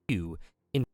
you in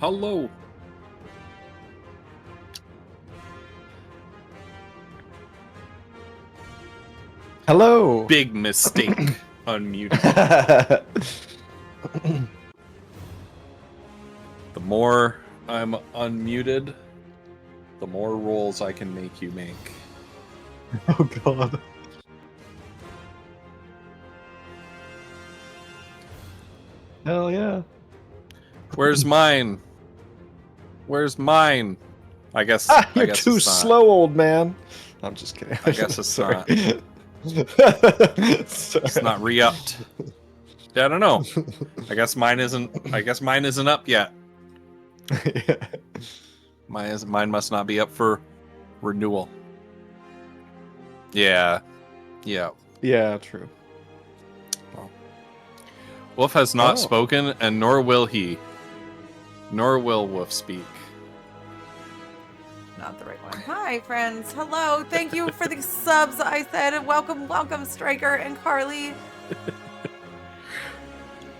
Hello. Hello. Big mistake. Unmuted. The more I'm unmuted, the more rolls I can make you make. Oh God. Hell yeah. Where's mine? Where's mine? I guess. You're I guess too it's not. slow, old man. I'm just kidding. I guess it's not. Sorry. It's not re-upped. Yeah, I don't know. I guess mine isn't. I guess mine isn't up yet. Yeah. Mine must not be up for renewal. Yeah. Yeah. Yeah, true. Wolf has not Oh. spoken, and nor will he. Nor will Wolf speak. Not the right one. Hi, friends. Hello. Thank you for the subs. I said welcome, Striker and Carly.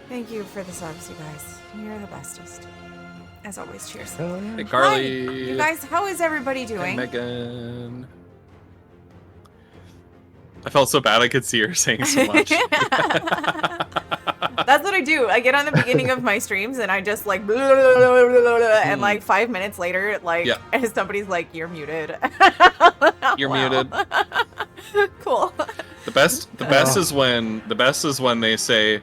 Thank you for the subs, you guys. You're the bestest. As always, cheers. Hell yeah. Hey, Hi, Carly. you guys. How is everybody Hey, doing? Megan. I felt so bad I could see her saying so much. That's what I do. I get on the beginning of my streams and I just like, blah, blah, blah, blah, blah, blah, and like 5 minutes later, like, Yeah. somebody's like, "You're muted." You're Wow. muted. Cool. The best is when they say,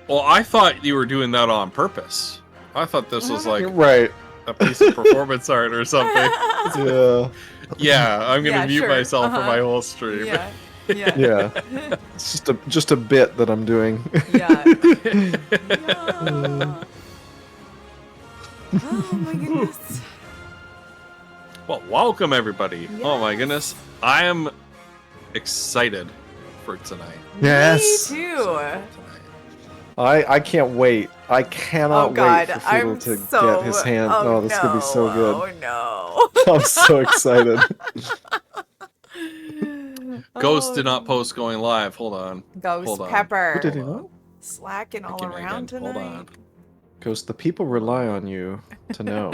"Well, I thought you were doing that on purpose. I thought this was like Right. a piece of performance art or something." Yeah. Yeah, I'm gonna Yeah, mute sure. myself for Uh-huh. my whole stream. Yeah. Yeah. Yeah. It's just a bit that I'm doing. Yeah. Oh my goodness. Well, welcome everybody. Oh my Yes. goodness, I am excited for tonight. Yes. Me too. Tonight. I can't wait. I cannot Oh God, wait for Foodle I'm to so. get his hand. Oh, this could be so good. Oh no. I'm so excited. Ghost Oh, did not post going live. Hold on. Ghost Hold on. Pepper. What did he not? Slacking all Thank you, around Megan. Hold tonight. on. Ghost, the people rely on you to know.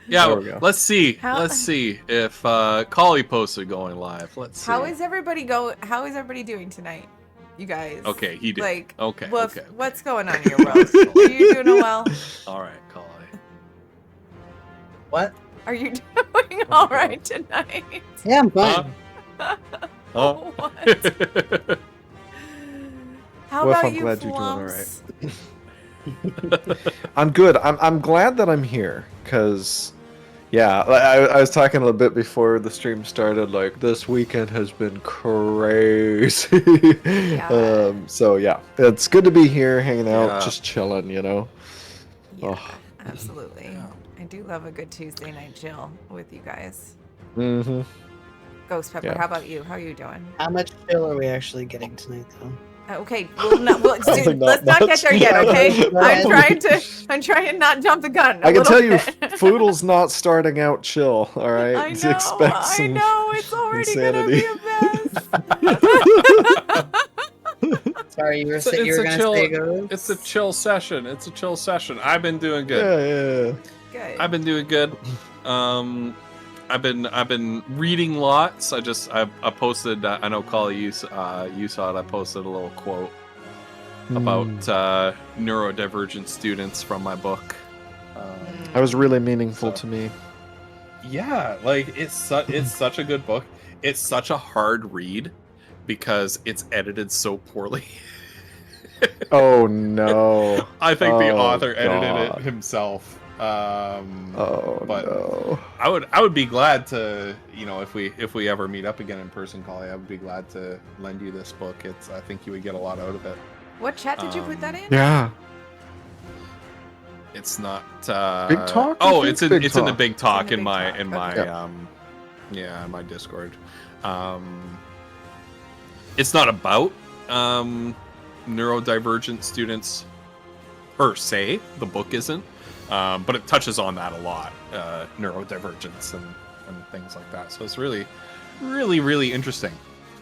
Yeah, There we go. let's see. How- Let's see if Collie posted going live. Let's see. How is everybody doing tonight? You guys. Okay, he did. Like, Okay, Woof, okay. what's going on in your world? Are you doing well? All right, Collie. What? Are you doing all right tonight? Yeah, I'm fine. Oh. What? How Woof, about I'm you, glad you're doing all Flumps? I'm good. I'm glad that I'm here, cause yeah, I was talking a little bit before the stream started. Like, this weekend has been crazy. Yeah. So yeah, it's good to be here, hanging out, Yeah. just chilling. Yeah, Oh. absolutely. Yeah. I do love a good Tuesday night chill with you guys. Mm-hmm. Ghost Pepper, Yeah. how about you? How are you doing? How much chill are we actually getting tonight, though? Okay, dude, Not let's not get much. there yet, okay? Go ahead. I'm trying to not jump the gun. I can tell you, bit. Foodle's not starting out chill. All right, I To expect some know, it's already insanity. gonna be a mess. Sorry, you were, It's a- you it's were a gonna chill- say Ghost? It's a chill session. It's a chill session. I've been doing good. Yeah, Good. I've been doing good. I've been reading lots. I posted. I know, Collie, you saw it. I posted a little quote yeah. about neurodivergent students from my book. That was really meaningful So- to me. Yeah, like it's such a good book. It's such a hard read because it's edited so poorly. Oh no. I think the Oh, author edited God. it himself. Oh But- no. I would be glad to, if we ever meet up again in person, Collie, I would be glad to lend you this book. I think you would get a lot out of it. What chat did you put that in? Yeah. It's not Big Talk, I Oh, think? it's in Big it's in the Talk. big talk It's in in the my Big in Talk, my okay. in my Discord. It's not about neurodivergent students per se. The book isn't, but it touches on that a lot, neurodivergence and things like that. So it's really, really, really interesting.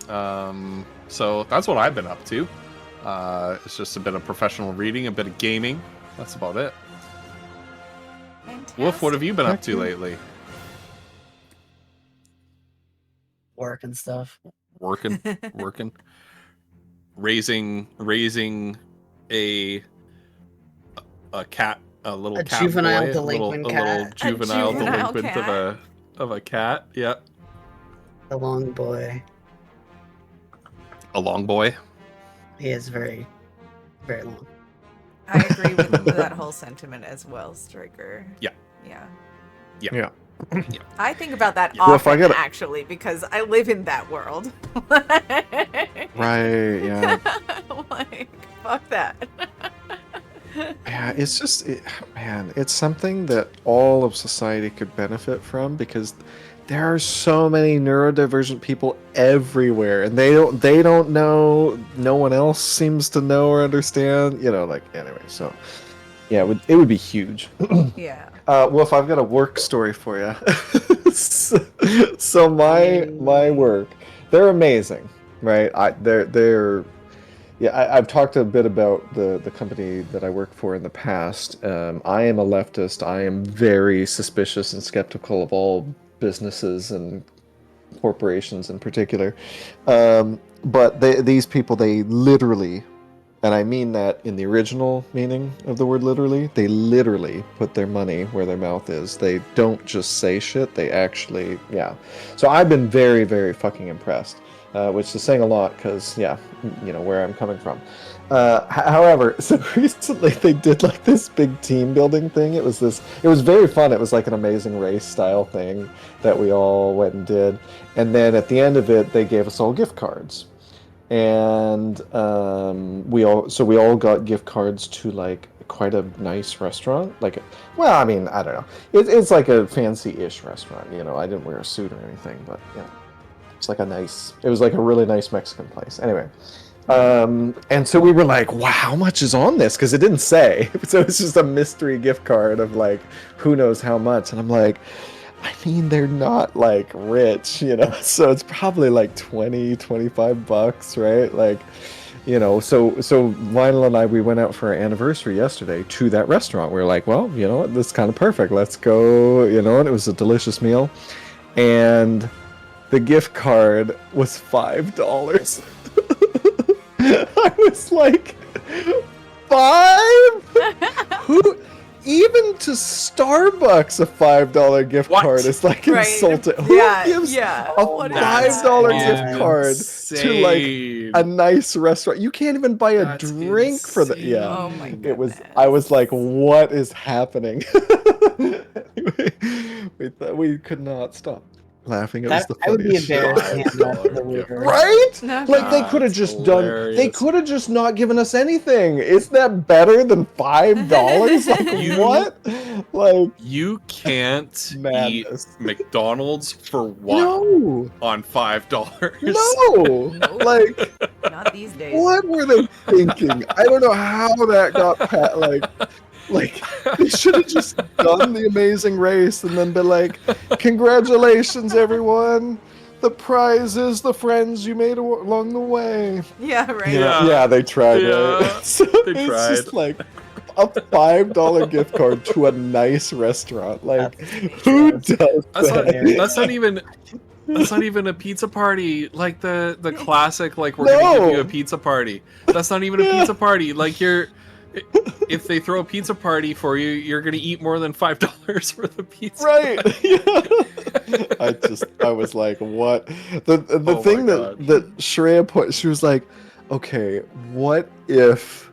So that's what I've been up to. It's just a bit of professional reading, a bit of gaming. That's about it. Wolf, what have you been up to Heck yeah. lately? Work and stuff. Working, raising a cat, a little A cat juvenile boy, delinquent a little cat. juvenile juvenile delinquent cat. of a cat. Yeah, The long boy. a long boy. He is very, very long. I agree with that whole sentiment as well, Striker. Yeah. Yeah. Yeah. I think about that Yeah. Well, if I often, gotta- actually, because I live in that world. Right. Yeah. Like, fuck that. Yeah, it's just, man, it's something that all of society could benefit from because there are so many neurodivergent people everywhere, and they don't know. No one else seems to know or understand. You know, like anyway. So, yeah, it would be huge. Yeah. Wolf, I've got a work story for you. so my work, they're amazing, right? They're yeah, I've talked a bit about the company that I work for in the past. I am a leftist. I am very suspicious and skeptical of all businesses and corporations in particular. But these people, they literally, and I mean that in the original meaning of the word literally, they literally put their money where their mouth is. They don't just say shit, they actually, yeah. So I've been very, very fucking impressed. Which is saying a lot because, yeah, you know, where I'm coming from. However, so recently they did like this big team building thing. It was very fun. It was like an Amazing Race style thing that we all went and did. And then at the end of it, they gave us all gift cards. And we all got gift cards to like quite a nice restaurant. Like, well, I mean, I don't know. It's like a fancy-ish restaurant, you know. I didn't wear a suit or anything, but yeah. It was like a really nice Mexican place. Anyway, and so we were like, wow, how much is on this? Because it didn't say. So it's just a mystery gift card of like, who knows how much. And I'm like, I mean, they're not like rich, you know? So it's probably like 20, 25 bucks, right? Like, you know, so Lionel and I, we went out for our anniversary yesterday to that restaurant. We were like, well, you know what? This is kind of perfect. Let's go, you know, and it was a delicious meal. And the gift card was $5. I was like, $5? Who? Even to Starbucks, a $5 gift What? card is like Right. insulting. Who Yeah, gives yeah. a What is $5 that? gift card to like a nice restaurant? You can't even buy a That's drink for the. Yeah. Oh my goodness. It was. I was like, "What is happening?" Anyway, we could not stop laughing. It was the I would be funniest shit. embarrassed to hand that to the $5 waiter. Right? No. Like they could have That's just done. They hilarious. could have just not given us anything. Isn't that better than $5? Like You- what? Like You can't Madness. eat McDonald's for one no, on $5. no. Nope. Like Not these days. what were they thinking? I don't know how that got like they should have just done the Amazing Race and then been like, congratulations everyone, the prize is the friends you made along the way. Yeah, right. Yeah. They tried, Yeah, right? So they it's tried. just like a $5 gift card to a nice restaurant. Like who does That's not, that? that's not even a pizza party like the classic like we're No. gonna give you a pizza party. That's not even a pizza party. Like if they throw a pizza party for you, you're gonna eat more than $5 for the pizza. Right. Yeah. I was like, what? The Oh thing my that God. Shreya put, she was like, okay, what if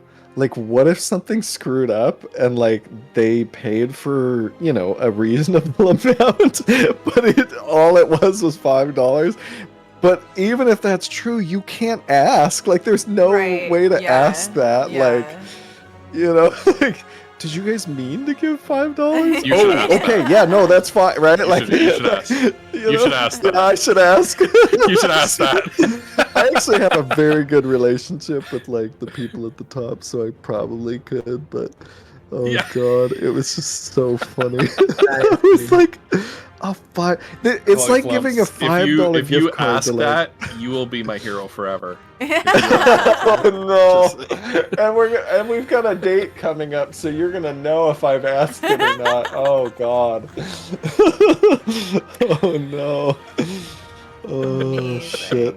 something screwed up and like they paid for, you know, a reasonable amount, but all it was $5. But even if that's true, you can't ask. Like, there's no Right, way to yeah, ask that. yeah. Like, you know, like, did you guys mean to give $5? You should ask okay, that. yeah, no, that's fine, right? You should ask. You should ask that. Yeah, I should ask. You should ask that. I actually have a very good relationship with like the people at the top, so I probably could, but oh Yeah. god, it was just so funny. That I is was like, A five. It's like giving a $5 If you gift card ask to like. that, you will be my hero forever. Oh no! And we've got a date coming up, so you're gonna know if I've asked it or not. Oh god! Oh no! Oh shit!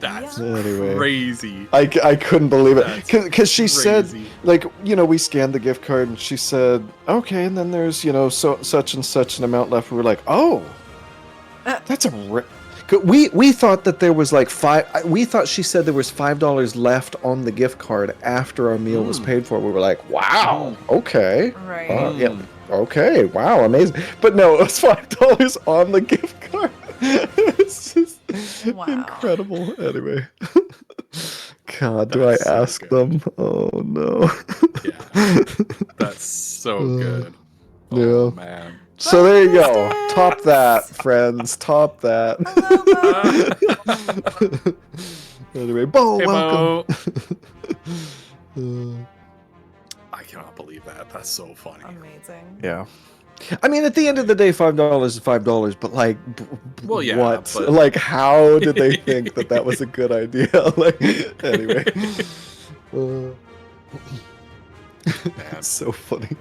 That's Anyway. crazy. I couldn't believe it That's because she said, crazy. like, we scanned the gift card and she said, okay, and then there's such and such an amount left. We were like, oh, that's a. We thought that there was like we thought she said there was $5 left on the gift card after our meal was paid for. We were like, wow, okay, Right. yeah, okay, wow, amazing. But no, it was $5 on the gift card. It's just Wow. incredible. Anyway, God, do That's I so ask good. them? Oh no. Yeah, that's so good. Oh Yeah. man. So there you go. Bonus Top that, tips. friends. Top that. Hello, Bo. Anyway, Bo, Hey, welcome. Bo. I cannot believe that. That's so funny. Amazing. Yeah. I mean, at the end of the day, $5 is $5, but like, Well, yeah, what? but- Like, how did they think that that was a good idea? Like, anyway. Man, That's so funny.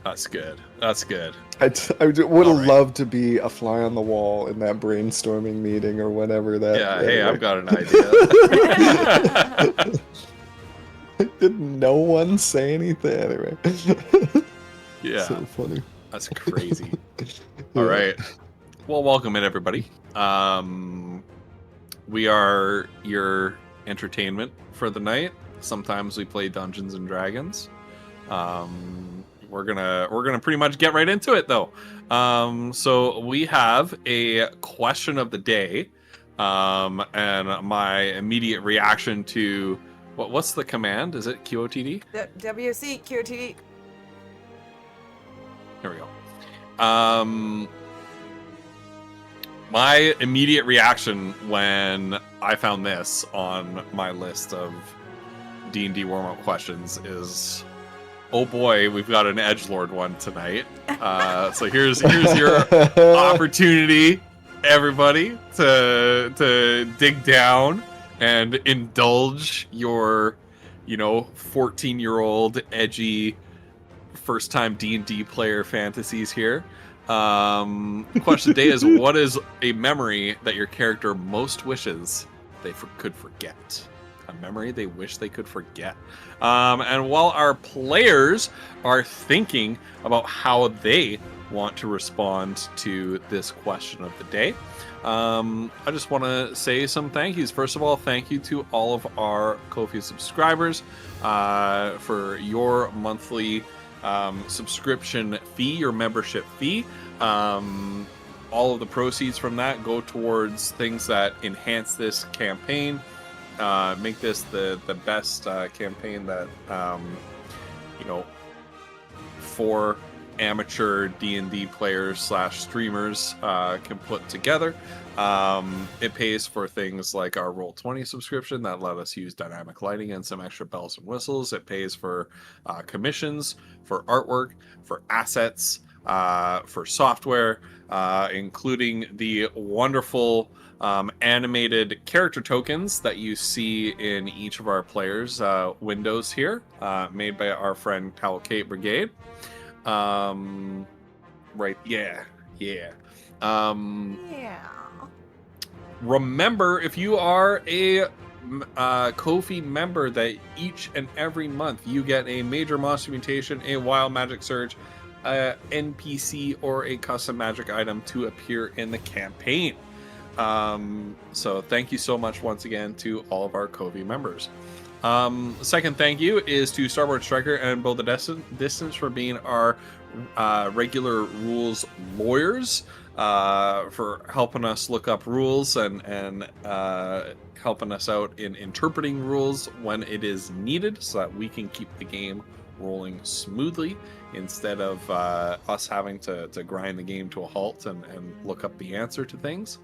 that's good. That's good. I would have All right. loved to be a fly on the wall in that brainstorming meeting or whatever that. Yeah. Hey, anyway. I've got an idea. Did no one say anything anyway? Yeah. So funny. That's crazy. All right. Well, welcome in, everybody. We are your entertainment for the night. Sometimes we play Dungeons and Dragons. We're gonna pretty much get right into it, though. So we have a question of the day, and my immediate reaction to what's the command? Is it QOTD? WC, QTD. There we go. My immediate reaction when I found this on my list of D&D warm-up questions is, oh boy, we've got an edgelord one tonight. So here's your opportunity, everybody, to dig down and indulge your, 14-year-old edgy first-time D&D player fantasies here. The question today is, what is a memory that your character most wishes they could forget? A memory they wish they could forget. And while our players are thinking about how they want to respond to this question of the day, I just want to say some thank yous. First of all, thank you to all of our Ko-fi subscribers for your monthly subscription fee, your membership fee. All of the proceeds from that go towards things that enhance this campaign, make this the best campaign that for amateur D&D players / streamers can put together. It pays for things like our Roll20 subscription that let us use dynamic lighting and some extra bells and whistles. It pays for commissions, for artwork, for assets, for software, including the wonderful animated character tokens that you see in each of our players' windows here, made by our friend Cavalcade Brigade. Right, yeah. Yeah. Remember, if you are a Ko-fi member, that each and every month you get a major monster mutation, a wild magic surge, a NPC, or a custom magic item to appear in the campaign. So thank you so much once again to all of our Ko-fi members. Second thank you is to Starboard Striker and Build the Distance for being our regular rules lawyers, for helping us look up rules and helping us out in interpreting rules when it is needed, so that we can keep the game rolling smoothly instead of us having to grind the game to a halt and look up the answer to things.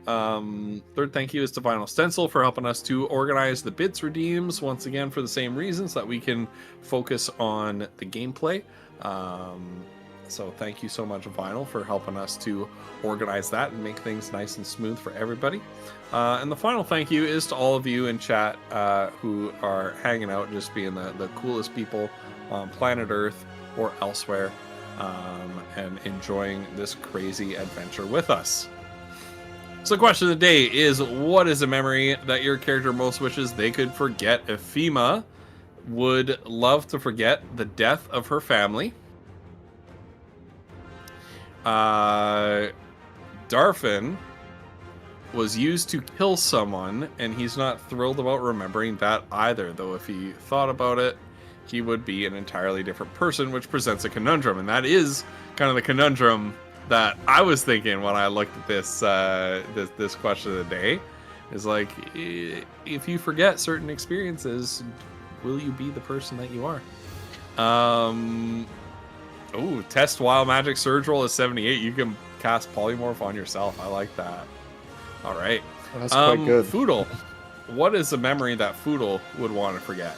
Third thank you is to Vinyl Stencil for helping us to organize the bits redeems, once again for the same reasons, that we can focus on the gameplay. So thank you so much, Vinyl, for helping us to organize that and make things nice and smooth for everybody. And the final thank you is to all of you in chat who are hanging out, just being the coolest people on planet Earth or elsewhere, and enjoying this crazy adventure with us. So the question of the day is, what is a memory that your character most wishes they could forget? Ephema would love to forget the death of her family. Darfin was used to kill someone, and he's not thrilled about remembering that either, though if he thought about it, he would be an entirely different person, which presents a conundrum. And that is kind of the conundrum that I was thinking when I looked at this this question of the day, is like, if you forget certain experiences, will you be the person that you are? Oh, test wild magic surge roll is 78. You can cast polymorph on yourself. I like that. All right. That's quite good. Foodle, what is a memory that Foodle would want to forget?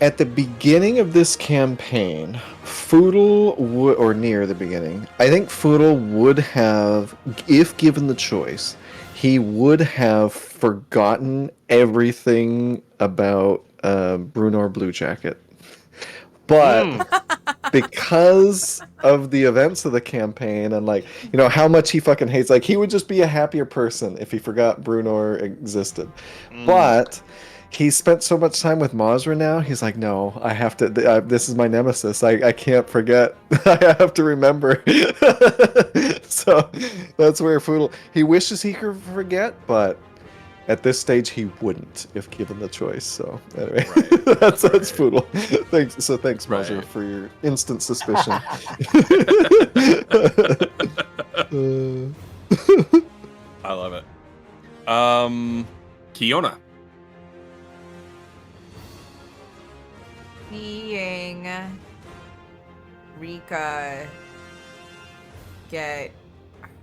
At the beginning of this campaign, Foodle would, or near the beginning, I think Foodle would have, if given the choice, he would have forgotten everything about Brunor Bluejacket. But because of the events of the campaign and, like, you know, how much he fucking hates, like, he would just be a happier person if he forgot Brunor existed. But he spent so much time with Mazra now, he's like, no, I have to, this is my nemesis. I can't forget. I have to remember. So that's where Foodle, he wishes he could forget, but at this stage he wouldn't if given the choice. So anyway, Right. that's Right. Foodle. Thanks. So thanks, Mazra, Right. for your instant suspicion. I love it. Kiona. Seeing Rika get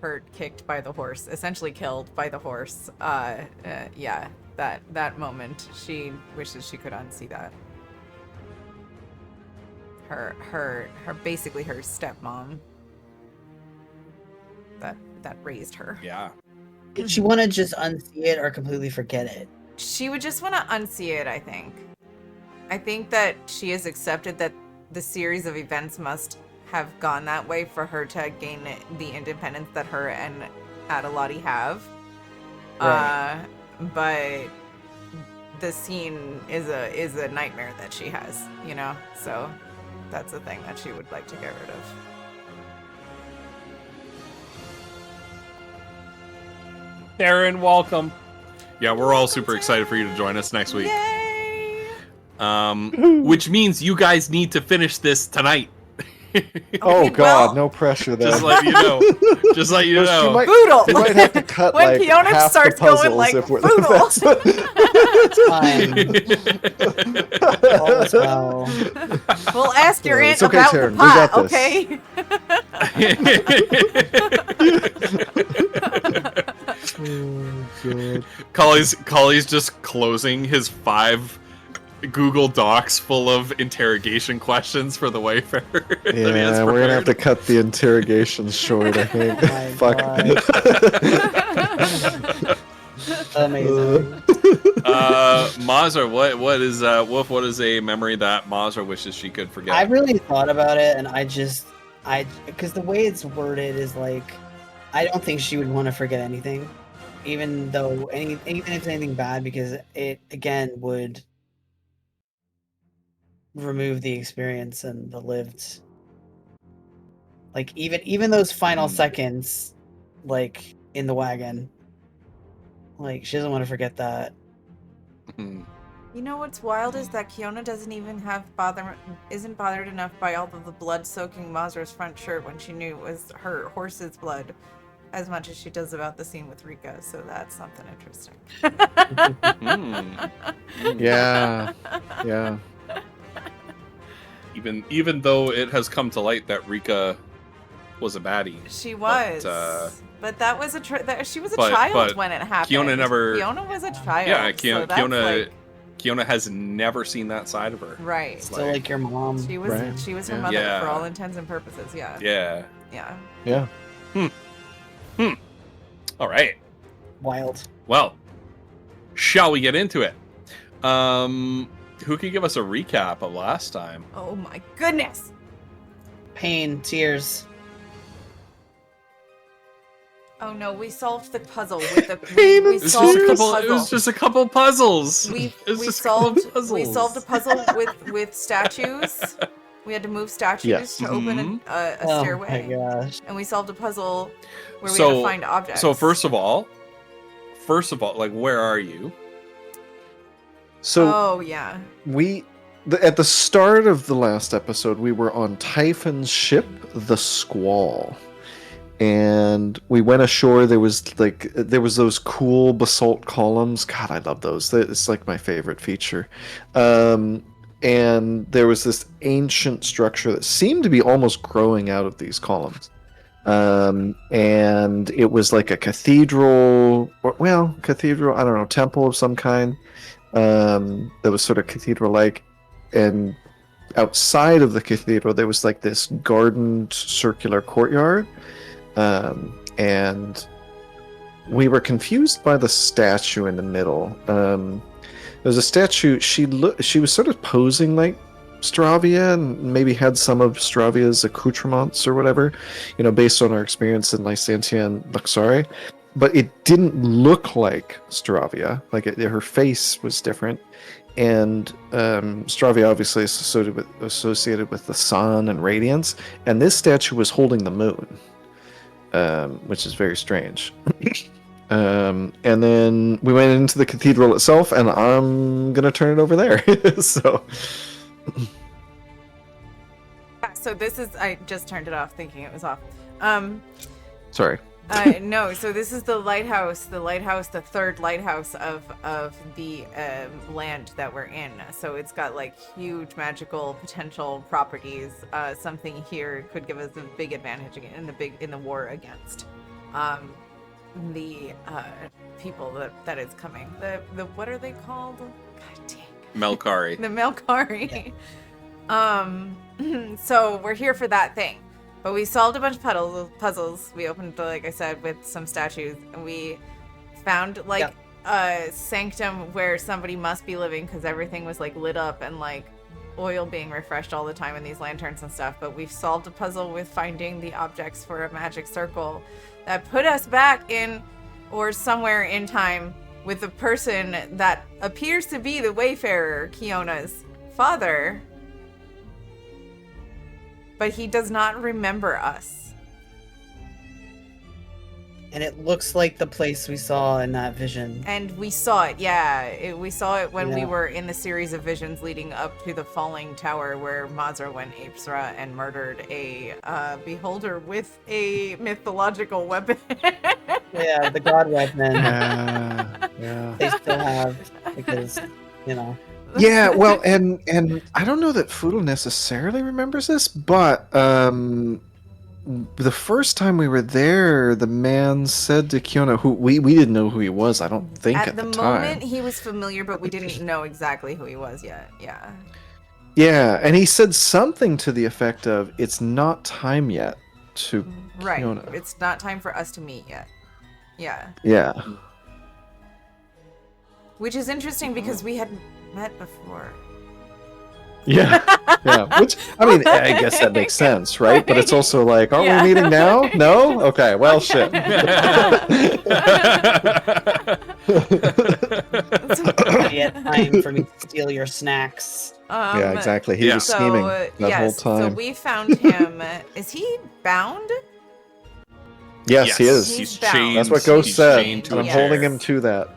hurt, kicked by the horse, essentially killed by the horse. Yeah, that moment, she wishes she could unsee that. Her basically her stepmom that raised her. Yeah. Did she want to just unsee it or completely forget it? She would just want to unsee it, I think. I think that she has accepted that the series of events must have gone that way for her to gain the independence that her and Adelotti have. Right. But the scene is a nightmare that she has, you know? So that's a thing that she would like to get rid of. Aaron, welcome. Yeah, we're all super excited for you to join us next week. Yay! Which means you guys need to finish this tonight. Oh Okay, God, well, no pressure there. Just let you know. Just let you She know. might, Boodle! you might have to cut When like Fiona half starts the puzzles going like if we're Boodle. Fine. All is well. We'll ask your aunt It's okay, about Taryn, the we got pot, Oh, okay? God. Colley's just closing his 5 Google Docs full of interrogation questions for the Wayfarer. that he has Yeah, we're gonna have to prepared. cut the interrogation short, I think. My Fuck. Amazing. Mazra, what is Wolf? What is a memory that Mazra wishes she could forget? I really thought about it, and because the way it's worded is like, I don't think she would want to forget anything, even though even if it's anything bad, because it again would remove the experience and the lived, like even those final seconds, like in the wagon, like she doesn't want to forget that. Hmm. You know what's wild is that Kiona doesn't even isn't bothered enough by all of the blood soaking Mazra's front shirt when she knew it was her horse's blood, as much as she does about the scene with Rika. So that's something interesting. Yeah. Yeah. Even though it has come to light that Rika was a baddie, She was, but that was she was a but child when it happened. Kiona never- Kiona was a child. yeah, so that's Kiona. like, Kiona has never seen that side of her. Right. Still like your mom. She was Right. she was her Yeah. mother Yeah. for all intents and purposes. Yeah. Yeah. Yeah. Yeah. All right. Wild. Well, shall we get into it? Who can give us a recap of last time? Oh my goodness. Pain, tears. Oh no, we solved the puzzle with the Pain we and It was solved just a the couple. puzzle. It was just a couple puzzles. we It was we just a couple solved we solved a puzzles. puzzle with statues. We had to move statues Yes. to open a Oh stairway, my gosh. and we solved a puzzle where we had to find objects. So first of all, like, where are you? So oh yeah, at the start of the last episode, we were on Typhon's ship, the Squall, and we went ashore. There was those cool basalt columns. God, I love those. It's like my favorite feature. And there was this ancient structure that seemed to be almost growing out of these columns. And it was like a cathedral, I don't know, temple of some kind. That was sort of cathedral-like, and outside of the cathedral there was like this gardened circular courtyard, and we were confused by the statue in the middle. There was a statue. She was sort of posing like Stravia, and maybe had some of Stravia's accoutrements or whatever, based on our experience in Lysantia and Luxari. But it didn't look like Stravia. Like her face was different, and Stravia obviously is associated with the sun and radiance, and this statue was holding the moon, which is very strange. And then we went into the cathedral itself, and I'm gonna turn it over there. So this is I just turned it off thinking it was off. sorry. No, so this is the lighthouse, the third lighthouse of the land that we're in. So it's got like huge magical potential properties. Something here could give us a big advantage in the war against the people that is coming. The what are they called? God dang. Melkari. The Melkari. So we're here for that thing. But we solved a bunch of puzzles. We opened, like I said, with some statues, and we found a sanctum where somebody must be living, because everything was like lit up and like oil being refreshed all the time in these lanterns and stuff. But we've solved a puzzle with finding the objects for a magic circle that put us back in, or somewhere in time, with the person that appears to be the Wayfarer, Kiona's father. But he does not remember us. And it looks like the place we saw in that vision. And we saw it, yeah. We saw it when we Yeah. were in the series of visions leading up to the falling tower, where Mazra went Apesra and murdered a beholder with a mythological weapon. Yeah, the god weapon. Yeah. They still have, because, Yeah, well, and I don't know that Foodle necessarily remembers this, but the first time we were there, the man said to Kiona, who we didn't know who he was, I don't think at the time. moment he was familiar, but we didn't know exactly who he was yet. Yeah. Yeah, and he said something to the effect of, "It's not time yet to Right. Kiona." It's not time for us to meet yet. Yeah. Yeah. Which is interesting because we had met before. Yeah. Yeah. Which, I mean, I guess that makes sense, right? But it's also like, are Yeah. we meeting now? No? Okay, well, shit. he had time for me to steal your snacks. Yeah, exactly. He Yeah. was scheming that whole So time. we found him. Is he bound? Yes, he is. He's He's chained. That's what Ghost he's said, chained and I'm a Yes. holding chair. him to that.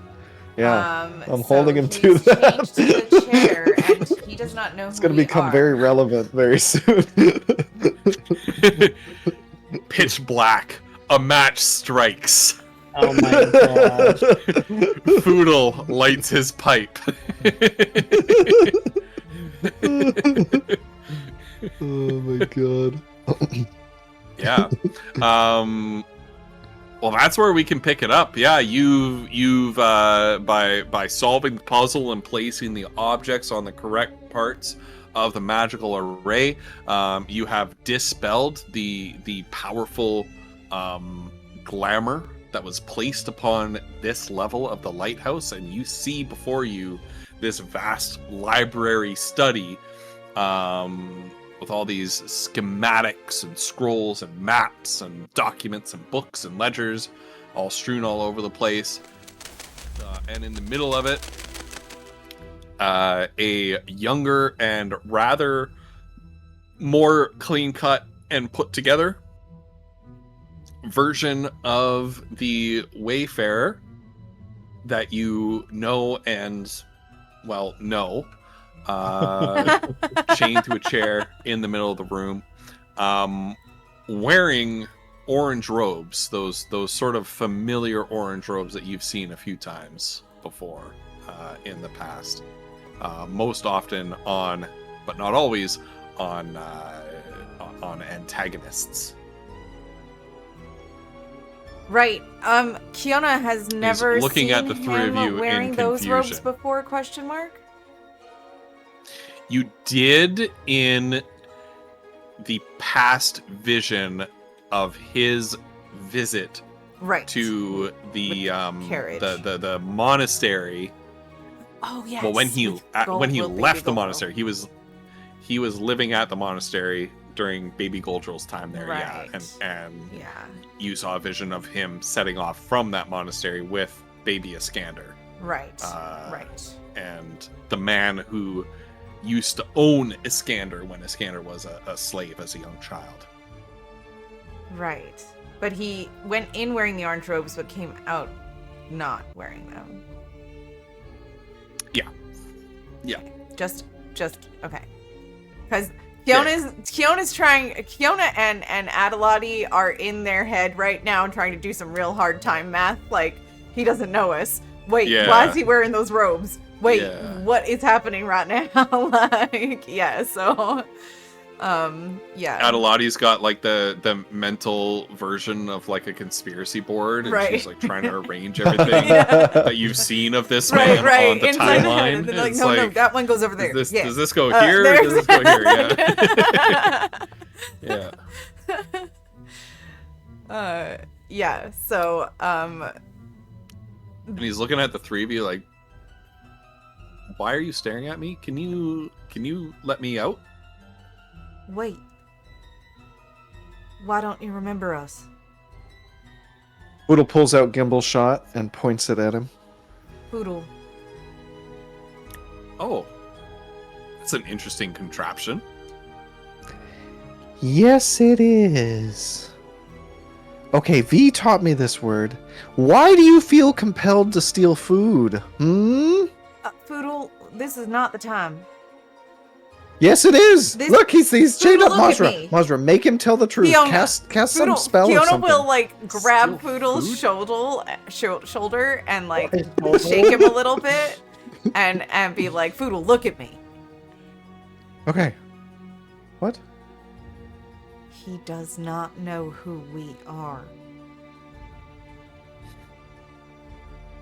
Yeah. I'm So holding him to he's that. chained to the chair, and he does not know It's who going to we become are. very relevant very soon. Pitch black. A match strikes. Oh my god. Foodle lights his pipe. Oh my god. Yeah. Well, that's where we can pick it up. Yeah, you've by solving the puzzle and placing the objects on the correct parts of the magical array, you have dispelled the powerful glamour that was placed upon this level of the lighthouse, and you see before you this vast library study with all these schematics and scrolls and maps and documents and books and ledgers all strewn all over the place. And in the middle of it, a younger and rather more clean-cut and put together version of the Wayfarer that you know and, well, know. Chained to a chair in the middle of the room, wearing orange robes, those sort of familiar orange robes that you've seen a few times before in the past. Most often on, but not always, on antagonists. Right. Kiona has never looking seen at the three of him you in wearing those robes confusion. before? Question mark. You did in the past vision of his visit Right. to the carriage. the monastery. Oh yes. Well, when he with left the Baby monastery, he was living at the monastery during Baby Goldrill's time there. Right. Yeah, and Goldrill. Yeah. you saw a vision of him setting off from that monastery with Baby Iskander. Right. Uh, right. And the man who used to own Iskander when Iskander was a slave as a young child. Right. But he went in wearing the orange robes, but came out not wearing them. Yeah. Yeah. Just okay. Because Kiona's trying. Kiona and Adelotti are in their head right now, trying to do some real hard time math. Like, he doesn't know us. Wait, Yeah. why is he wearing those robes? Wait, Yeah. what is happening right now? Like, yeah. So, yeah. Adelotti's got like the mental version of like a conspiracy board, and Right. she's like trying to arrange everything Yeah. that you've seen of this Right, man right. on the Inside the head, timeline. and then like, It's no, like, that one goes over there. does Yeah. this go here? Or does this go here? Yeah. Yeah. Yeah. So, And he's looking at the three of you like, why are you staring at me? Can you let me out? wait. Why don't you remember us? Boodle pulls out Gimbal shot and points it at him. Poodle. Oh. That's an interesting contraption. Yes, it is. Okay, V taught me this word. Why do you feel compelled to steal food? Poodle, this is not the time. Yes, it is. Look, he's chained up. Poodle, look at me. Mazra, make him tell the truth. Fiona, Cast Poodle, some spell or Fiona something. will like grab Steal Poodle's food? shoulder and like shake him a little bit, and be like, Poodle, look at me. Okay. What? He does not know who we are.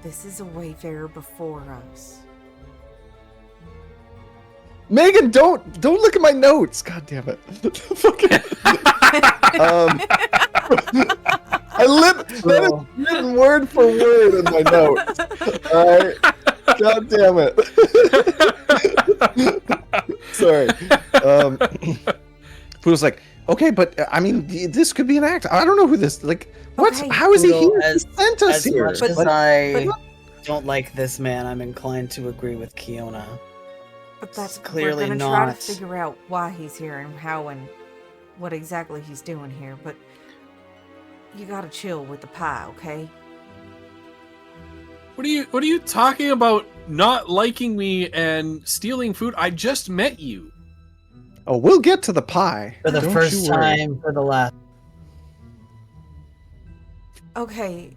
This is a wayfarer before us. Megan, don't look at my notes. God damn it. Fucking. That is written word for word in my notes. Alright. God damn it. Sorry. Poodle's like, okay, but I mean, this could be an act. I don't know who this. Like, what? Okay. How is he Poodle, here? He sent us As here. much as But- I but- don't like this man, I'm inclined to agree with Kiona. But that's Clearly we're gonna try to not. figure out why he's here and how and what exactly he's doing here. But you gotta chill with the pie, okay? What are you talking about? Not liking me and stealing food? I just met you. Oh, we'll get to the pie. For the Don't first you worry. time, for the last. Okay.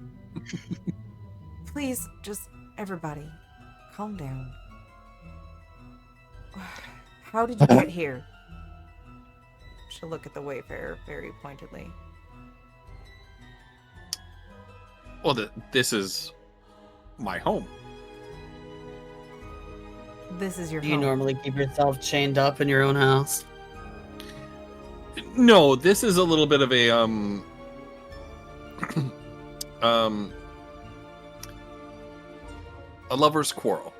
Please, just everybody, calm down. How did you get here? She'll look at the wayfarer very pointedly. Well, this is my home. This is your Do you home. normally keep yourself chained up in your own house? No, this is a little bit of a a lover's quarrel.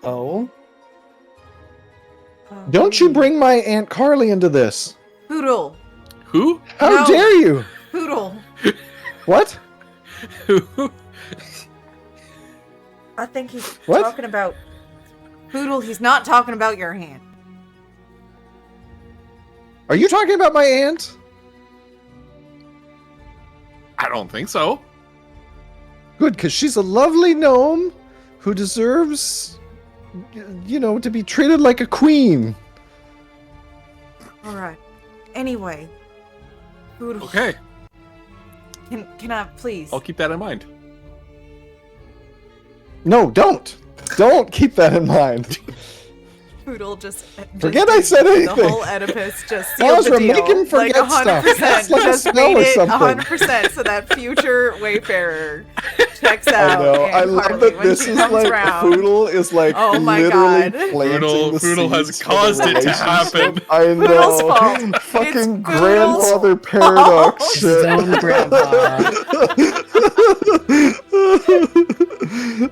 Oh, Oh. Don't you bring my Aunt Carly into this? Poodle. Who? How No. dare you? Poodle. What? Who? I think he's What? talking about Poodle. He's not talking about your hand. Are you talking about my aunt? I don't think so. Good, because she's a lovely gnome who deserves, you know, to be treated like a queen. All right. Anyway, Poodle. Okay, Can I please? I'll keep that in mind. No, don't. Don't keep that in mind. Poodle just Forget I said anything. The whole Oedipus just sealed the Ozra, deal. make him forget like 100%, stuff. That's like a just spell made or it something. 100% so that future Wayfarer checks I out. know. Aunt I love Carly that when this she is comes like around. Poodle is like Oh my literally God. planting the Poodle has seeds for caused the it to relationship. happen. I know. Poodle's fault. Fucking It's Poodle's grandfather paradox fault. shit. his own grandpa.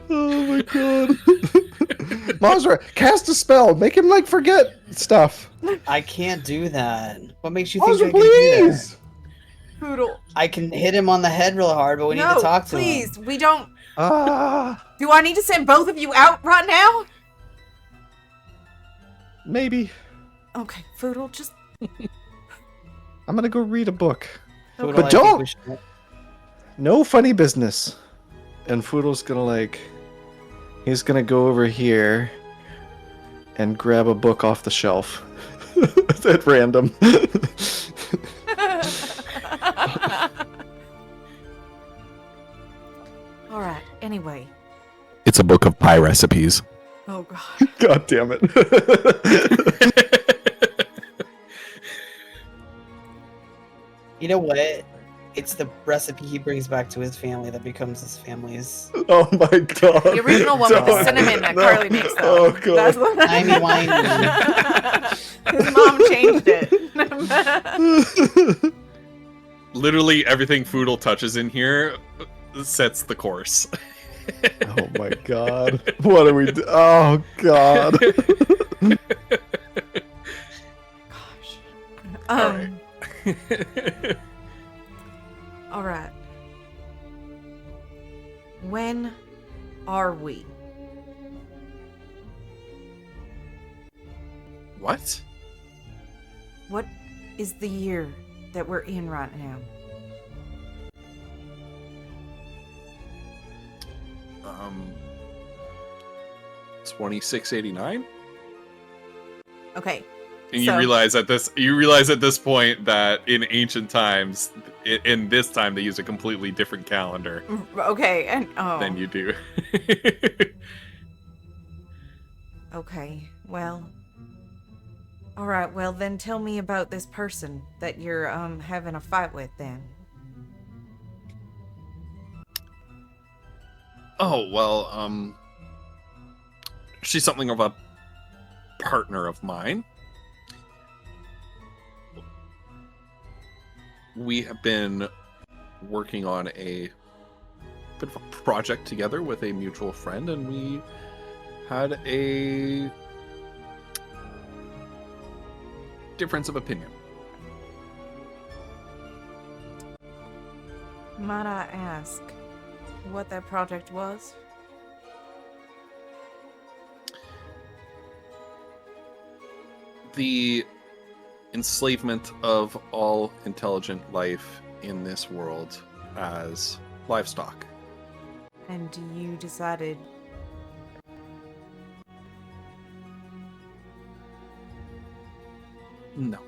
Oh my god. Mazra, cast a spell. Make him like forget stuff. I can't do that. What makes you think Mazra, I can do that? please. Poodle. I can hit him on the head real hard, but we need No, to talk to him. please. We don't. Ah, Do I need to send both of you out right now? maybe. Okay, Poodle, just. I'm gonna go read a book. Poodle, But I think don't- we should- No funny business. And Foodle's gonna like, he's gonna go over here and grab a book off the shelf at random. All right. Anyway. It's a book of pie recipes. Oh God. God damn it. You know what? It's the recipe he brings back to his family that becomes his family's. Oh my god. The original one with the Don't. cinnamon that No. Carly makes, though. Oh god. That's what Timey-wimey. His mom changed it. Literally everything Foodle touches in here sets the course. Oh my god. What are we do? Oh god. Gosh. All right. All right. When are we? What? What is the year that we're in right now? 2689? Okay. And So- you realize at this point that in ancient times, in this time they use a completely different calendar Okay. And than you do. Okay. Well. All right. Well, then tell me about this person that you're having a fight with. Then. Oh, well, she's something of a partner of mine. We have been working on a bit of a project together with a mutual friend, and we had a difference of opinion. Might I ask what that project was? The enslavement of all intelligent life in this world as livestock. And you decided. No.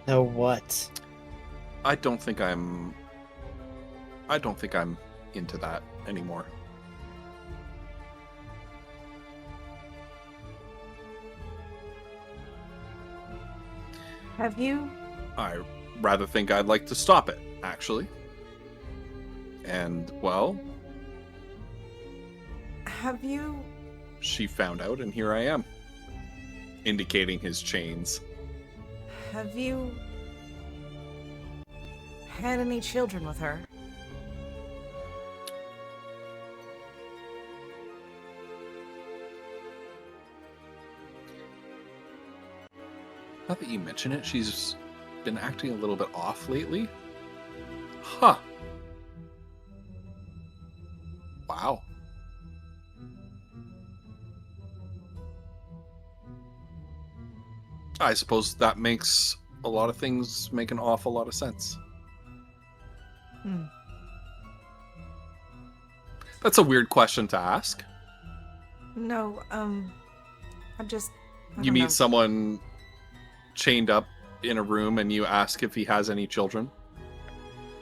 No, what? I don't think I'm into that anymore. Have you? I rather think I'd like to stop it, actually. And, well, Have you... she found out, and here I am. Indicating his chains. Have you... had any children with her? Now that you mention it, she's been acting a little bit off lately. Huh. Wow. I suppose that makes a lot of things make an awful lot of sense. Hmm. That's a weird question to ask. No, I'm just... I You don't meet know. someone chained up in a room and you ask if he has any children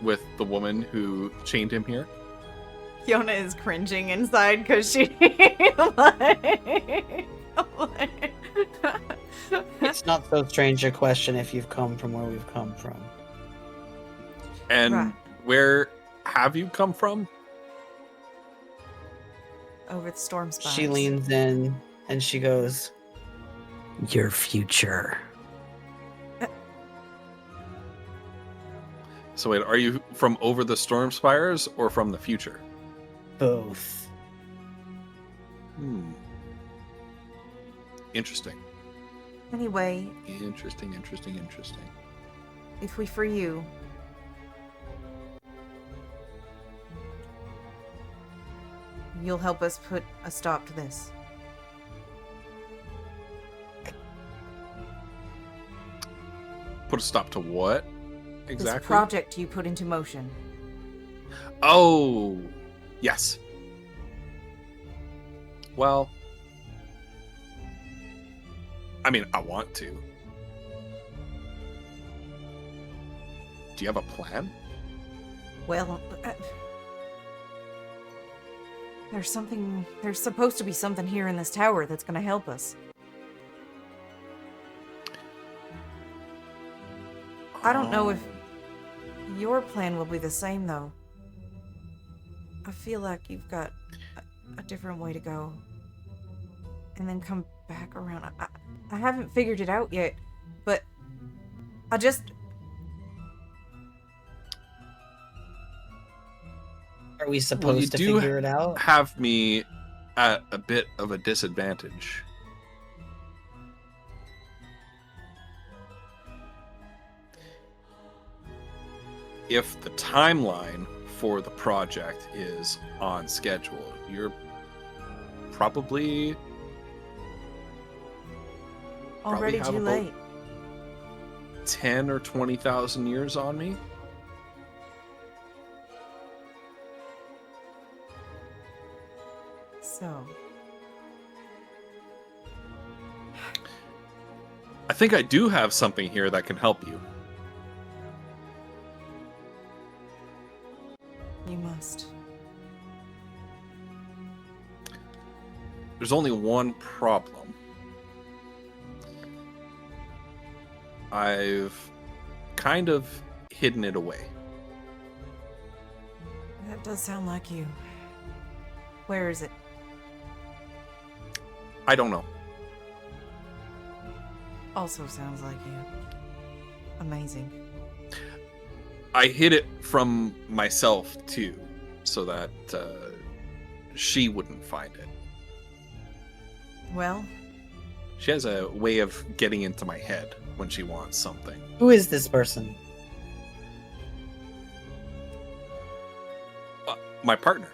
with the woman who chained him here. Fiona is cringing inside because she... It's not so strange a question if you've come from where we've come from. And Right. where have you come from? Over the storm spires. She leans in and she goes, "Your future." So wait, are you from over the storm spires or from the future? Both. Interesting. Anyway, Interesting. if we free you, you'll help us put a stop to this. Put a stop to what? This Exactly. project you put into motion. Oh, yes. Well, I mean, I want to. Do you have a plan? Well, there's supposed to be something here in this tower that's gonna help us. I don't know if your plan will be the same, though. I feel like you've got a different way to go. And then come back around. I haven't figured it out yet, but I just... Are we supposed to figure it out? Have me at a bit of a disadvantage. If the timeline for the project is on schedule, you're probably Already have too about- late. 10 or 20,000 years on me. So, I think I do have something here that can help you. you must. There's only one problem. I've kind of hidden it away. That does sound like you. Where is it? I don't know. Also sounds like you. Amazing. I hid it from myself too, so that she wouldn't find it. Well, She has a way of getting into my head when she wants something. Who is this person? My partner.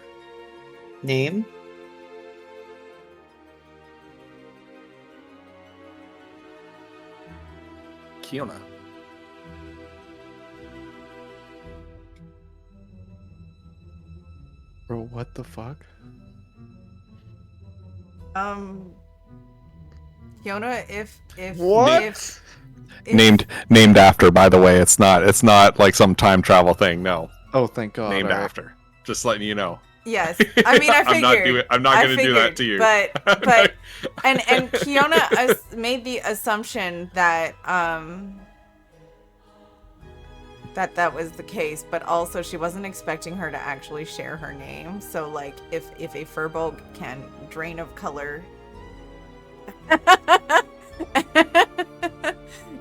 Name? Kiona. Bro, what the fuck? Fiona, if What? if Named after, by the way. It's not like some time travel thing. No, Oh, thank God. named alright. after. Just letting you know. yes, I mean I figured. I'm not I going to do that figured, to you. But and Kiona made the assumption that that was the case, but also she wasn't expecting her to actually share her name. So like if a Firbolg can drain of color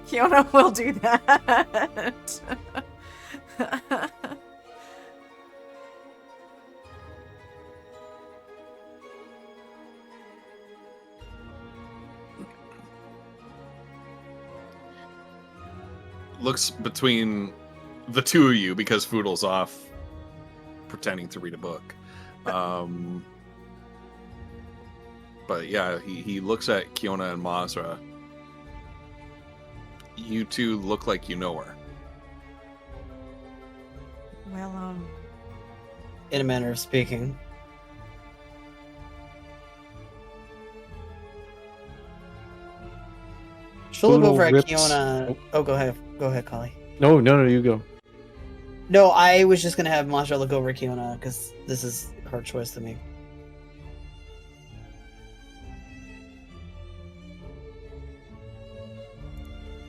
Kiona will do that. Looks between the two of you because Foodle's off pretending to read a book. But yeah, he looks at Kiona and Mazra. You two look like you know her. Well, In a manner of speaking. She'll look Poodle over at rips- Kiona. Oh, go ahead. Go ahead, Kali. No, you go. No, I was just gonna have Masha look over at Kiona because this is her choice to make.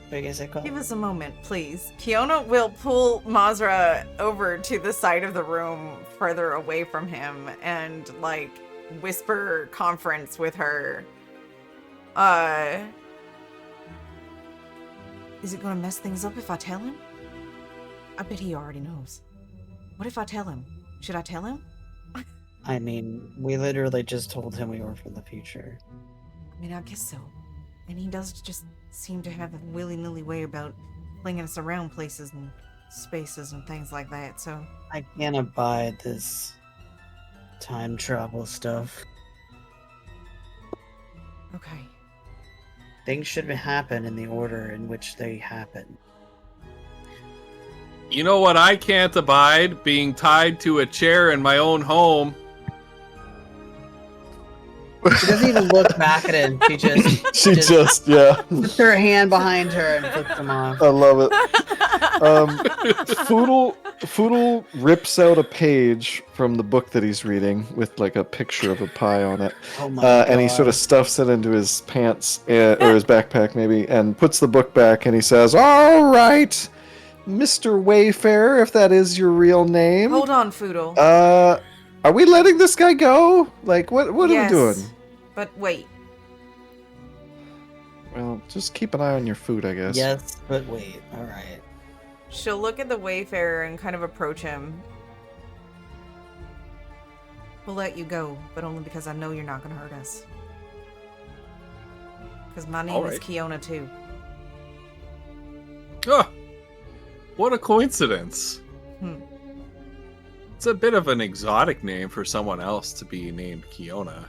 What are you gonna say, Kali? give us a moment, please. Kiona will pull Mazra over to the side of the room further away from him and like whisper conference with her. Is it gonna mess things up if I tell him? I bet he already knows. What if I tell him? Should I tell him? I mean, we literally just told him we were from the future. I mean, I guess so. And he does just seem to have a willy-nilly way about flinging us around places and spaces and things like that, so... I can't abide this time travel stuff. Okay. Things should happen in the order in which they happen. You know what I can't abide? Being tied to a chair in my own home. She doesn't even look back at him. She just Yeah. puts her hand behind her and flips him off. I love it. Foodle rips out a page from the book that he's reading with like a picture of a pie on it, Oh my god. and he sort of stuffs it into his pants or his backpack maybe, and puts the book back, and he says, "All right, Mr. Wayfarer, if that is your real name. Hold on, Foodle. Are we letting this guy go? Like, what are Yes, we doing? But wait. Well, just keep an eye on your food, I guess." Yes, but wait. Alright. She'll look at the Wayfarer and kind of approach him. We'll let you go, but only because I know you're not going to hurt us. Because my name is Alright. Kiona, too. Ah, what a coincidence. Hmm. It's a bit of an exotic name for someone else to be named Kiona.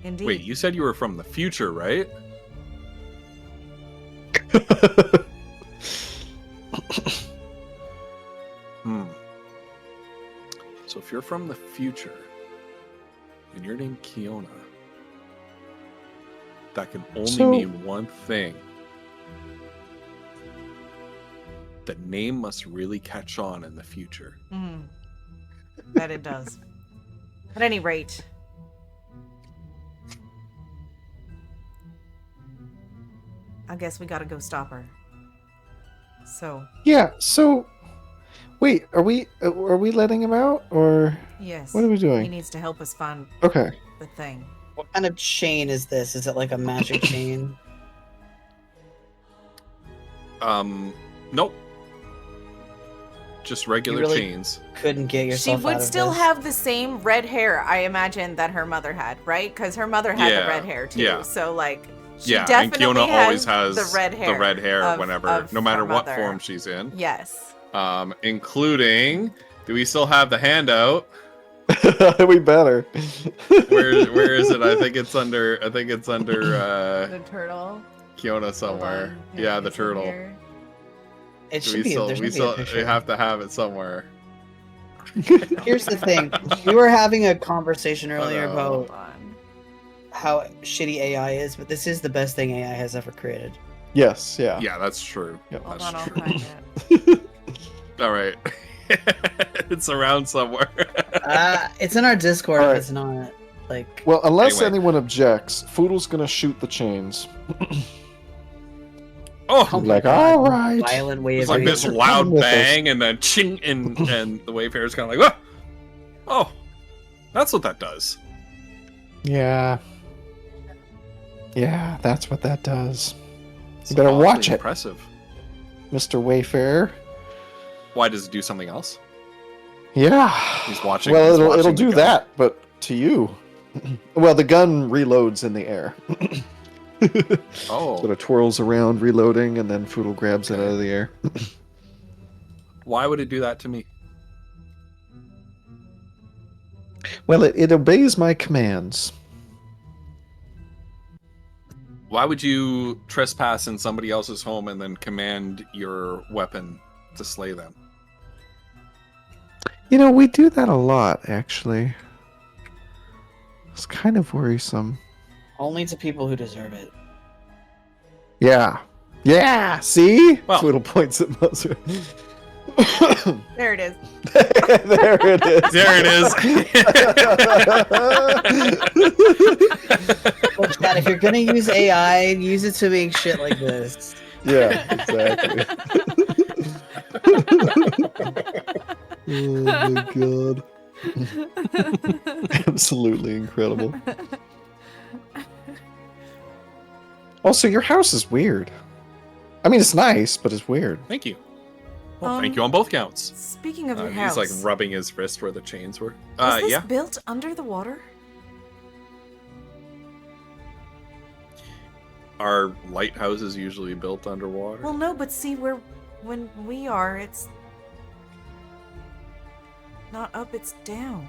Indeed. Wait, you said you were from the future, right? So if you're from the future and you're named Kiona, that can only So- mean one thing. The name must really catch on in the future. Mhm. Bet it does. At any rate. I guess we gotta go stop her. So, Yeah. So, wait, are we letting him out, or yes. what are we He doing? needs to help us find Okay. the thing. What kind of chain is this? Is it like a magic chain? Nope. Just regular really- chains. Couldn't get She yourself out would of still this. have the same red hair, I imagine, that her mother had, right? Because her mother had Yeah, the red hair too. yeah. So, like, she Yeah, and definitely Kiona always has has the red hair. of- whenever, of no matter her what mother. form she's in. Yes. Including, do we still have the handout? We better. Where is it? I think it's under The turtle. Kiona Hold somewhere. on. Yeah, the it's in turtle. here. It Do should be. There should be a picture. we have to have it somewhere. Here's the thing. We were having a conversation earlier no. about Hold on. how shitty AI is, but this is the best thing AI has ever created. Yes. Yeah. Yeah, that's true. Yep. Hold That's on, I'll true. find it. All right. It's around somewhere. It's in our Discord. Alright. If it's not like Well, unless Anyway. anyone objects, Foodle's gonna shoot the chains. Oh, Oh my Like, God. all right. Violent way it's of like doing this it. loud with us. bang and then ching, and the Wayfarer's kind of like, oh, that's what that does. Yeah. Yeah, that's what that does. It's You better awfully watch it. Impressive. Mr. Wayfarer. Why does it do something else? Yeah. He's watching. Well, he's it'll watching the do gun. that, but to you. Well, the gun reloads in the air. Oh, Sort of twirls around, reloading, and then Foodle grabs it out of the air. why would it do that to me? Well, it obeys my commands. Why would you trespass in somebody else's home and then command your weapon to slay them? You know, we do that a lot, actually. It's kind of worrisome. Only to people who deserve it. Yeah. Yeah, see? Well- Foodle points at Muzzer. There it is. There it is. There it is. Well, Chad, if you're gonna use AI, use it to make shit like this. Yeah, exactly. Oh my god. Absolutely incredible. Also, your house is weird. I mean, it's nice, but it's weird. Thank you. Well, thank you on both counts. Speaking of your house, He's like rubbing his wrist where the chains were. was this Yeah. built under the water? Are lighthouses usually built underwater? Well, no, but see when we are, it's not up, it's down.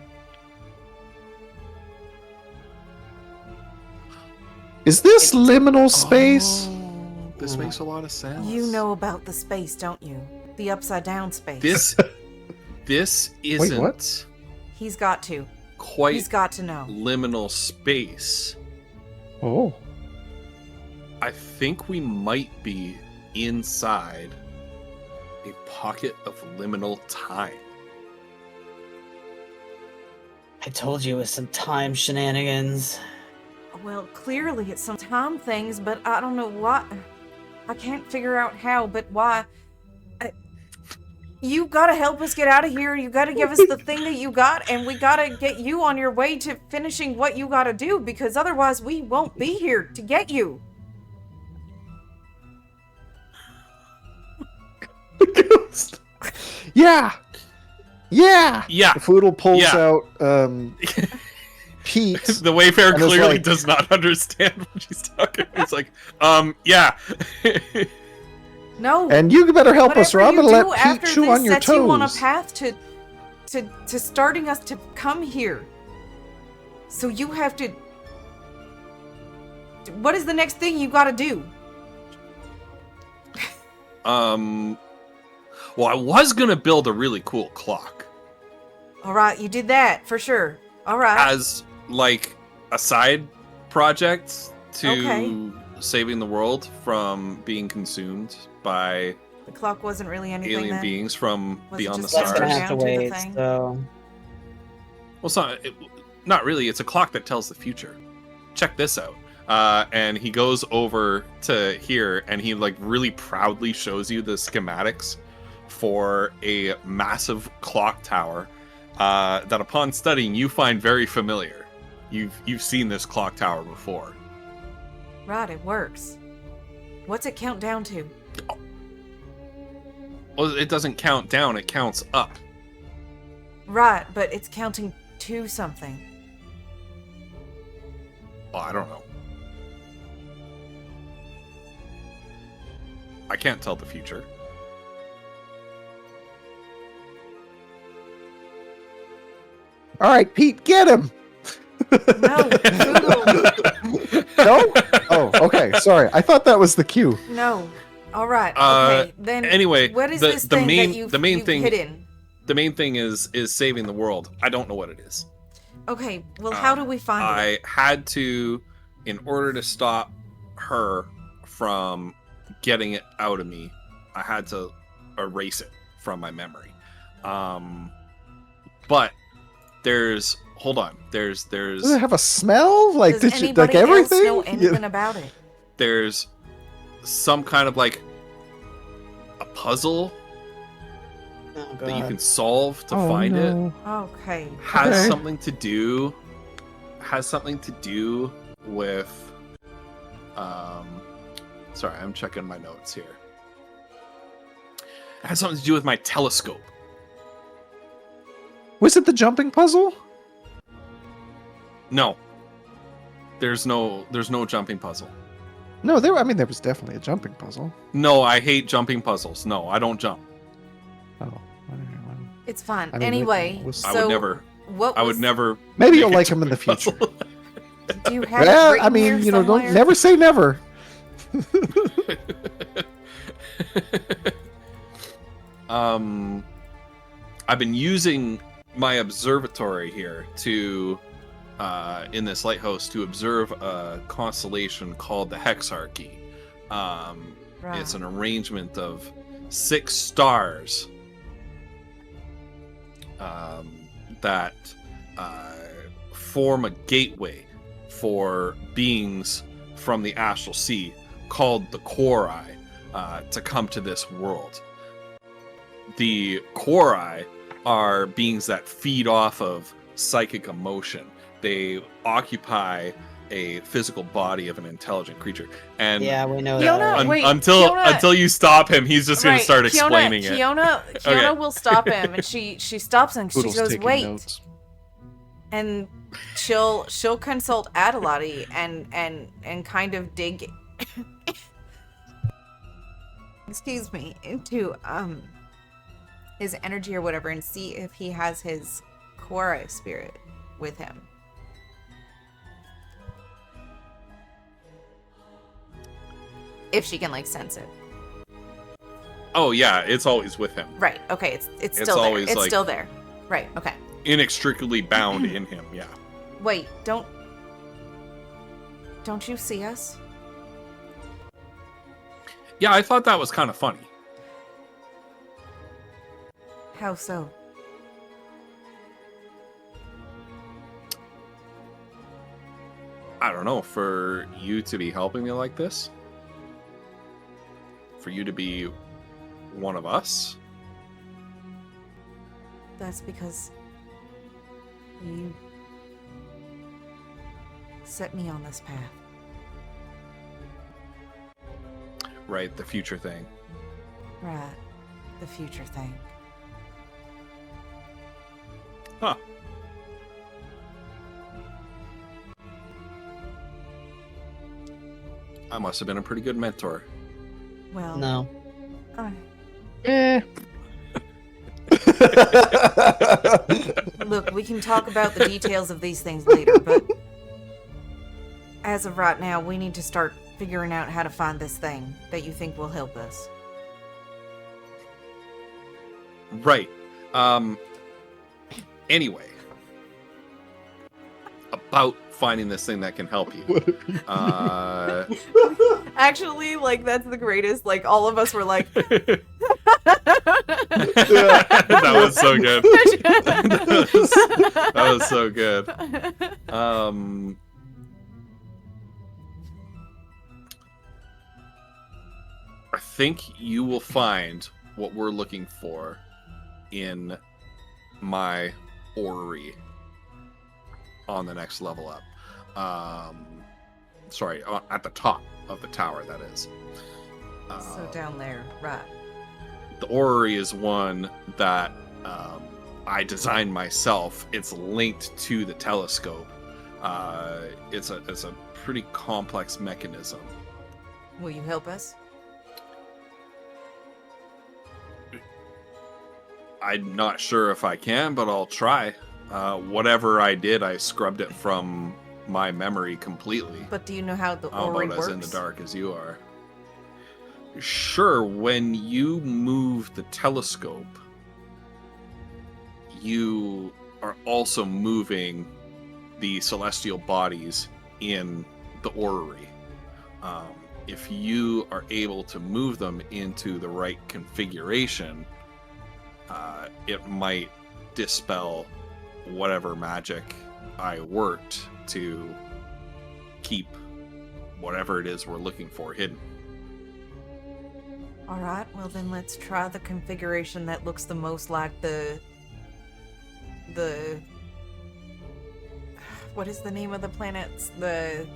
Is this liminal space? Oh, this makes a lot of sense. You know about the space, don't you? The upside down space. This isn't what? He's got to. quite He's got to know. liminal space. Oh. I think we might be inside a pocket of liminal time. I told you it was some time shenanigans. Well, clearly it's some time things, but I don't know what. I can't figure out how, but why. You gotta help us get out of here. You gotta give us the thing that you got, and we gotta get you on your way to finishing what you gotta do, because otherwise we won't be here to get you. Yeah. Yeah. Yeah, Foodle pulls Yeah. out Pete. the Wayfarer And it's clearly like- does not understand what she's talking. He's like, yeah. No. And you better help us, or whatever I'm you gonna do let Pete after chew this on your sets you on a toes. path to starting us to come here. So you have to. What is the next thing you gotta do? Well, I was gonna build a really cool clock All right, you did that for sure. All right. as like a side project to Okay. saving the world from being consumed by The clock wasn't really anything alien then. beings from Was it beyond the just That's Stars. gonna stars. have to Down to the wait. thing. So Well, it's not really. It's a clock that tells the future. Check this out. And he goes over to here, and he like really proudly shows you the schematics for a massive clock tower that, upon studying, you find very familiar. You've seen this clock tower before. Right, it works. What's it count down to? Well, it doesn't count down; it counts up. Right, but it's counting to something. Oh, I don't know. I can't tell the future. All right, Pete, get him. No, Google. No? Oh, okay. Sorry. I thought that was the cue. No. All right. Uh, Okay. Then anyway, what is the- this the thing main- that you've, the main you've thing- hidden? The main thing is saving the world. I don't know what it is. Okay. Well, how do we find it? I had to, in order to stop her from getting it out of me, I had to erase it from my memory. But there's hold on. There's Does it have a smell? Like Does did you anybody like everything? else know anything about it? there's some kind of like puzzle Oh that you god. can solve to Oh, find it no. Okay. has Okay. something to do with sorry, I'm checking my notes here. It has something to do with my telescope. Was it the jumping puzzle? No. There's no jumping puzzle. No, there was definitely a jumping puzzle. No, I hate jumping puzzles. No, I don't jump. Oh. Well, It's fun. I mean, anyway, it was- so I would never What I was, would never Maybe make you'll a like them in the jumping future. puzzle. Do you have it Yeah, written I mean, here somewhere? don't never say never. I've been using my observatory here to in this lighthouse to observe a constellation called the Hexarchy. It's an arrangement of 6 stars that form a gateway for beings from the astral sea called the Quori to come to this world. The Quori are beings that feed off of psychic emotion. They occupy a physical body of an intelligent creature. And Yeah, we know Fiona, that. wait, until Fiona- you stop him, he's just going to start explaining it. Fiona Okay. will stop him, and she stops him. She Poodle's goes, taking "Wait," notes. and she'll consult Adelotti and kind of dig, excuse me, into his energy or whatever, and see if he has his Quora spirit with him. If she can like sense it. Oh yeah, it's always with him. Right. Okay. It's It's still there. always, It's like- still there. Right. Okay. Inextricably bound in him, yeah. Wait. Don't you see us? Yeah, I thought that was kind of funny. How so? I don't know, for you to be helping me like this? For you to be one of us? That's because you set me on this path. Right, the future thing. Right. The future thing. Huh. I must have been a pretty good mentor. Well, No. look, we can talk about the details of these things later, but as of right now, we need to start figuring out how to find this thing that you think will help us. Right. Anyway. About finding this thing that can help you. Actually, like, that's the greatest. Like, all of us were like, That was so good. That was so good. I think you will find what we're looking for in my orrery on the next level up. Sorry, at the top of the tower, that is. so down there, right. The orrery is one that I designed myself. It's linked to the telescope. It's a pretty complex mechanism. Will you help us? I'm not sure if I can, but I'll try. Whatever I did, I scrubbed it from my memory completely. But do you know how the I'm orrery about works? as in the dark as you are. Sure, when you move the telescope, you are also moving the celestial bodies in the orrery. If you are able to move them into the right configuration, it might dispel whatever magic I worked to keep whatever it is we're looking for hidden. All right. Well, then let's try the configuration that looks the most like the what is the name of the planets? The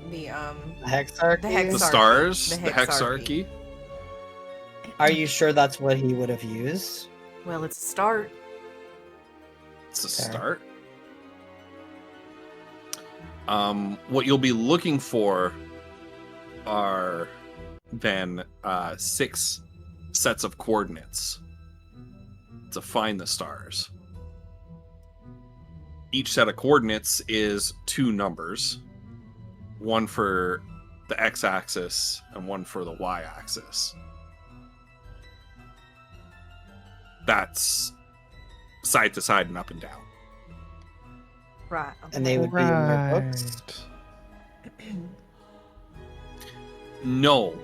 Hexarchy. The The Hexarchy. stars, The the Hexarchy. Hexarchy. Are you sure that's what he would have used? Well, it's a start. It's a Fair. start. What you'll be looking for are then 6 sets of coordinates to find the stars. Each set of coordinates is 2 numbers, one for the x-axis and one for the y-axis. That's side to side and up and down. Right. And they would be in your books. No,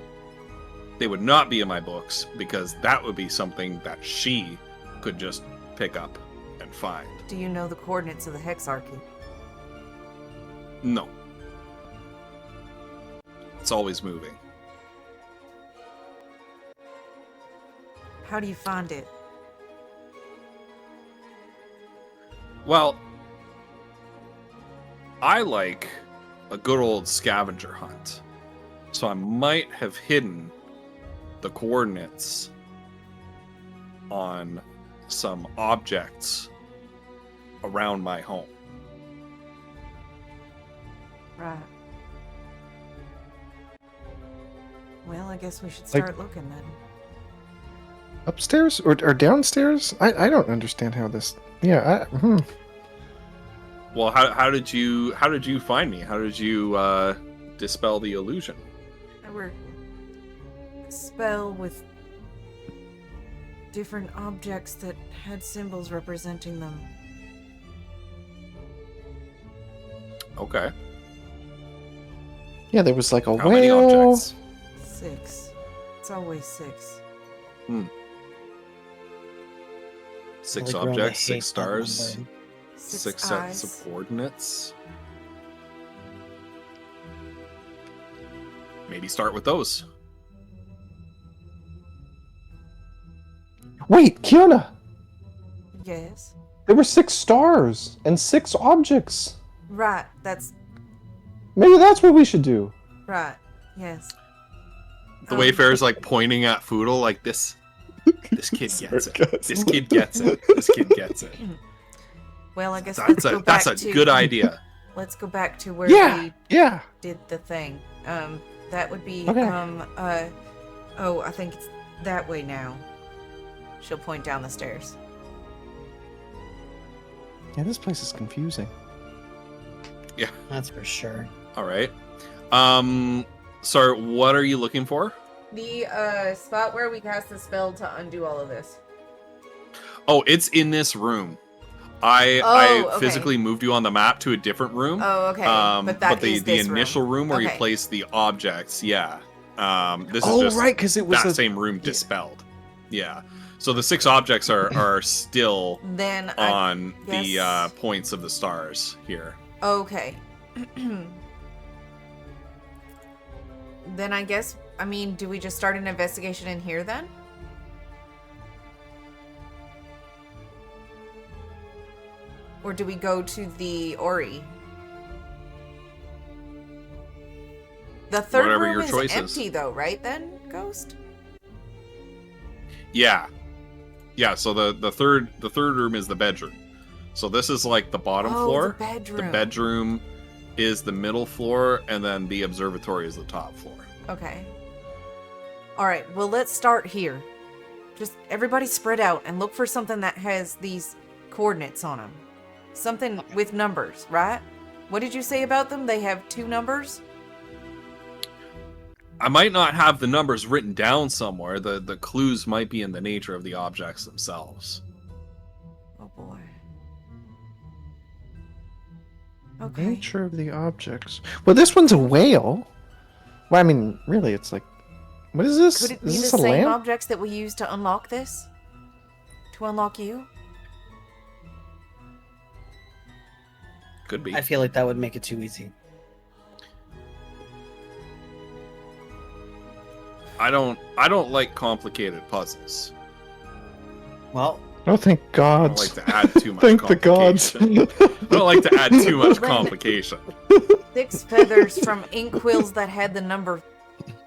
they would not be in my books because that would be something that she could just pick up and find. Do you know the coordinates of the Hexarchy? No. It's always moving. How do you find it? Well, I like a good old scavenger hunt. So I might have hidden the coordinates on some objects around my home. Right. Well, I guess we should start looking then. Upstairs or downstairs? I don't understand how this. Yeah. Well, how did you find me? How did you dispel the illusion? Our spell with different objects that had symbols representing them. Okay. Yeah, there was like a How many whale. objects? 6. It's always 6. 6 Like, we're on the objects, 6 hate that stars, number. 6 eyes. sets of coordinates. Maybe start with those. Wait, Kiona! Yes. There were 6 stars and 6 objects. Right. That's Maybe that's what we should do. right. Yes. The Wayfarer's like pointing at Foodle like this. This kid gets it. This kid gets it. This kid gets it. Well, I guess let's go back That's a to good idea. Let's go back to where Yeah, we yeah. did the thing. That would be Okay. oh, I think it's that way now. She'll point down the stairs. Yeah, this place is confusing. That's for sure. All right. Sorry, what are you looking for? The spot where we cast the spell to undo all of this. Oh, it's in this room. I okay. physically moved you on the map to a different room. Oh, okay. But the this initial room where you Okay. place the objects, yeah. This is Oh, just right, because it was that same room dispelled. Yeah. So the 6 objects are still Then on the guess- points of the stars here. okay. Then I guess do we just start an investigation in here then? Or do we go to the Ori? The third Whatever room your is choice is. empty though, right then, Ghost? Yeah. Yeah, so the third room is the bedroom. So this is like the bottom floor. The bedroom. The bedroom is the middle floor, and then the observatory is the top floor. Okay. Alright, well let's start here. Just everybody spread out and look for something that has these coordinates on them. Something with numbers, right? What did you say about them? They have 2 numbers? I might not have the numbers written down somewhere. The clues might be in the nature of the objects themselves. Oh boy. Okay. Nature of the objects. Well, this one's a whale. Well, I mean, really, it's like, what is this? Could it be is the this a same lamp? objects that we used to unlock this? To unlock you? Could be. I feel like that would make it too easy. I don't like complicated puzzles. Well, Oh, thank I God. don't like to add too much Thank the gods. complication. I don't like to add too much Then- complication. 6 feathers from inkwills that had the number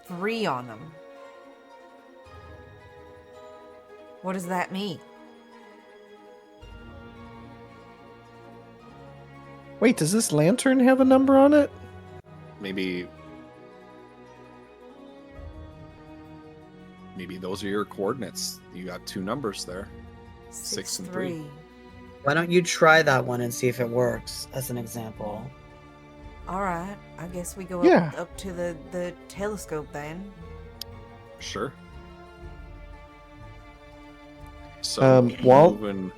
3 on them. What does that mean? Wait, does this lantern have a number on it? Maybe those are your coordinates. You got 2 numbers there. 6 and 3. why don't you try that one and see if it works as an example? All right, I guess we go Yeah. up to the telescope then. Sure. So While- moving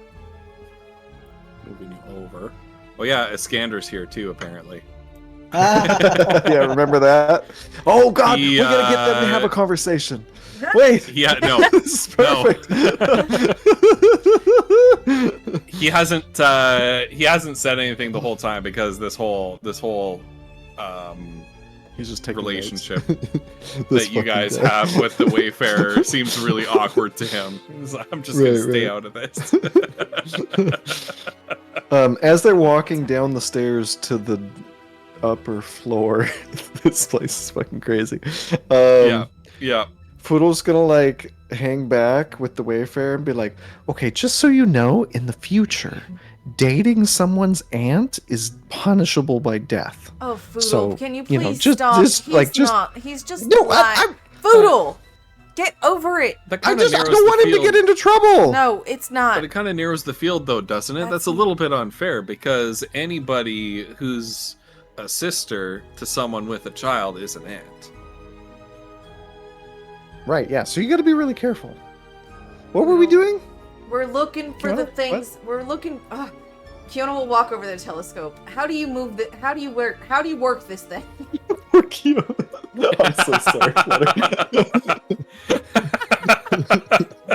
you over. Oh yeah, Iskander's here too, apparently. Yeah, remember that? Oh God, He, we gotta get them to have a uh, conversation. Wait, Yeah, no, this is perfect. he hasn't said anything the whole time because this whole He's just taking relationship This that you fucking guys guy. have with the Wayfarer seems really awkward to him. He's like, I'm just gonna Right, stay right. out of this. As they're walking down the stairs to the upper floor, this place is fucking crazy. Yeah. Foodle's gonna like hang back with the Wayfarer and be like, okay, just so you know, in the future, dating someone's aunt is punishable by death. Oh, Foodle, So, can you you please know, just- stop? just, he's like, just- not. He's just No, lying. Foodle, get over it. That I kind of don't narrows the want him to field. get into trouble. No, it's not. But it kind of narrows the field, though, doesn't it? That's a little bit unfair because anybody who's a sister to someone with a child is an aunt. Right, yeah. So you got to be really careful. What were we doing? We're looking for the Kiona, things. We're looking. Kiona will walk over the telescope. How do you move the? How do you work this thing? We're cute. I'm so sorry.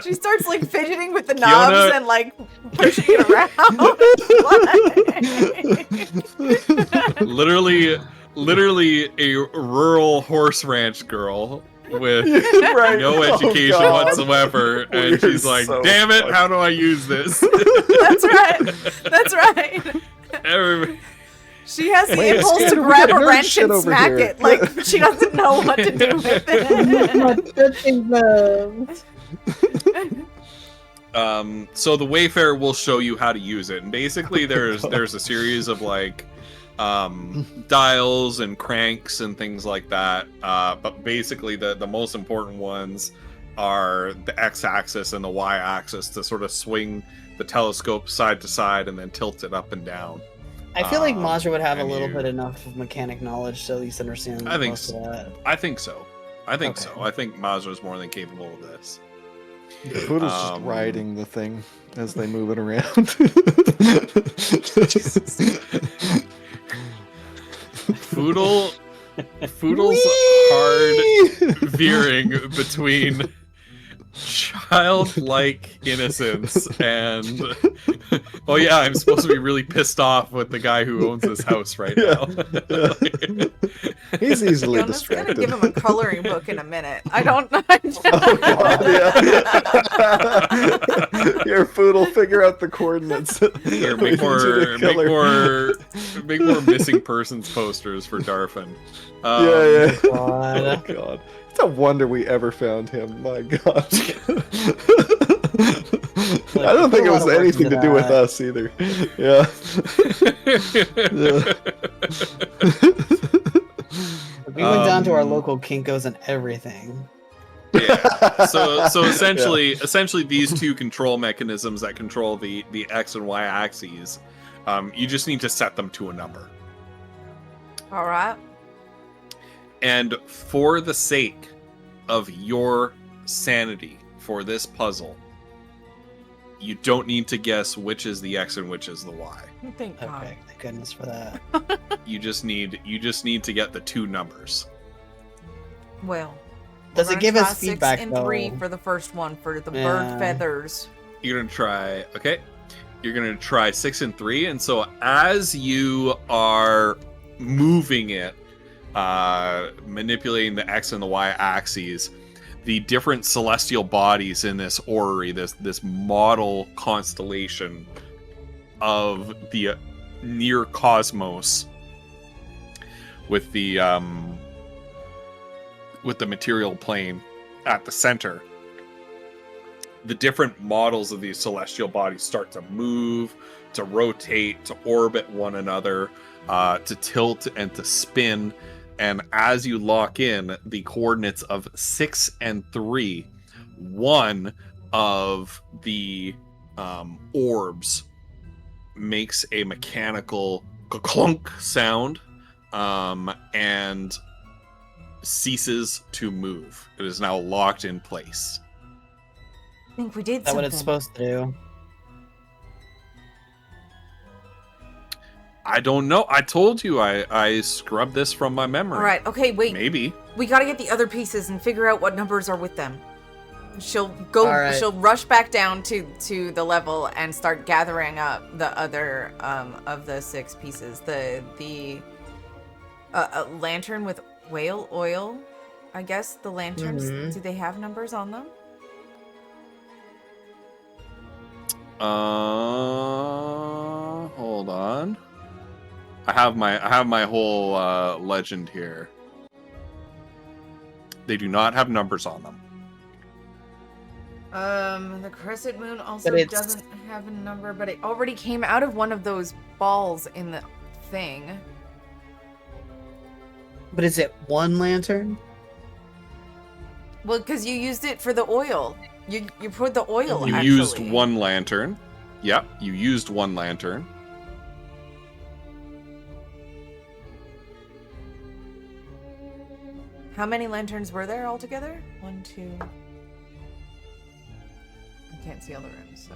She starts like fidgeting with the Kiona- knobs and like pushing it around. literally a rural horse ranch girl with Right. no Oh, education God. whatsoever, and We're she's like, so "Damn it, fucked. how do I use this?" That's right. That's right. Everybody- She has the Wait, impulse to Scanner, we grab got a nerd wrench shit and over smack here. it. Like she doesn't know what to do with it. So the Wayfarer will show you how to use it, and basically there's a series of like dials and cranks and things like that. But basically the most important ones are the x-axis and the y-axis to sort of swing the telescope side to side and then tilt it up and down. I feel like Mazra would have a and little you- bit enough of mechanic knowledge to at least understand I think most of that. I think so. Okay. I think Mazra's more than capable of this. Poodle's just Um, riding the thing as they move it around. Foodle's hard veering between childlike innocence and oh yeah, I'm supposed to be really pissed off with the guy who owns this house right now. He's easily Fiona's gonna distracted. give him a coloring book in a minute. I don't know. Oh God, yeah. Your Poodle, figure out the coordinates. Here, We make need you to more color. missing persons posters for Darfin. Yeah. God. Oh God. It's a wonder we ever found him. My God. I don't think it was anything to do with us either. Yeah. We went down to our Um, local Kinkos and everything. Yeah. So essentially these two control mechanisms that control the X and Y axes, you just need to set them to a number. All right. And for the sake of your sanity for this puzzle, you don't need to guess which is the X and which is the Y. Thank God. Okay, thank goodness for that. You just need to get the 2 numbers. Well. Does we're it give gonna us try feedback, 6 and 3 though? for the first one for the Yeah. bird feathers. You're gonna try, okay? You're gonna try 6 and 3, and so as you are moving it, manipulating the X and the Y axes, the different celestial bodies in this orrery, this model constellation of the near cosmos, with the material plane at the center. The different models of these celestial bodies start to move, to rotate, to orbit one another, to tilt and to spin. And as you lock in the coordinates of 6 and 3, one of the orbs makes a mechanical clunk sound and ceases to move. It is now locked in place. I think we did That's what something. it's supposed to do. I don't know. I told you I scrubbed this from my memory. All right. Okay. Wait. Maybe. We gotta get the other pieces and figure out what numbers are with them. She'll go. All right. She'll rush back down to the level and start gathering up the other of the 6 pieces. The lantern with whale oil. I guess the lanterns. Mhm. Do they have numbers on them? Hold on. I have my whole legend here. They do not have numbers on them. The crescent moon also But it's- doesn't have a number, but it already came out of one of those balls in the thing. But is it one lantern? Well, because you used it for the oil. You put the oil. You actually. used one lantern. Yep, you used one lantern. How many lanterns were there altogether? 1, 2. I can't see all the rooms, so.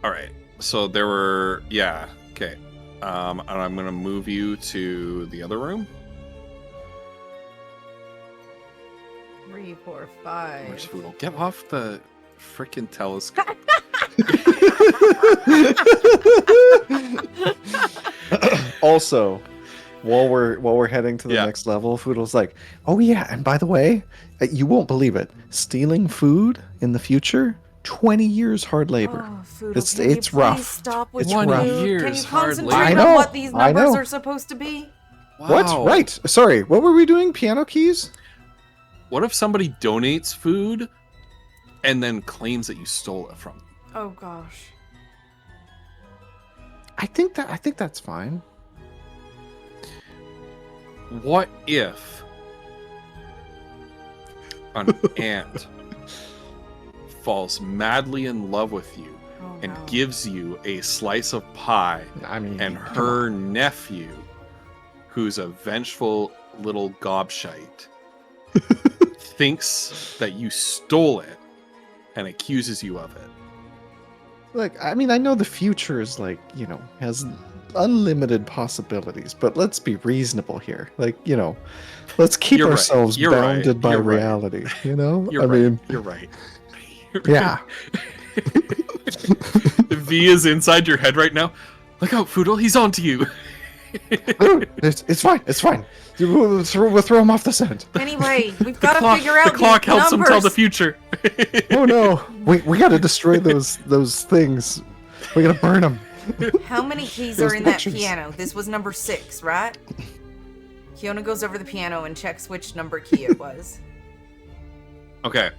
All right. So there were, yeah. Okay. And I'm gonna move you to the other room. 3, 4, 5. Where's Foodle? Get off the freaking telescope. Also, while we're heading to the Yeah. next level, Foodle's like, "Oh yeah, and by the way, you won't believe it. Stealing food in the future, 20 years hard labor. Oh, Foodle, It's- can you it's rough. please stop with It's food? rough. Can you years hard concentrate labor. I on know, what these I numbers know. are supposed to be? What? Wow. Right. Sorry. What were we doing? Piano keys? What if somebody donates food and then claims that you stole it from them? Oh gosh. I think that's fine. What if an ant falls madly in love with you Oh, and no. gives you a slice of pie, I mean, and come her on. nephew, who's a vengeful little gobshite, thinks that you stole it and accuses you of it? Look, I mean, I know the future is like, has unlimited possibilities, but let's be reasonable here. Like, let's keep You're right. ourselves You're right. bounded by You're right. reality, You're I right. mean, You're right. yeah. V is inside your head right now. Look out, Foodle, he's on to you. It's fine. It's fine. We'll throw him off the scent. Anyway, we've got to figure out the clock these helps him tell the numbers. future. Oh no, we got to destroy those things. We got to burn them. How many keys Those are in that pictures. piano? This was number 6, right? Kiona goes over the piano and checks which number key it was. Okay.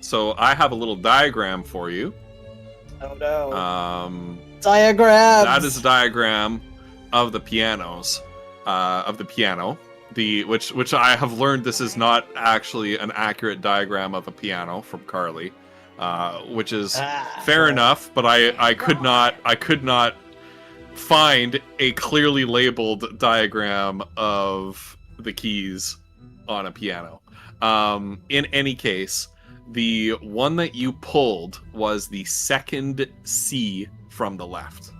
So I have a little diagram for you. Oh no. That Diagrams. is a diagram of the pianos, of the piano. Which I have learned this is not actually an accurate diagram of a piano from Carly, which is fair enough. But I could not find a clearly labeled diagram of the keys on a piano. In any case, the one that you pulled was the second C from the left.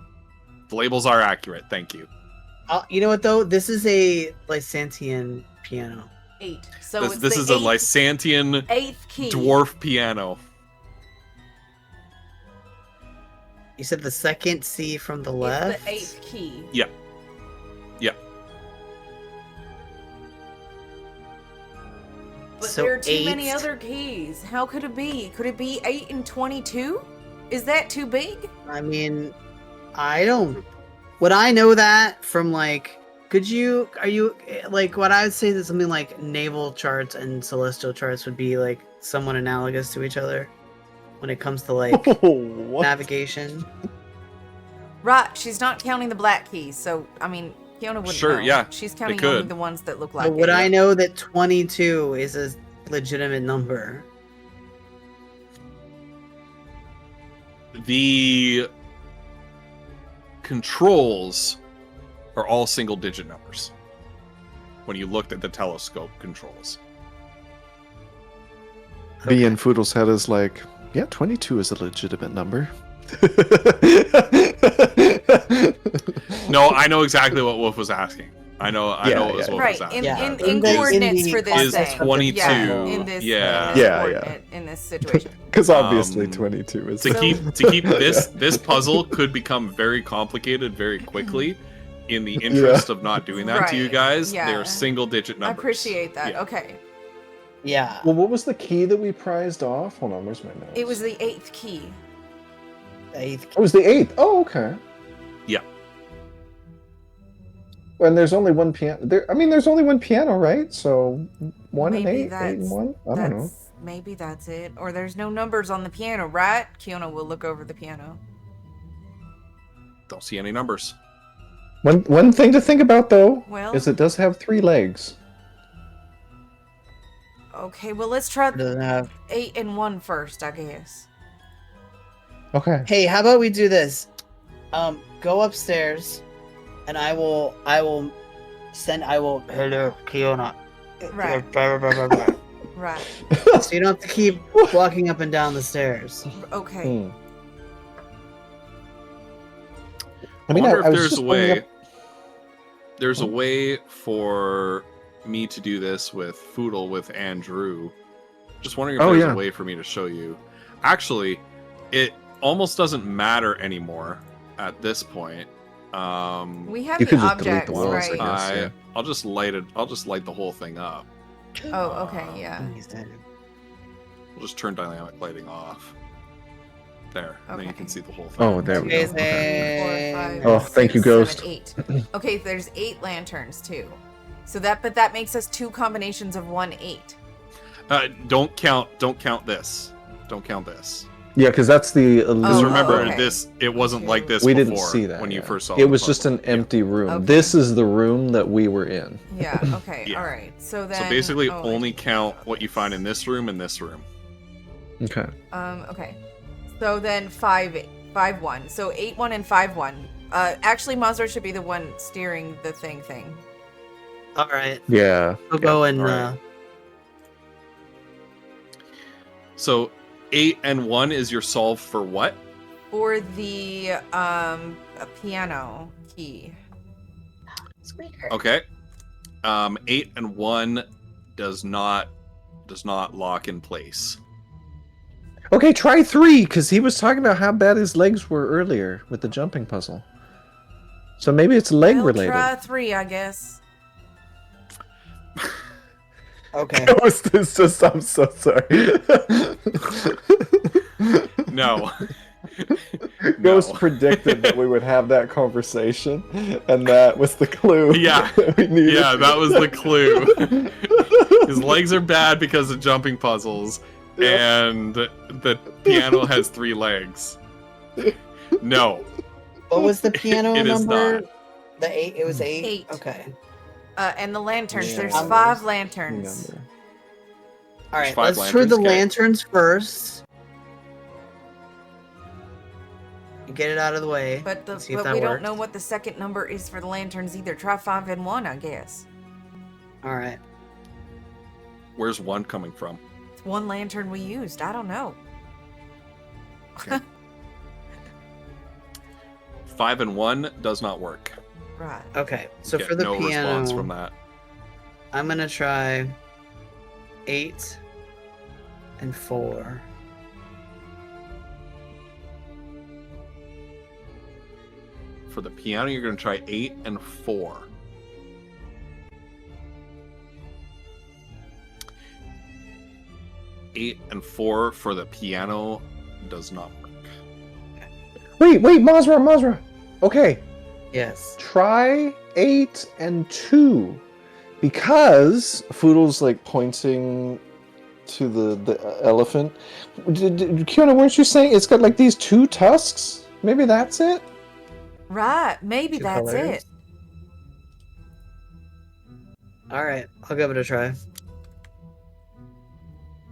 The labels are accurate. Thank you. You know what though? This is a Lysantian piano. 8. So This, it's this the is a eighth- Lysantian 8th key. dwarf piano. You said the second C from the It's left. the 8th key. Yeah. Yeah. But So there are too many 8. other keys. How could it be? Could it be 8 and 22? Is that too big? I mean, I don't. Would I know that from like? Are you like what I would say that something like naval charts and celestial charts would be like somewhat analogous to each other when it comes to like What? navigation? Right, she's not counting the black keys, so I mean, Fiona wouldn't Sure, know. yeah, She's they counting only could. the ones that look like But would it. I know that 22 is a legitimate number? The controls are all single-digit numbers. When you looked at the telescope controls. B in Foodle's head is like, yeah, 22 is a legitimate number. No, I know exactly what Wolf was asking. I know Yeah, what was yeah. Wolf Right, was asking. Yeah. in coordinates for this Is thing. 22, Yeah, in this, yeah. in this Yeah, coordinate, in this situation. Because obviously Um, 22 is To So- keep this puzzle could become very complicated very quickly. In the interest of not doing that to you Right, guys, they yeah. are single-digit I numbers. appreciate that. Yeah. Okay. Yeah. Well, what was the key that we prized off? Hold on, where's my notes? It was the 8th key. Eighth. Oh, it was the 8th. Oh, okay. Yeah. And there's only one piano. There's only one piano, right? So 1 and Maybe 8, 8 and that's- 1. I don't know. Maybe that's it. Or there's no numbers on the piano, right? Kiona will look over the piano. Don't see any numbers. One thing to think about though Well, is it does have 3 legs. okay, well, let's try Doesn't have. 8 and 1 first, I guess. Okay. Hey, how about we do this? Go upstairs, and I will. Hello, Kiona. Right. Right. So you don't have to keep walking up and down the stairs. Okay. Hmm. I mean, wonder I if was there's just a bringing way. up- There's a way for me to do this with Foodle with Andrew. Just wondering if Oh, there's yeah. a way for me to show you. Actually, it almost doesn't matter anymore at this point. We have You the could just delete the objects, walls, I right? guess. yeah. I'll just light it. I'll just light the whole thing up. Oh, okay, yeah. We'll just turn dynamic lighting off. There, and then you can Okay. see the whole thing. Oh, there we go. Amazing. Okay. 4, 5, Oh, thank you, 6, Ghost. 7, 8. Okay, there's 8 lanterns too. So that makes us 2 combinations of 1 8. Don't count this. Don't count this. Yeah, because that's the Because Oh, remember, okay. this it wasn't Okay. like this we before didn't see that when you yeah. first saw it the was just puzzle. an empty room. Okay. This is the room that we were in. Yeah, okay, Yeah. alright. So then So basically, oh, only I- count what you find in this room and this room. Okay. Okay. So then 5 1. So 8 1 and 5 1. Actually Mazur should be the one steering the thing. All right, Yeah. we'll go and. alright. So 8 and 1 is your solve for what? For the piano key. Squeaker. Okay. 8 and 1 does not lock in place. Okay, try 3, because he was talking about how bad his legs were earlier with the jumping puzzle. So maybe it's leg We'll related. try 3, I guess. Okay. It's just, I'm so sorry. No. Ghost No. predicted that we would have that conversation, and that was the clue. Yeah. that we needed. Yeah, that was the clue. His legs are bad because of jumping puzzles, and the piano has 3 legs. No. What was the piano It is number? not. The 8. It was 8. 8. Okay. And the lanterns. Yeah. There's Numbers. 5 lanterns. Number. All right. 5 Let's try the lanterns, okay. lanterns first. Get it out of the way. But See if but that we don't works. know what the second number is for the lanterns either. Try 5 and 1, I guess. All right. Where's 1 coming from? It's 1 lantern we used. I don't know. 5 and 1 does not work. Right. Okay. So Get for the no piano, response from that. I'm gonna try 8 and 4. For the piano, you're going to try 8 and 4. 8 and 4 for the piano does not work. Wait, Mazra. Okay, Yes. try 8 and 2. Because Foodle's like pointing to the elephant. Kiona, weren't you saying it's got like these 2 tusks? Maybe that's it? Right, maybe Two that's colors. it. All right, I'll give it a try.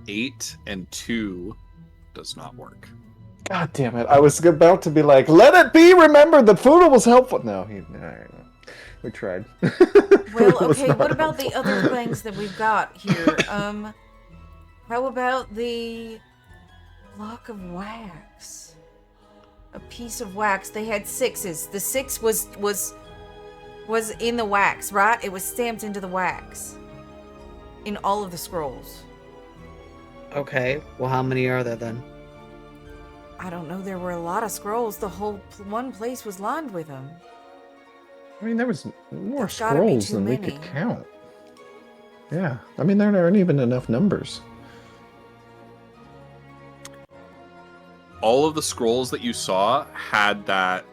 8 and 2 does not work. God damn it. I was about to be like, let it be remembered that Foodle was helpful. No, we tried. Well, Foodle was okay, not what about the helpful. other things that we've got here? How about the block of wax? A piece of wax. They had 6s. The 6 was in the wax, right? It was stamped into the wax. In all of the scrolls. Okay, well, how many are there then? I don't know, there were a lot of scrolls. The whole one place was lined with them. I mean, there was more There's gotta be scrolls too than we many. could count. Yeah, I mean, there aren't even enough numbers. All of the scrolls that you saw had that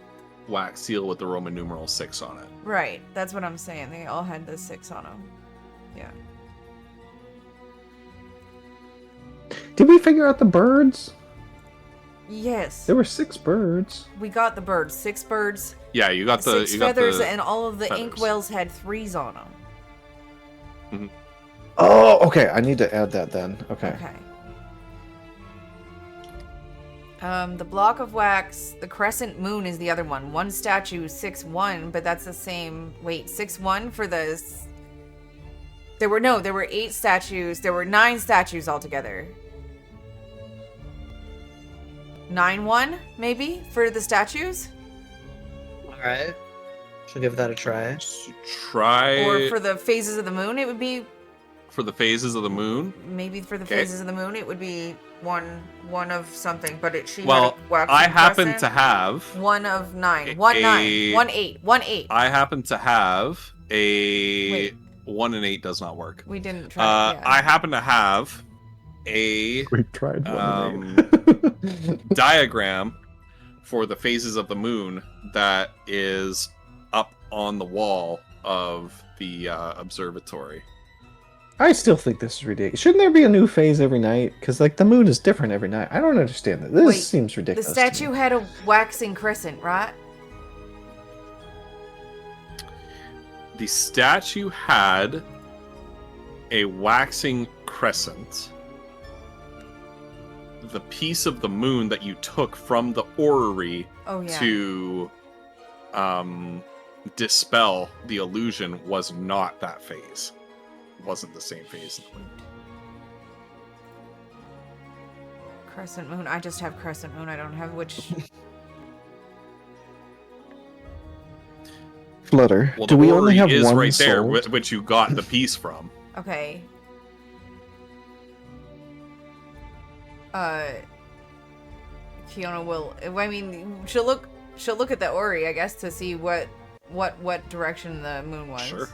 wax seal with the Roman numeral 6 on it. Right, that's what I'm saying. They all had the 6 on them. Yeah. Did we figure out the birds? Yes. There were 6 birds. We got the birds. 6 birds, Yeah, you got the 6 feathers, and the all of the feathers. inkwells had 3s on them. Oh, okay. I need to add that then. Okay. Okay. The block of wax, the crescent moon is the other one. One statue, 6-1, but that's the same. Wait, 6-1 for the. There were 8 statues. There were 9 statues altogether. 9-1, maybe, for the statues? All right, she'll give that a try. Try Or for the phases of the moon, it would be. for the phases of the moon. Maybe for the Okay. phases of the moon, it would be one of something, but she Well, had a waxen I happen crescent. to have 1 of 9. a- 1 9. 1 8. 1 8. I happen to have a Wait. 1 and 8 does not work. We didn't try. Yeah. I happen to have a We tried one diagram for the phases of the moon that is up on the wall of the observatory. I still think this is ridiculous. Shouldn't there be a new phase every night? Because like the moon is different every night. I don't understand that. This Wait, seems The ridiculous. to statue me. had a waxing crescent, right? The statue had a waxing crescent. The piece of the moon that you took from the orrery Oh yeah. to dispel the illusion was not that phase. It wasn't the same phase. Crescent moon. I just have crescent moon. I don't have which. Flutter. Well, Do the we only have orrery is one right there, sold? which you got the piece from. Okay. Kiona will. I mean, she'll look at the Ori, I guess, to see what direction the moon was. Sure.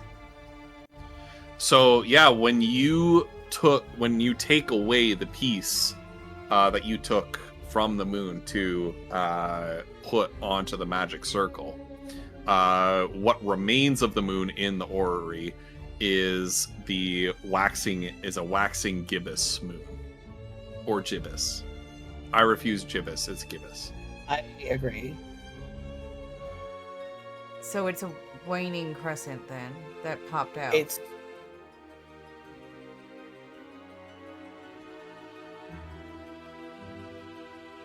So yeah, when you take away the piece that you took from the moon to put onto the magic circle, what remains of the moon in the orrery is a waxing gibbous moon, or gibbous. I refuse gibbous. It's gibbous. I agree. So it's a waning crescent then that popped out. It's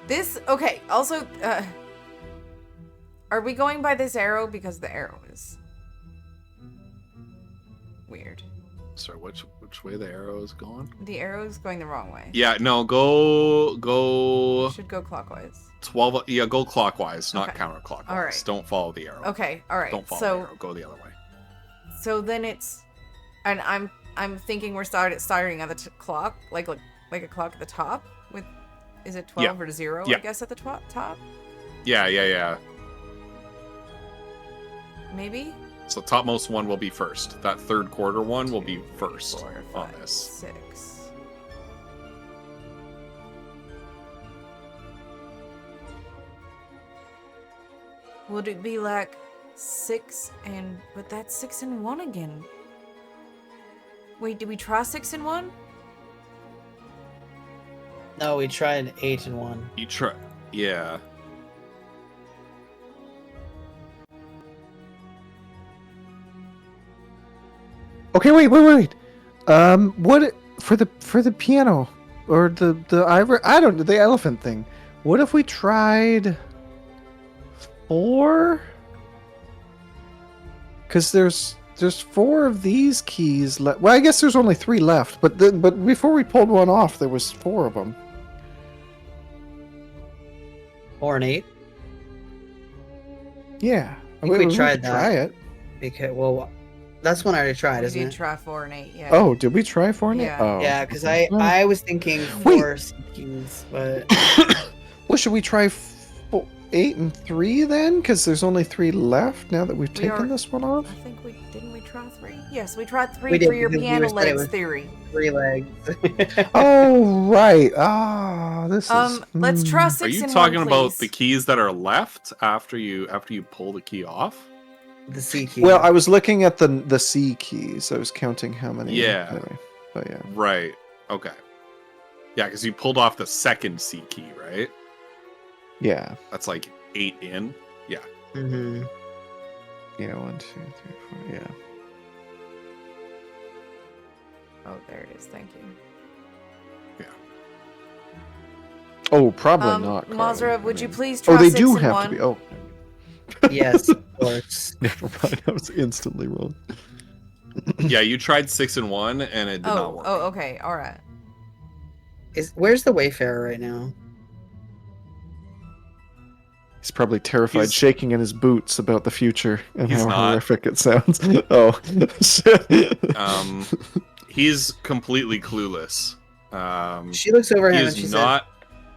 This okay. Also, are we going by this arrow because the arrow is weird? Sorry, which way the arrow is going? The arrow is going the wrong way. Yeah, no, go Should go clockwise. 12. Yeah, go clockwise, not Okay. counterclockwise. All right. Don't follow the arrow. Okay. All right. Don't follow So the arrow. Go the other way. so then it's, and I'm thinking we're starting at the clock, like a clock at the top with, is it 12 or 0? Yeah. I guess at the top. Yeah. Maybe. So topmost one will be first. That third quarter one will be 2, first 4, on 5, this. 6. Would it be like 6 and... But that's 6 and 1 again. Wait, did we try 6 and 1? No, we tried 8 and 1. You try. Yeah. Okay, wait. What for the piano or the ivory? I don't know, the elephant thing. What if we tried 4? Because there's 4 of these keys left. Well, I guess there's only 3 left. But before we pulled one off, there was 4 of them. 4 and 8. Yeah, I think we could tried that. Try it. Because that's one I already tried, We isn't did it? try 4 and 8, yeah. Oh, did we try 4 and 8? Yeah. Oh. Yeah, because okay. I was thinking Wait. 4 Seekings, but Well, should we try 8 and 3 then? Because there's only 3 left now that we've We taken are- this one off. I think we... Didn't we try 3? Yes, we tried 3 We did, for your because we piano were said it legs was- theory. 3 legs. Oh right. Ah, this is. Let's try Are 6 you and talking 1, about please. the keys that are left after you pull the key off? The C key. Well, I was looking at the C keys. I was counting how many. Yeah. Anyway, but yeah. Right. Okay. Yeah, because you pulled off the second C key, right? Yeah. That's like 8 in. Yeah. Mm-hmm. Yeah. 1, 2, 3, 4. Yeah. Oh, there it is. Thank you. Oh, probably not. Mazra, Carly. would I you mean- please try Oh, they 6 do and have 1? to be. Oh. Yes, of course. Never mind. I was instantly wrong. Yeah, you tried 6 and 1 and it did not Oh, work. oh, okay. All right. Where's the Wayfarer right now? He's probably terrified, He's- shaking in his boots about the future and He's how not. horrific it sounds. Oh, shit. He's completely clueless. She looks over him and she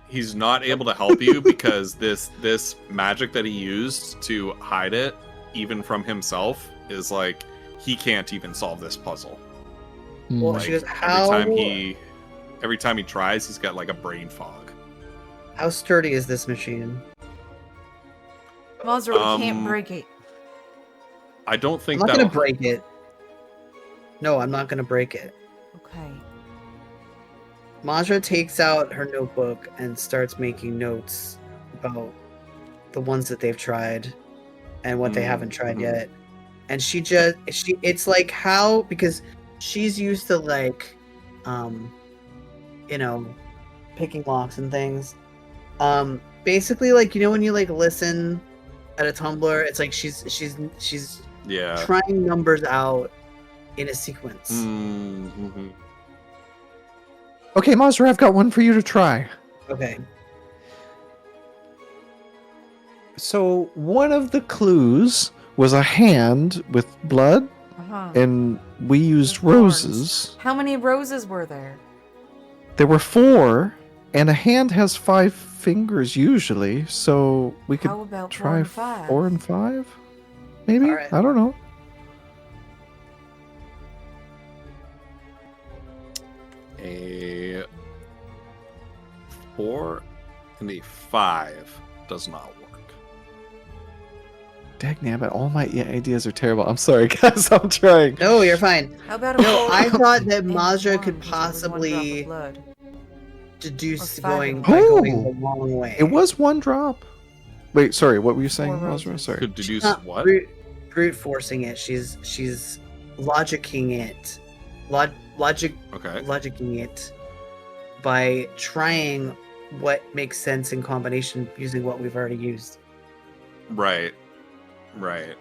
He's not able to help you because this magic that he used to hide it, even from himself, is like he can't even solve this puzzle. Well, Like, she goes, "How every time he tries, he's got like a brain fog. how sturdy is this machine?" Mazra, we can't break it. I don't I'm think not that gonna break it. No, I'm not gonna break it. Okay. Majra takes out her notebook and starts making notes about the ones that they've tried and what they haven't tried Mhm. yet. And it's like how, because she's used to like picking locks and things. Basically like when you like listen at a Tumblr, it's like she's Yeah. trying numbers out in a sequence. Mm-hmm. Okay, Mazra, I've got one for you to try. Okay. So one of the clues was a hand with blood, Uh-huh. and we used With thorns. roses. How many roses were there? There were 4, and a hand has 5 fingers usually, so we could How about 4 try and 5? 4 and 5? Maybe? Alright. I don't know. A 4 and a 5 does not work. Dagnabbit, all my ideas are terrible. I'm sorry, guys. I'm trying. No, you're fine. How about a No, 4 I thought that and Mazra 1, could which was 1 drop of possibly blood? deduce Or 5 going and by one. going the wrong way. It was 1 drop. Wait, sorry. What were you saying, 4 Mazra? roses. Sorry. Could deduce Not what? brute forcing it. She's logicking it. Logicking it by trying what makes sense in combination using what we've already used. Right. Right.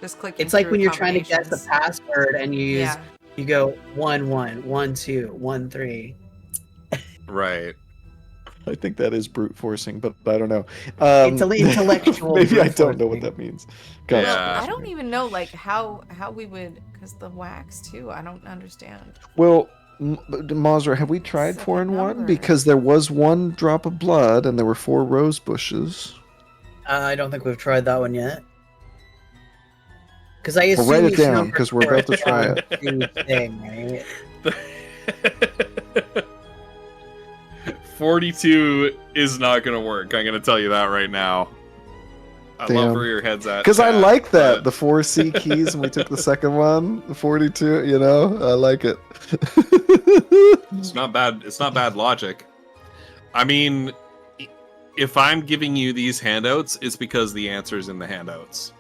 Just clicking It's like through when you're trying to guess the combinations. password and you use Yeah. you go 1 1 1 2 1 3. Right. I think that is brute forcing, but I don't know. Intellectual Maybe I brute don't know forcing. what that means. Gotcha. Yeah. I don't even know like how we would, because the wax too. I don't understand. Well, Mazra, have we tried Second 4 and 1? number. Because there was 1 drop of blood and there were 4 rose bushes. I don't think we've tried that one yet. Because I Well, assume write it each down, number 'cause we're about to try it. corresponds to thing, right? 42 is not going to work. I'm going to tell you that right now. I Damn. love where your head's at. Because I chat, like that, but the 4 C keys, and we took the second one, the 42, you know? I like it. It's not bad. It's not bad logic. I mean, if I'm giving you these handouts, it's because the answer's in the handouts.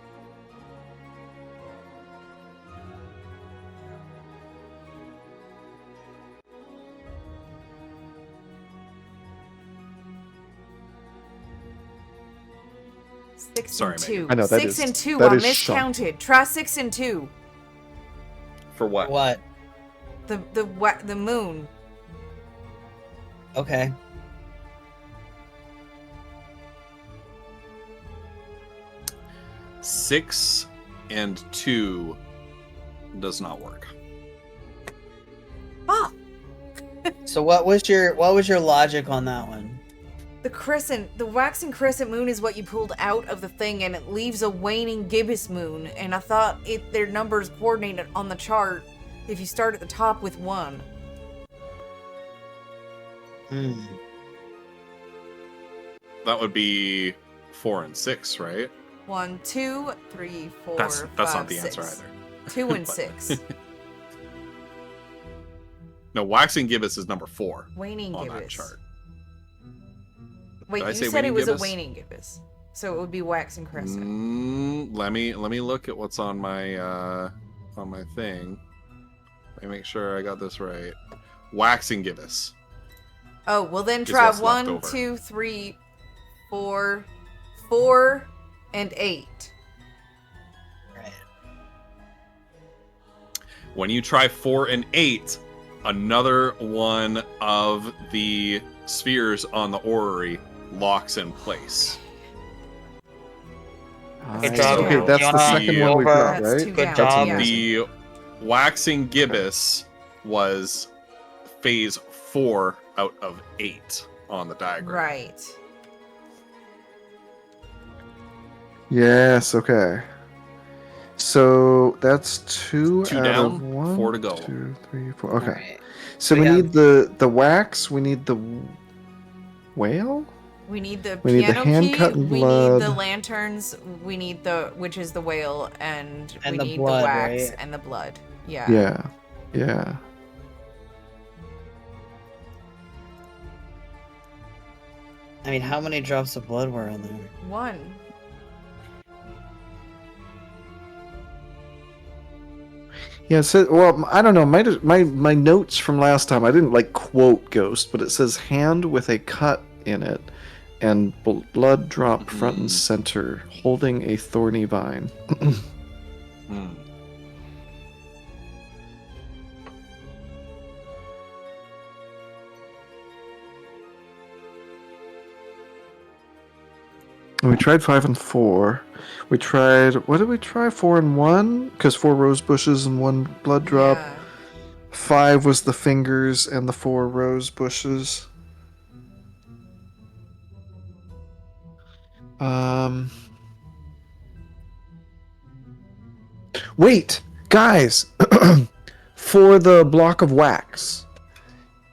Six Sorry, and Megan. two. I know, that Six is- and two. that I is shock. miscounted. Try 6 and 2. For what? What? The moon. Okay. Six and 2 does not work. Ah, So what was your logic on that one? the waxing crescent moon is what you pulled out of the thing, and it leaves a waning gibbous moon. And I thought their numbers coordinated on the chart if you start at the top with 1. Hmm. That would be 4 and 6, right? 1, 2, 3, 4. That's 5, not the answer 6. either. 2 and But- 6. No, waxing gibbous is number 4 Waning on that gibbous. chart. Wait, Did I you say said waning it was gibbous? a waning gibbous, so it would be waxing crescent. Let me look at what's on my thing. Let me make sure I got this right. Waxing gibbous. Oh, well then Is try what's left 1, over. 2, 3, 4, 4, and 8. Right. When you try 4 and 8, another one of the spheres on the orrery locks in place. Nice. job, Okay, that's the Fiona. second one we've got, That's right? too Good down. job. Yeah. The waxing gibbous was phase 4 out of 8 on the diagram. Right. Yes, okay. So that's 2 2 out down, of 1. 4 to go. 2, 3, 4. Okay. Alright. So We we have- need the wax, we need the whale? We need the We need the piano hand key, cut and we need the blood. lanterns, we need which is the whale, and we the need blood, the wax right? and the blood. Yeah. Yeah. Yeah. I mean, how many drops of blood were in there? 1. Yeah, so, well, I don't know. My notes from last time, I didn't like quote Ghost, but it says hand with a cut in it and blood drop front and center, holding a thorny vine. Hmm. And we tried 5 and 4. We tried, what did we try? 4 and 1? Because 4 rose bushes and 1 blood drop. Yeah. 5 was the fingers and the 4 rose bushes. Wait, guys, for the block of wax,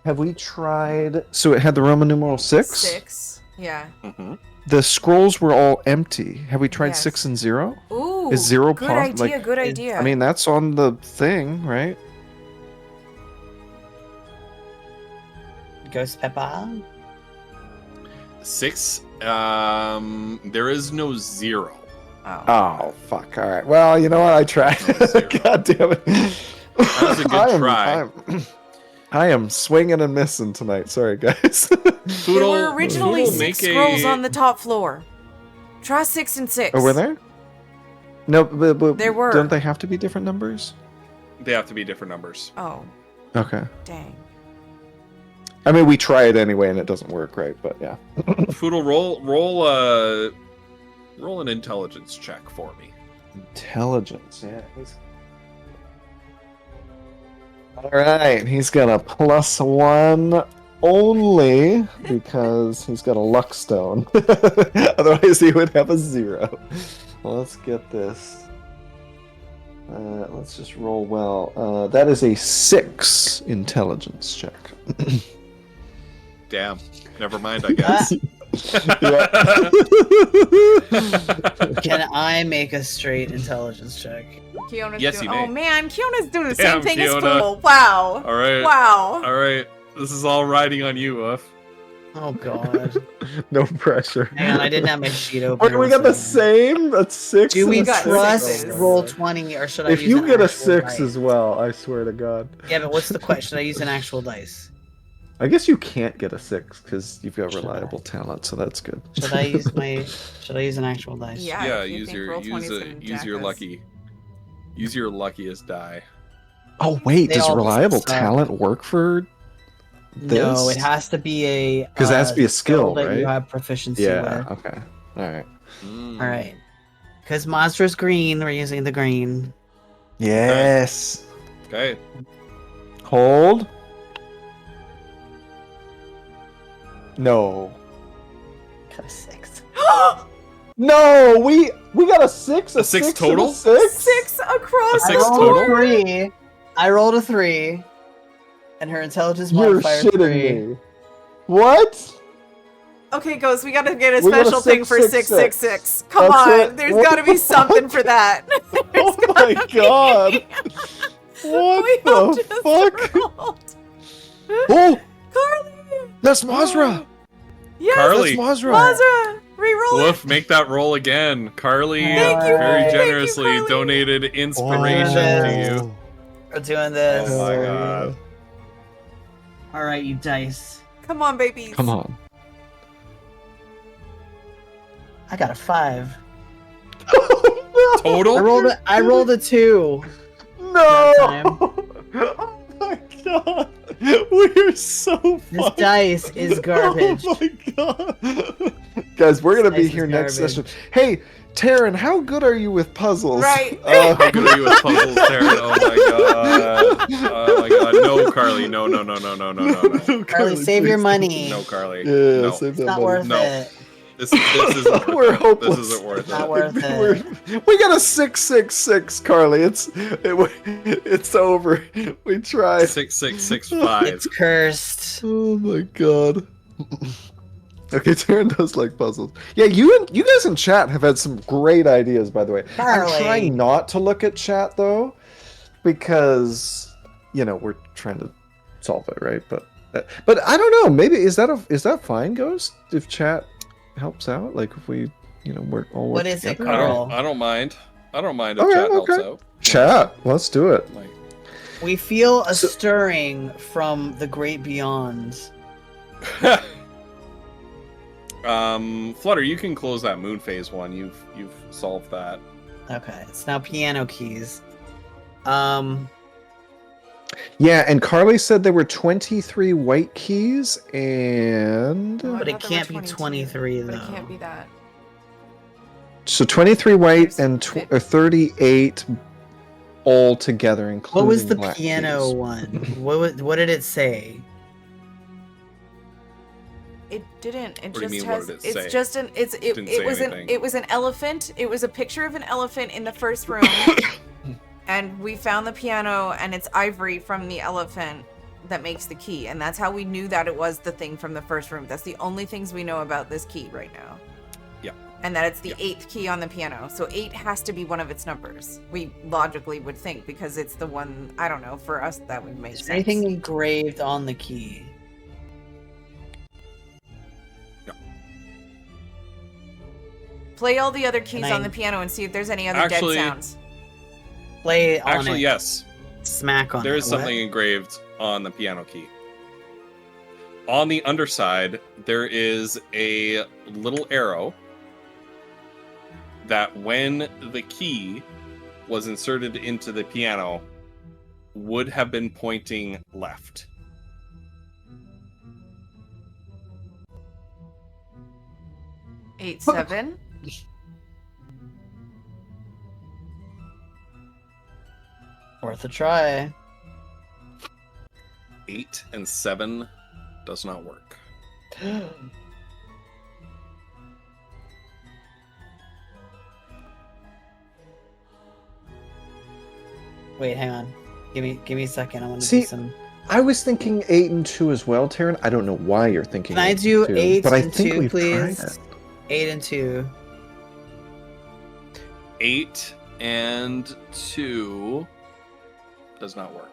have we tried? So it had the Roman numeral 6. 6. Yeah. Mhm. The scrolls were all empty. Have we tried Yes. 6 and 0? Ooh. Is 0 good pos- idea, like, good idea. I mean, that's on the thing, right? Ghost Pepper? 6, there is no 0. oh. Oh, fuck. All right. Well, you know what? I tried. God damn it. That was a good try. I am swinging and missing tonight. Sorry, guys. There Foodle- were originally Foodle 6 make scrolls a- on the top floor. Try 6 and 6. Oh, were there? No, but There were. Don't they have to be different numbers? They have to be different numbers. Oh, Okay. dang. I mean, we try it anyway, and it doesn't work, right? But yeah. Foodle, roll an intelligence check for me. Intelligence. Yeah. All right. He's got a +1 only because he's got a luck stone. Otherwise, he would have a 0. Let's get this. Let's just roll well. That is a 6 intelligence check. Damn. Never mind, I guess. Yeah. Can I make a straight intelligence check? Kiona's Yes, doing. you may. Oh man, Kiona's doing the Damn, same thing Kiona. as Pool. Wow. All right. Wow. All right. This is all riding on you, Uff. Oh god. No pressure. Hang on, I didn't have my sheet open. Wait, we got the same. That's 6. Do we and a got 6? trust sixes. roll 20 or should I If use you an get a actual 6 dice? as well, I swear to God. Yeah, but what's the question? Should I use an actual dice? I guess you can't get a 6 because you've got Should reliable talent, so that's good. Should I use my should I use an actual dice? Yeah. Yeah, if you use think your roll 20 is gonna use jack your us. lucky. Use your luckiest die. Oh wait, They does all reliable suck. talent work for No, this? it has to be a 'Cause it has to be a skill, that you right? have proficiency Yeah. with. Okay. All right. Mm. All right. Because monster's green, we're using the green. Yes. Okay. Hold. No. Got a 6. No, we got a 6. A six and total? a 6. 6 across A the six I rolled total? a 3. I rolled a 3. And her intelligence You're modifier shitting 3. me. What? Okay, Ghost, we gotta get a We got a special thing for 666. 666. Come That's on, it. there's What gotta the be something for that. Oh my God. What We all the just fuck? rolled. Oh, Carly! that's Mazra. Yes, Carly. That's Mazra. Mazra! Reroll it! Woof, make that roll again. Carly Thank you, very thank you, generously Carly. donated inspiration Oh. to you. We're doing this. Oh my god. Alright, you dice. Come on, babies. Come on. I got a 5. Total? I rolled a 2. No! That Oh my God! We're so This fucked. dice is garbage. Oh my God! Guys, we're gonna This be dice is here next garbage. session. Hey, Taryn, how good are you with puzzles? Right. How good are you with puzzles, Taryn? Oh my god. Oh my god. No, Carly. No, no, no, no, no, no, no, no. Carly, save your please. money. No, Carly. Yeah, No. save It's that not money. worth No. it. This isn't We're worth it. hopeless. This isn't worth Not it. worth it. We got a 666, Carly. It's over. We tried. 6665. It's cursed. Oh my God. Okay, Taryn does like puzzles. Yeah, you guys in chat have had some great ideas, by the way. Carly. I'm trying not to look at chat though, because we're trying to solve it, right? But I don't know. Maybe is that fine, Ghost? If chat helps out, like if we work all. What work is it, together? Carl? I don't mind. I don't mind if Okay, chat helps okay. out. Chat, let's do it. Like, We feel a So- stirring from the great beyond. Flutter, you can close that moon phase one. You've solved that. Okay, it's now piano keys. Yeah, and Carly said there were 23 white keys, and Oh, I But it thought there can't were be 22, 23 But it though. can't be that. so 23 white There's and fif- 38 all together, including What was the black piano keys. one? What did it say? It didn't. It What do you just mean, what has. did it It's say? just an. It Didn't say was anything. it was an elephant. It was a picture of an elephant in the first room, and we found the piano, and it's ivory from the elephant that makes the key, and that's how we knew that it was the thing from the first room. That's the only things we know about this key right now. Yeah. And that it's the Yeah. 8th key on the piano. So 8 has to be one of its numbers. We logically would think because it's the one. I don't know. For us, that would make Is sense. there anything engraved on the key? Play all the other keys Can on I- the piano and see if there's any other Actually- dead sounds. Play on Actually, it. yes. Smack on There it. is something engraved on the piano key. On the underside, there is a little arrow that when the key was inserted into the piano would have been pointing left. What? 8-7. Worth a try. 8 and 7 does not work. Wait, hang on. Give me a second. I want to See, do some. I was thinking 8 and 2 as well, Taryn. I don't know why you're thinking. Can I 8 and do 2, 8 but I and think 2, we've tried please? it. 8 and 2. 8 and 2 does not work.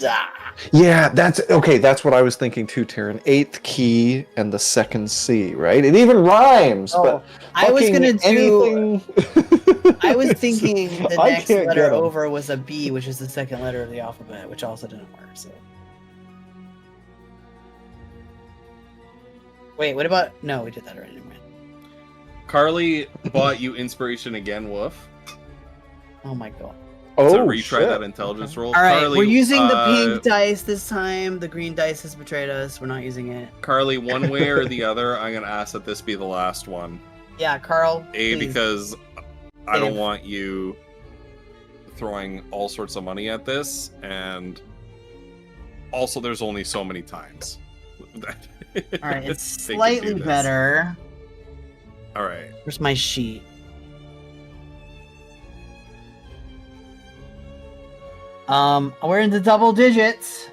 Ah. Yeah, that's okay. That's what I was thinking too, Taryn. 8th key and the second C, right? It even rhymes, Oh, but I was fucking gonna do. anything. I was thinking the I next can't letter get 'em. over was a B, which is the second letter of the alphabet, which also didn't work. So. Wait, what about? No, we did that already. Never mind. Carly bought you inspiration again, Woof. Oh my god. Oh, to retry shit. that intelligence roll. All right, Carly, we're using the pink dice this time. The green dice has betrayed us. We're not using it. Carly, one way or the other, I'm gonna ask that this be the last one. Yeah, Carl. A, please. because I don't Dave. want you throwing all sorts of money at this, and also there's only so many times. All right, it's they can do slightly this. better. All right. Where's my sheet? We're into double digits.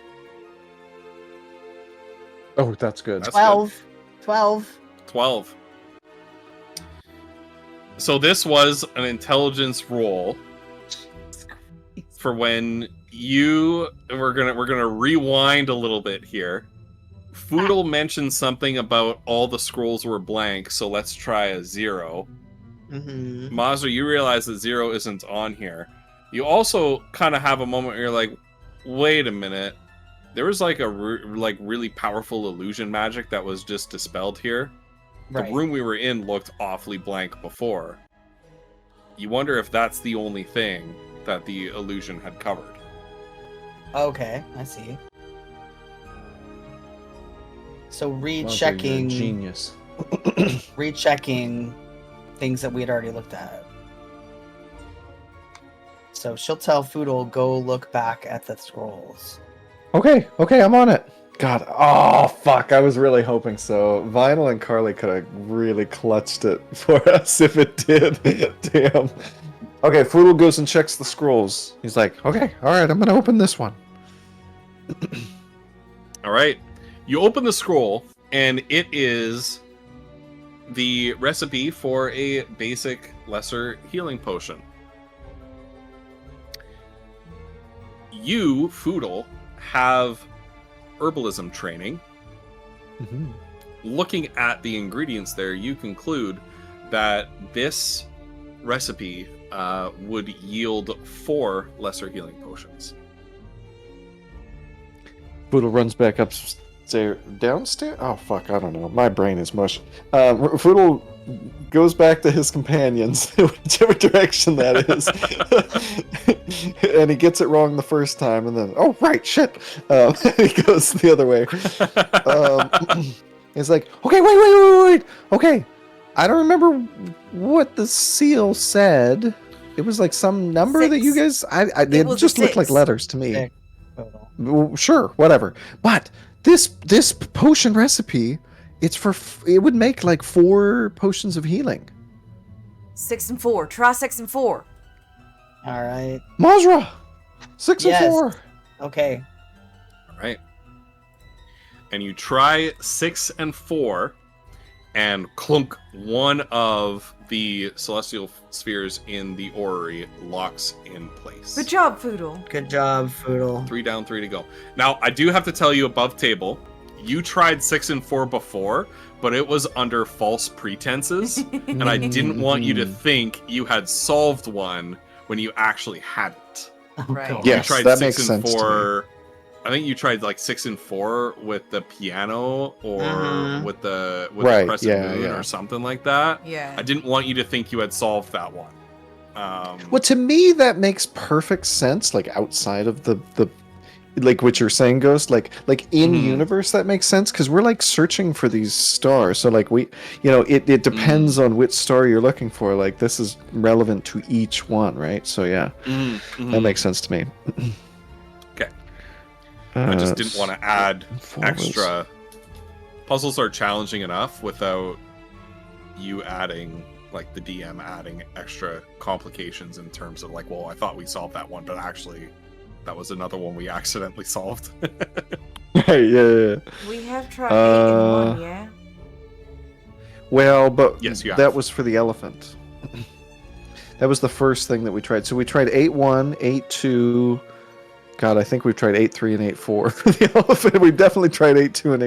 Oh, that's good. That's 12. 12. 12. So this was an intelligence roll for when you we're gonna rewind a little bit here. Foodle mentioned something about all the scrolls were blank, so let's try a 0. Mm-hmm. Mazda, you realize that 0 isn't on here. You also kind of have a moment where you're like, wait a minute, there was like a really powerful illusion magic that was just dispelled here. Right. The room we were in looked awfully blank before. You wonder if that's the only thing that the illusion had covered. Okay, I see. So Well, you're a rechecking, genius. rechecking things that we had already looked at. So she'll tell Foodle, go look back at the scrolls. Okay, I'm on it. God, oh fuck! I was really hoping so. Vinyl and Carly could have really clutched it for us if it did. Damn. Okay, Foodle goes and checks the scrolls. He's like, okay, all right, I'm gonna open this one. All right. You open the scroll, and it is the recipe for a basic lesser healing potion. You, Foodle, have herbalism training. Mm-hmm. Looking at the ingredients there, you conclude that this recipe would yield 4 lesser healing potions. Foodle runs back upstairs, downstairs. Oh fuck, I don't know. My brain is mush. Foodle goes back to his companions, whichever direction that is, and he gets it wrong the first time, and then oh right, shit, he goes the other way. He's like, okay, wait. Okay, I don't remember what the seal said. It was like some number 6. that you guys. They was a just looked like 6. letters to me. 6. Foodle. Well, sure, whatever. But this potion recipe, it's for it would make like 4 potions of healing. 6 and 4. Try 6 and 4. All right. Mazra, 6 Yes. and 4. Okay. All right. And you try 6 and 4, and clunk, one of the celestial spheres in the orrery locks in place. Good job, Foodle. Good job, Foodle. 3 down, 3 to go. Now, I do have to tell you above table, you tried 6 and 4 before, but it was under false pretenses, and I didn't want you to think you had solved one when you actually hadn't. Right. God. Yes, You tried that 6 makes and sense to 4. I think you tried like 6 and 4 with the piano or Mhm. with the Right, crescent yeah, moon yeah. or something like that. Yeah. I didn't want you to think you had solved that one. Well, to me, that makes perfect sense. Like outside of the like what you're saying, Ghost. Like in Mhm. universe, that makes sense because we're like searching for these stars. So like it depends on which star you're looking for. Like this is relevant to each one, right? So yeah, that makes sense to me. Okay. I just didn't want to add extra. Puzzles are challenging enough without you adding, like the DM adding extra complications in terms of like, well, I thought we solved that one, but actually That was another one we accidentally solved. Right, yeah. We have tried 8 and 1, yeah? Well, but Yes, you have. that was for the elephant. That was the first thing that we tried. So we tried 8-1, 8-2. God, I think we've tried 8-3 and 8-4. The elephant, we've definitely tried 8-2 and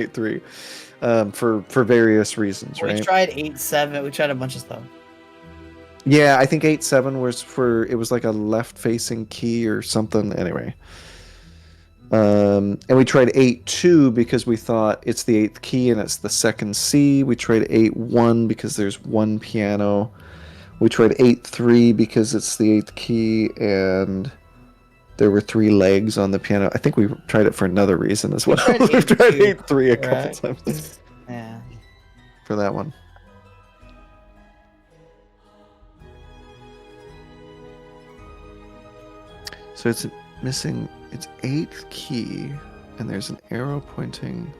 8-3 for various reasons, We right? tried 8-7. We tried a bunch of stuff. Yeah, I think 8-7 was for, it was like a left-facing key or something. Anyway. And we tried 8-2 because we thought it's the 8th key and it's the second C. We tried 8-1 because there's one piano. We tried 8-3 because it's the 8th key and there were 3 legs on the piano. I think we tried it for another reason as well. tried We've tried 8-2, 8-3 a couple correct? times Yeah. for that one. So it's missing its 8th key and there's an arrow pointing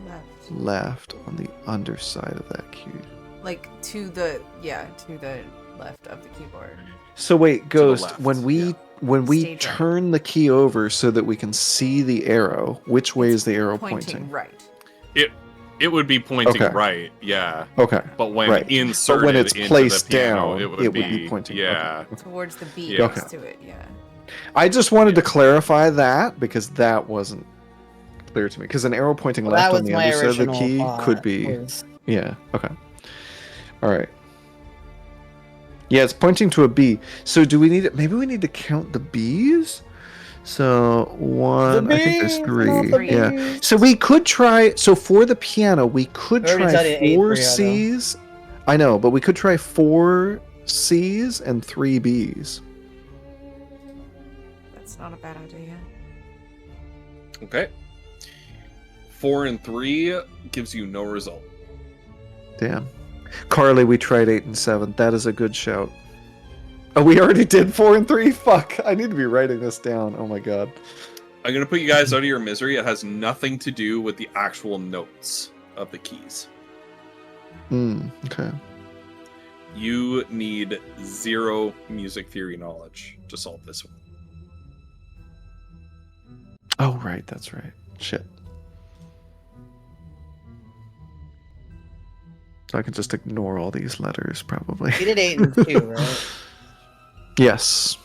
Left. left on the underside of that key. Like to the left of the keyboard. So wait, Ghost, left, when we yeah. when we Stage right. turn the key over so that we can see the arrow, which way is the arrow pointing? Right. It would be pointing Okay. right, yeah. Okay. But when Right. inserted But when it's into placed the piano, down, it would be pointing. Yeah. Okay. Towards the beat Yeah. next to it, yeah. I just wanted to clarify that because that wasn't clear to me. Because an arrow pointing Well, left that on was the my underside of the original key thought, could be. was- Yeah. Okay. All right. Yeah, it's pointing to a B. So do we need? Maybe we need to count the B's. So one. I think there's bees, 3. not the Yeah. bees. So we could try. So for the piano, we could We already try studied 8 4 for you, though. C's. I know, but we could try 4 C's and 3 B's. That's not a bad idea. Okay. 4 and 3 gives you no result. Damn. Carly, we tried 8 and 7. That is a good shout. Oh, we already did 4 and 3? Fuck. I need to be writing this down. Oh my god. I'm gonna put you guys out of your misery. It has nothing to do with the actual notes of the keys. Okay. You need 0 music theory knowledge to solve this one. Oh, right. That's right. Shit. So I can just ignore all these letters, probably. We did 8 and 2, right? Yes.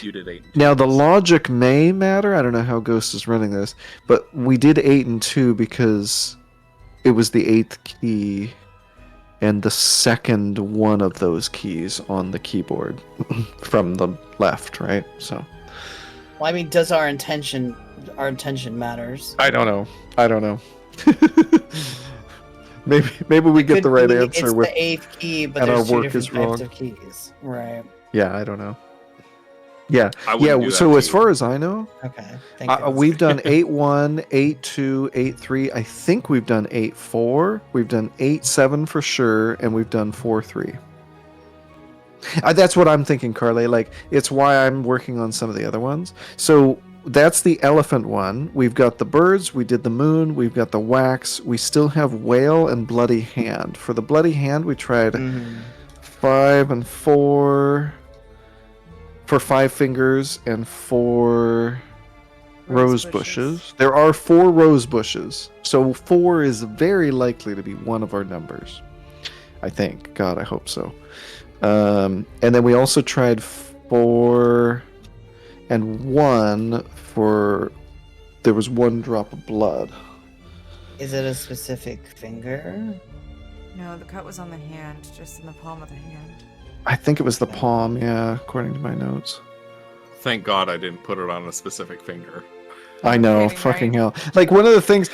You did 8. Now, the logic may matter. I don't know how Ghost is running this, but we did 8 and 2 because it was the 8th key and the second one of those keys on the keyboard from the left, right? So Well, I mean, does our intention matters? I don't know. maybe we get Could the right be answer it's with the 8th key, but and our there's 2 work different is types wrong. of keys. Right. Yeah, I don't know. Yeah, I wouldn't do that so to as you. far as I know, Okay. Thank you. we've done 8-1, 8-2, 8-3. I think we've done 8-4. We've done 8-7 for sure, and we've done 4-3. That's what I'm thinking, Carly. Like, it's why I'm working on some of the other ones. So that's the elephant one. We've got the birds. We did the moon. We've got the wax. We still have whale and bloody hand. For the bloody hand, we tried Mhm. 5 and 4 for 5 fingers and 4 rose bushes. There are 4 rose bushes. So 4 is very likely to be one of our numbers. I think. God, I hope so. And then we also tried 4 and 1 for... There was 1 drop of blood. Is it a specific finger? No, the cut was on the hand, just in the palm of the hand. I think it was the palm, yeah, according to my notes. Thank God I didn't put it on a specific finger. I know, Kidding, fucking right? hell. Like, one of the things...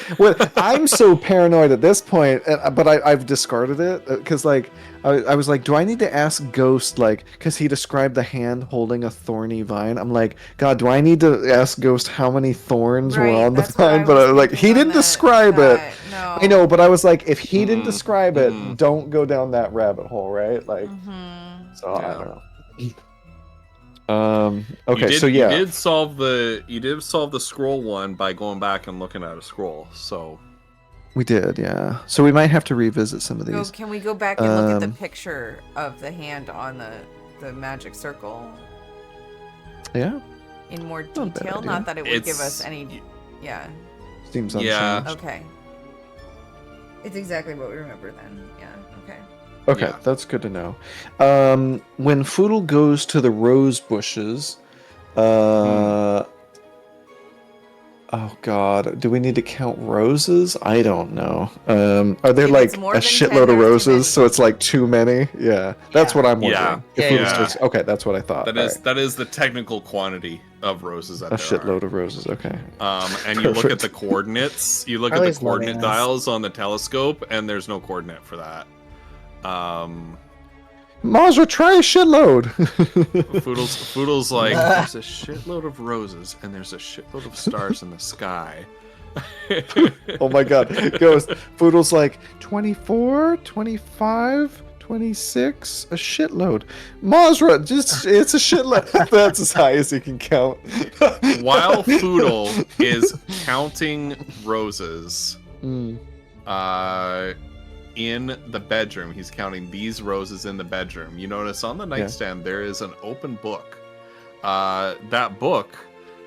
I'm so paranoid at this point, but I've discarded it, because, like, I was like, do I need to ask Ghost, like, because he described the hand holding a thorny vine. I'm like, God, do I need to ask Ghost how many thorns were on the that's what I vine? But was like, thinking he on didn't that describe it. cut. No. I know, but I was like, if he didn't Mhm, describe it, mhm. don't go down that rabbit hole, right? Like, Mhm. so I Yeah. don't know. Okay, you so yeah. you did solve the scroll one by going back and looking at a scroll. So We did, yeah. So we might have to revisit some of these. Can we go back and look at the Um, picture of the hand on the magic circle? Yeah. in more Not a bad detail? idea. Not that it would give It's- us any. Yeah, Seems Yeah. unchanged. okay. It's exactly what we remember then. Yeah, okay. Okay, Yeah. that's good to know. When Foodle goes to the rose bushes, oh god, do we need to count roses? I don't know. Are there If like it's more a than 10, shitload of there's too roses, so many. it's like too many? Yeah, that's Yeah. what I'm Yeah. wondering. If Yeah, Foodle's yeah. just okay, that's what I thought. That All is right. that is the technical quantity of roses that A there shitload of roses. Okay. are. And you look at Perfect. the coordinates. You look at Charlie's the coordinate loving this. dials on the telescope, and there's no coordinate for that. Mazra, try a shitload. Foodle's like, there's a shitload of roses, and there's a shitload of stars in the sky. Oh my god. Goes. Foodle's like 24, 25, 26, a shitload. Mazra, just it's a shitload. That's as high as he can count. While Foodle is counting roses, Mm. in the bedroom, he's counting these roses in the bedroom. You notice on the nightstand there is an open book. That book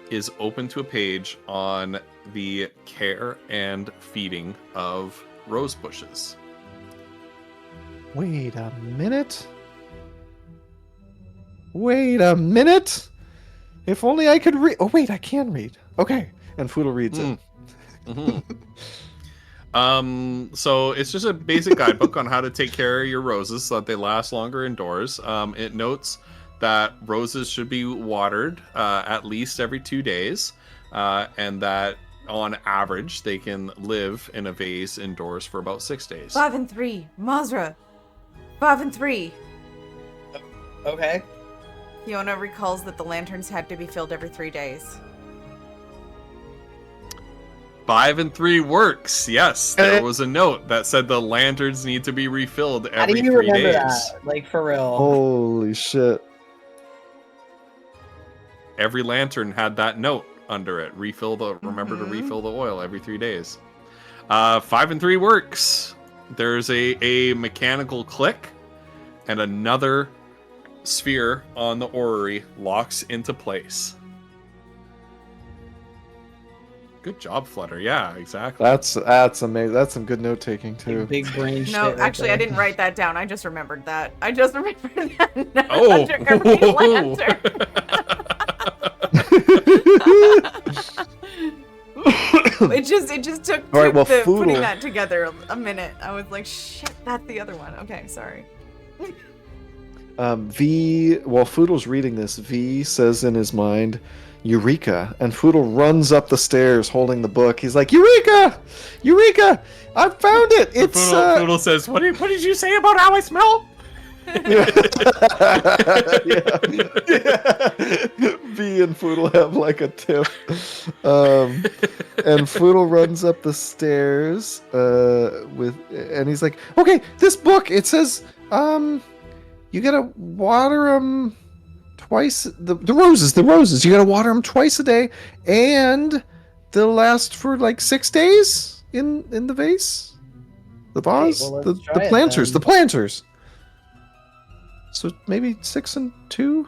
is open to a page on the care and feeding of rose bushes. Wait a minute. Wait a minute. If only I could read. Oh wait, I can read. Okay, and Foodle reads it. Mhm. So it's just a basic guidebook on how to take care of your roses so that they last longer indoors. It notes that roses should be watered at least every 2 days, and that on average they can live in a vase indoors for about 6 days. 5 and 3, Mazra. 5 and 3. Okay. Fiona recalls that the lanterns had to be filled every 3 days. 5 and 3 works. Yes, there was a note that said the lanterns need to be refilled How do every you 3 remember days. that? Like, for real. Holy shit. Every lantern had that note under it. Remember to refill the oil every 3 days. 5 and 3 works. There's a mechanical click, and another sphere on the orrery locks into place. Good job, Flutter. Yeah, exactly. That's amazing. That's some good note taking too. Big brain shit. No, right actually, I there. didn't write that down. I just remembered that. I just remembered that. note Oh, under every lantern. It just took, All right, well, putting Foodle- that together a minute. I was like, shit, that's the other one. Okay, sorry. While Foodle's reading this, V says in his mind, Eureka, and Foodle runs up the stairs holding the book. He's like, Eureka! Eureka! I found it! It's Poodle says, what did you say about how I smell? yeah. V and Foodle have like a tiff. And Foodle runs up the stairs and he's like, okay, this book, it says, you gotta water them twice. The roses. You gotta water them twice a day, and they'll last for like 6 days in the vase. The vase, well, the let's try it planters, then. the planters. So maybe 6 and 2.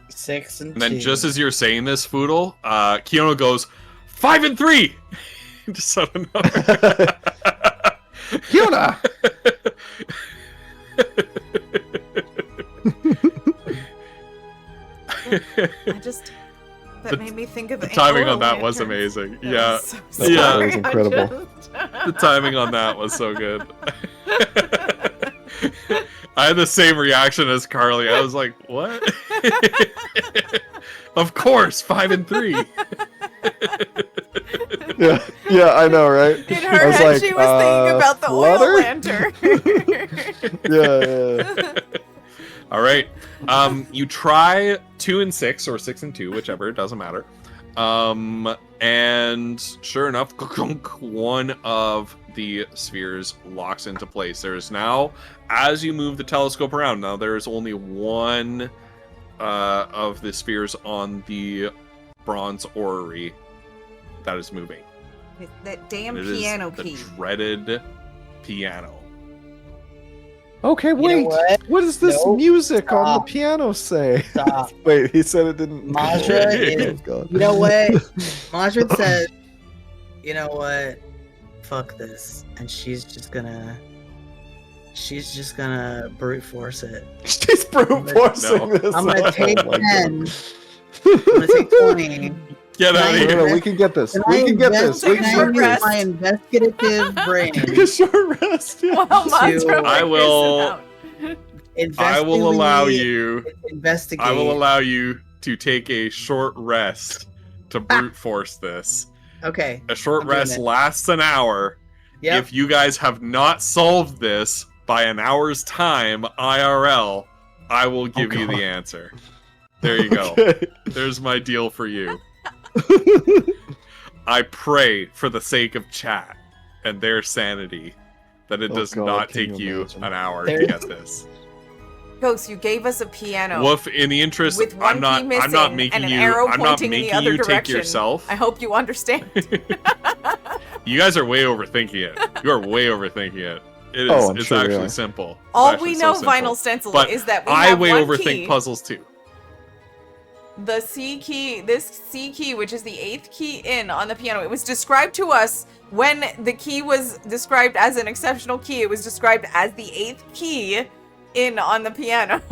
6 and 2. And then just as you're saying this, Foodle, Kiona goes, 5 and 3! Just out of nowhere. Kiona! That made me think of The timing Angela on that was Lanterns. amazing. That Yeah. was so That Yeah. was sorry. incredible. The timing on that was so good. I had the same reaction as Carly. I was like, what? Of course, 5 and 3. Yeah, I know, right? In I her was head, like, she was thinking about the Flutter? oil lantern. Yeah. All right. You try 2 and 6 or 6 and 2, whichever, it doesn't matter. And sure enough, one of the spheres locks into place. There's now, as you move the telescope around, now there's only one of the spheres on the bronze orrery that is moving. That damn It is piano the key. dreaded piano. Okay, You know wait. what? What does this Nope. music on the Stop. piano say? Stop. Wait, he said it didn't. Majra Oh, is. God. You know what? Majra said, you know what? Fuck this. And she's just gonna brute force it. She's brute forcing No. this. I'm gonna take Oh my 10. God. I'm gonna take 20. Get out of Can I- No, no, here. we can get this. Can We I can get invest- this. We Take a can short get rest. this. my investigative brain. Take a short rest. Yeah. While Mantra I figures will- it out. I will allow Investigate- you. Investigate. I will allow you to take a short rest to brute force this. Okay. A short I'm doing rest it. lasts an hour. Yep. If you guys have not solved this by an hour's time, IRL, I will give you God. the answer. There you go. Okay. There's my deal for you. I pray for the sake of chat and their sanity that it Oh does God, not can take you you imagine? an hour There- to get this. Ghost, you gave us a piano Woof, in the interest, with one I'm not. key missing I'm not making and an you. arrow I'm not pointing in the making other you take direction. yourself. I hope you understand. You guys are way overthinking it. You are way overthinking it. It is. Oh, I'm it's sure we actually are. simple. It's All actually we so know, simple. Vinyl Stencil, But is that we I have way one overthink key. puzzles too. The C key, this C key, which is the 8th key in on the piano, it was described to us when the key was described as an exceptional key. It was described as the 8th key in on the piano.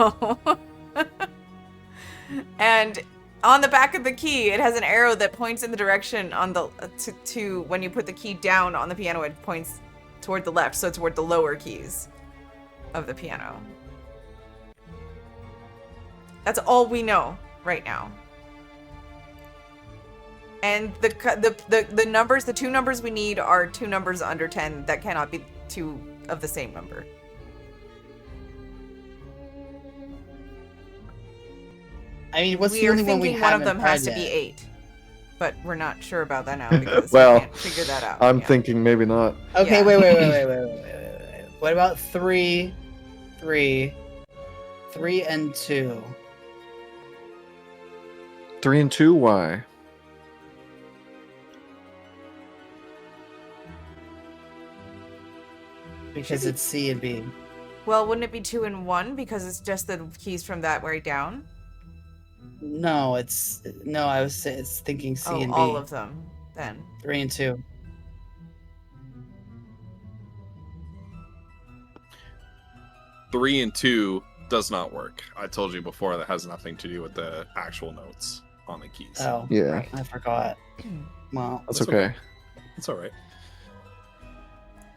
And on the back of the key, it has an arrow that points in the direction on the to when you put the key down on the piano, it points toward the left, so toward the lower keys of the piano. That's all we know right now. And the numbers, the two numbers we need are two numbers under 10 that cannot be two of the same number. I mean, what's We the are only one we thinking one haven't of them has to tried be yet? 8. But we're not sure about that now because Well, we can't figure that out. I'm yet. thinking maybe not. Okay, Yeah. wait. What about 3, 3 and 2? 3 and 2. Why? Because it's C and B. Well, wouldn't it be 2 and 1 because it's just the keys from that way down? No, I was thinking C and B. All of them then. 3 and 2. Three and two does not work. I told you before that has nothing to do with the actual notes on the keys. Oh, Yeah, I forgot. Well, that's That's okay. It's all right.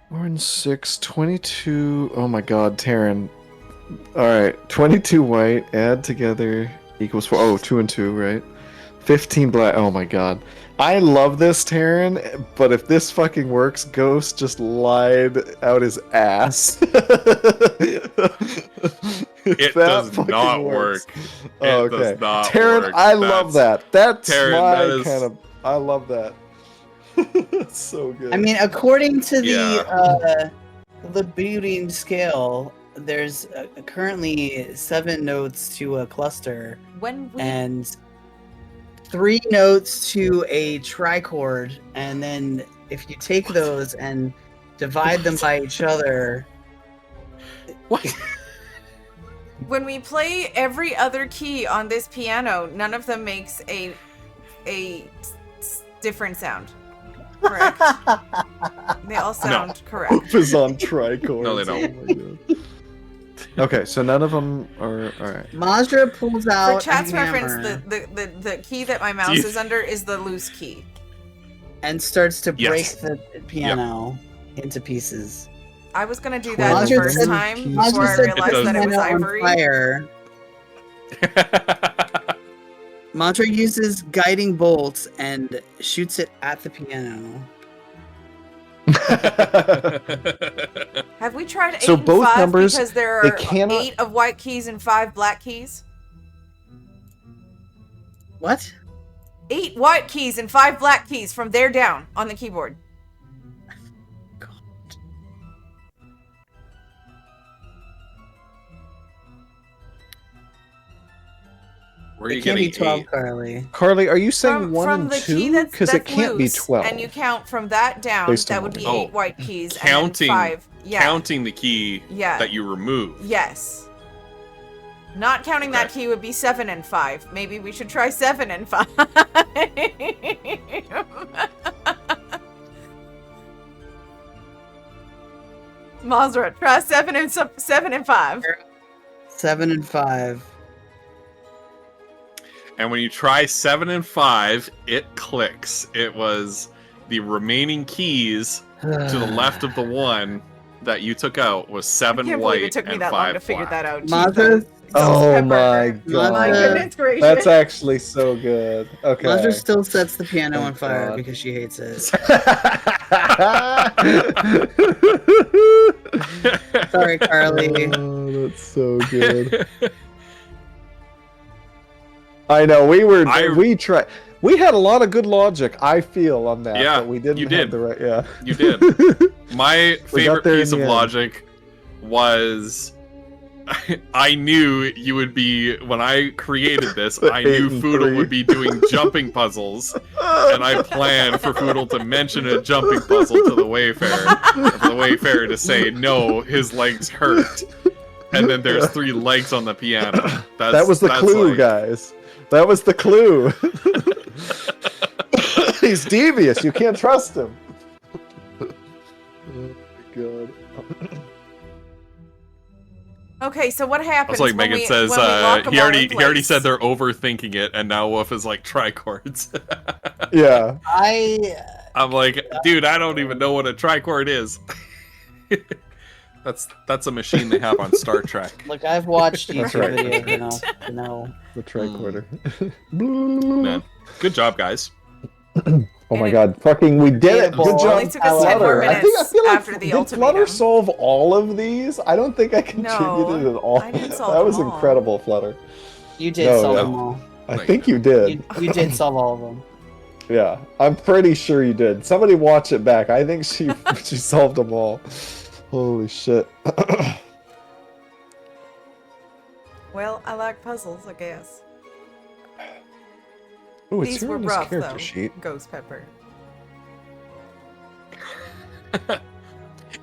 4 and 6, 22. Oh my God, Taryn. All right, 22 white. Add together equals 4. Oh, 2 and 2, right? 15 black. Oh my God. I love this, Taryn, but if this fucking works, Ghost just lied out his ass. It does not work. Oh, It okay. does not Taryn, work. I love that. That's Taryn, my that is- kind of. I love that. It's so good. I mean, according to Yeah. the Beauty scale, there's currently 7 notes to a cluster When we and 3 notes to a trichord, and then if you take those and divide them by each other, What? when we play every other key on this piano, none of them makes a different sound. Correct. They all sound correct. Wolf is on trichords. No, they don't. Oh my God. Okay, so none of them are all right. Majra pulls out For chat's a reference, hammer the key that my mouse is under is the loose key. and starts to break Yes. the piano into pieces. I was gonna do that the Majra first said- time Majra before I said realized does- that it was piano on ivory. fire. Mantra uses guiding bolts and shoots it at the piano. Have we tried 8 So and both 5 numbers, because there they are cannot- 8 of white keys and 5 black keys? What? 8 white keys and 5 black keys from there down on the keyboard. Where are It you can't getting be 12, 8? Carly. Carly, are you saying one from and the key two? that's Because it can't be loose, 12. and you count from that down, Based on that would what be we know. 8 white keys, Counting, and then 5. Yeah. counting the key Yeah. that you remove. Yes. Not counting that Okay. key would be 7 and 5. Maybe we should try 7 and 5. Mazra, try 7 and 5. 7 and 5. And when you try 7 and 5, it clicks. It was the remaining keys to the left of the one that you took out was 7 I can't white believe it took me and that 5 long to figure black. that out. Mazra? Jesus. Oh Pepper. my My god. goodness gracious. That's actually so good. Okay. Mazra still sets the piano Thank on fire God. because she hates it. Sorry, Carly. Oh, that's so good. I know we tried. We had a lot of good logic, I feel, on that. Yeah, but we didn't you have did. the right. Yeah, You did. My We got favorite there in piece the of end. logic was I knew you would be when I created this. I 8 knew and Foodle 3. would be doing jumping puzzles, and I planned for Foodle to mention a jumping puzzle to the Wayfarer, and for the Wayfarer to say no, his legs hurt, and then there's 3 legs on the piano. that was the clue, like- guys. That was the clue. He's devious. You can't trust him. Oh my god. Okay, so what happens That's like when Megan we, says. when we lock them He all already in he already place? said they're overthinking it, and now Wolf is like trichords. Yeah. I'm like, dude, I don't even know what a trichord is. That's a machine they have on Star Trek. Look, I've watched That's YouTube right. videos enough to know. The tricorder. Man, good job, guys. Oh my And god, fucking we did it! Beautiful. Good job, Only took us 10 more Flutter. I minutes feel like after the did ultimatum. Flutter solve all of these? I don't think I contributed at all. I didn't solve That was them all. incredible, Flutter. You did No, solve no. them all. I Like- think you did. You did solve all of them. Yeah, I'm pretty sure you did. Somebody watch it back. I think she she solved them all. Holy shit. Well, I like puzzles, I guess. Oh, it's These here were on this rough, character though. sheet. Ghost Pepper.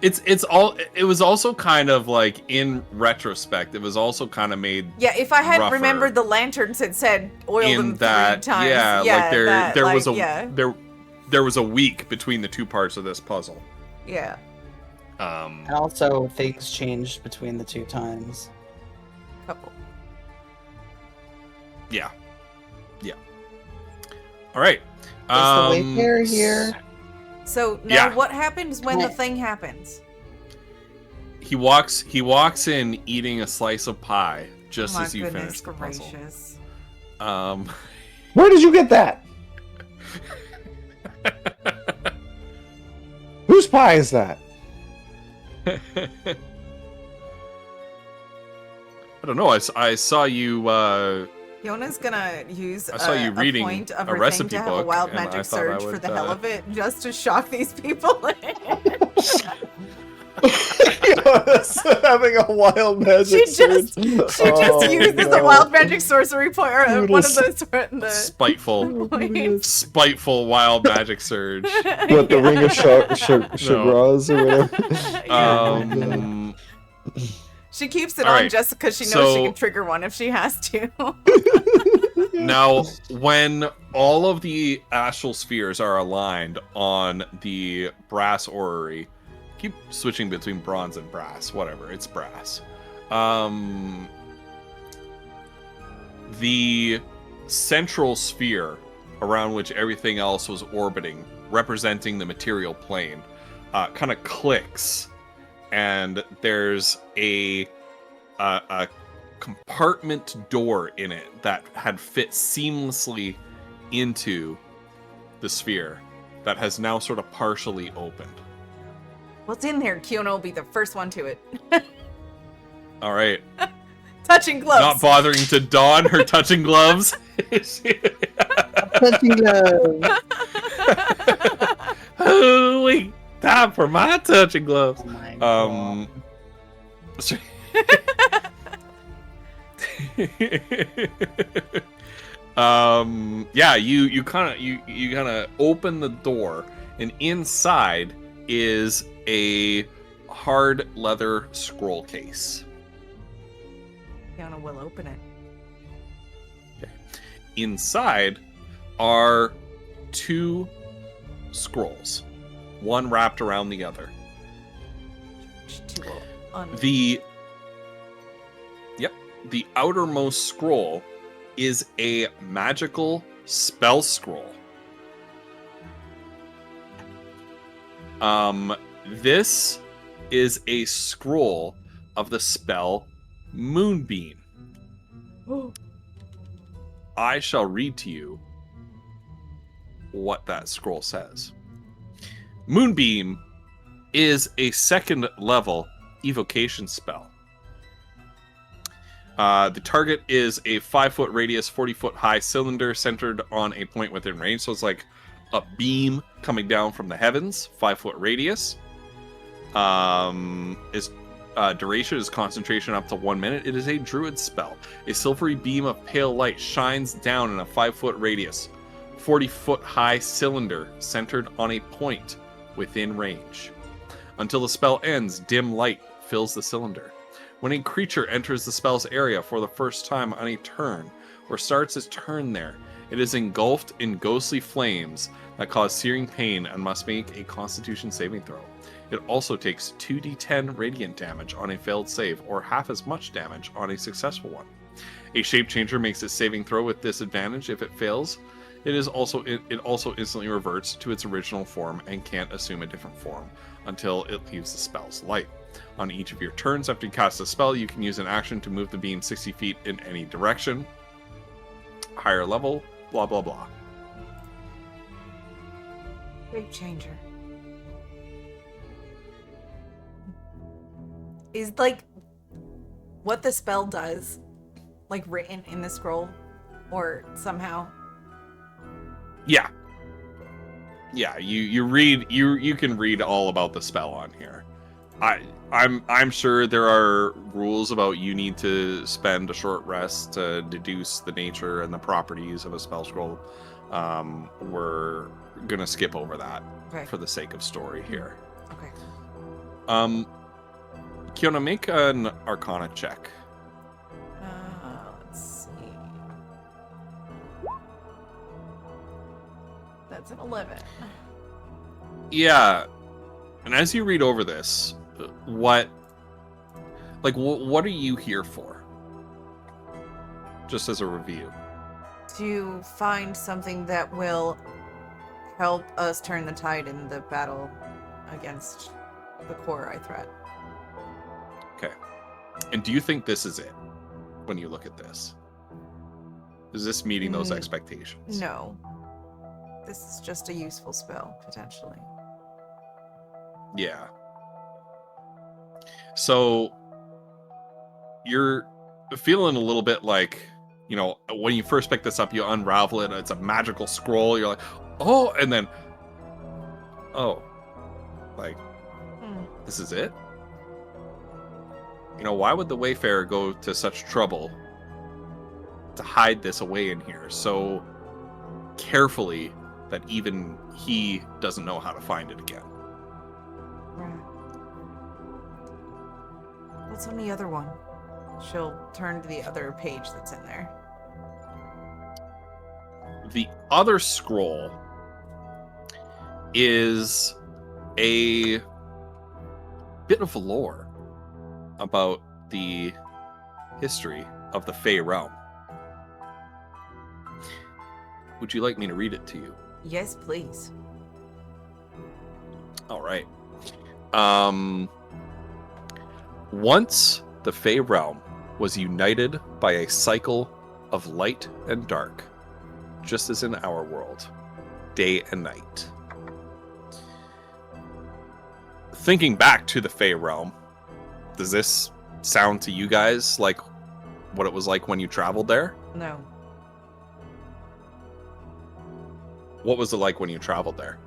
It was also kind of like in retrospect, it was also kind of made Yeah, if I had Rougher. remembered the lanterns had said oil them in that 3 times. yeah, like there like, was a yeah. there was a week between the 2 parts of this puzzle. Yeah. And also, things changed between the 2 times. Couple. Yeah. All right. Is the Wayfarer here? So now Yeah. what happens when the thing happens? He walks in eating a slice of pie just My as you goodness finish the puzzle. gracious. Where did you get that? Whose pie is that? I don't know. I saw you Yona's gonna use I saw you reading a point of a her recipe thing to have a book, wild and I magic thought I surge for would, the hell of it, just to shock these people. Having a wild magic She just- surge. She Oh, just uses no. a wild magic sorcery point, or one of Noodles. those. spiteful Points. spiteful wild magic surge. What, the ring of Chagras or whatever? Um She keeps it All on right, just because she knows so- she can trigger one if she has to. Now, when all of the astral spheres are aligned on the brass orrery, keep switching between bronze and brass, whatever, it's brass. The central sphere around which everything else was orbiting, representing the material plane, kind of clicks, and there's a compartment door in it that had fit seamlessly into the sphere that has now sort of partially opened. What's in there? Kiona will be the first one to it. All right. Touching gloves. Not bothering to don her touching gloves. Touching gloves. Holy, time for my touching gloves. Oh my god. Yeah, you kind of open the door, and inside is a hard leather scroll case. Fiona will open it. Inside are 2 scrolls, one wrapped around the other. She will The outermost scroll is a magical spell scroll. This is a scroll of the spell Moonbeam. I shall read to you what that scroll says. Moonbeam is a 2nd level evocation spell. The target is a 5-foot radius, 40-foot high cylinder centered on a point within range. So it's like a beam coming down from the heavens, 5-foot radius. Duration is concentration up to 1 minute. It is a druid spell. A silvery beam of pale light shines down in a 5-foot radius, 40-foot high cylinder centered on a point within range. Until the spell ends, dim light fills the cylinder. When a creature enters the spell's area for the first time on a turn, or starts its turn there, it is engulfed in ghostly flames that cause searing pain and must make a Constitution saving throw. It also takes 2d10 radiant damage on a failed save, or half as much damage on a successful one. A shape changer makes its saving throw with disadvantage. If it fails, it also instantly reverts to its original form and can't assume a different form until it leaves the spell's light. On each of your turns after you cast a spell, you can use an action to move the beam 60 feet in any direction. Higher level, blah blah blah. Shape changer. Is like what the spell does, like written in the scroll, or somehow? Yeah. You can read all about the spell on here. I'm sure there are rules about you need to spend a short rest to deduce the nature and the properties of a spell scroll. We're gonna skip over that for the sake of story here. Okay. Kiona, make an Arcana check. Let's see. That's an 11. Yeah, and as you read over this, what are you here for? Just as a review. To find something that will help us turn the tide in the battle against the Korai threat. Okay. And do you think this is it when you look at this? Is this meeting those expectations? No. This is just a useful spell, potentially. Yeah. So you're feeling a little bit like, you know, when you first pick this up, you unravel it, it's a magical scroll, you're like, oh, and then, oh, like, this is it? You know, why would the Wayfarer go to such trouble to hide this away in here so carefully that even he doesn't know how to find it again? Right. What's on the other one? She'll turn to the other page that's in there. The other scroll is a bit of lore about the history of the Fey realm. Would you like me to read it to you? Yes, please. All right. Once the Fey realm was united by a cycle of light and dark, just as in our world, day and night. Thinking back to the Fey realm, does this sound to you guys like what it was like when you traveled there? No. What was it like when you traveled there?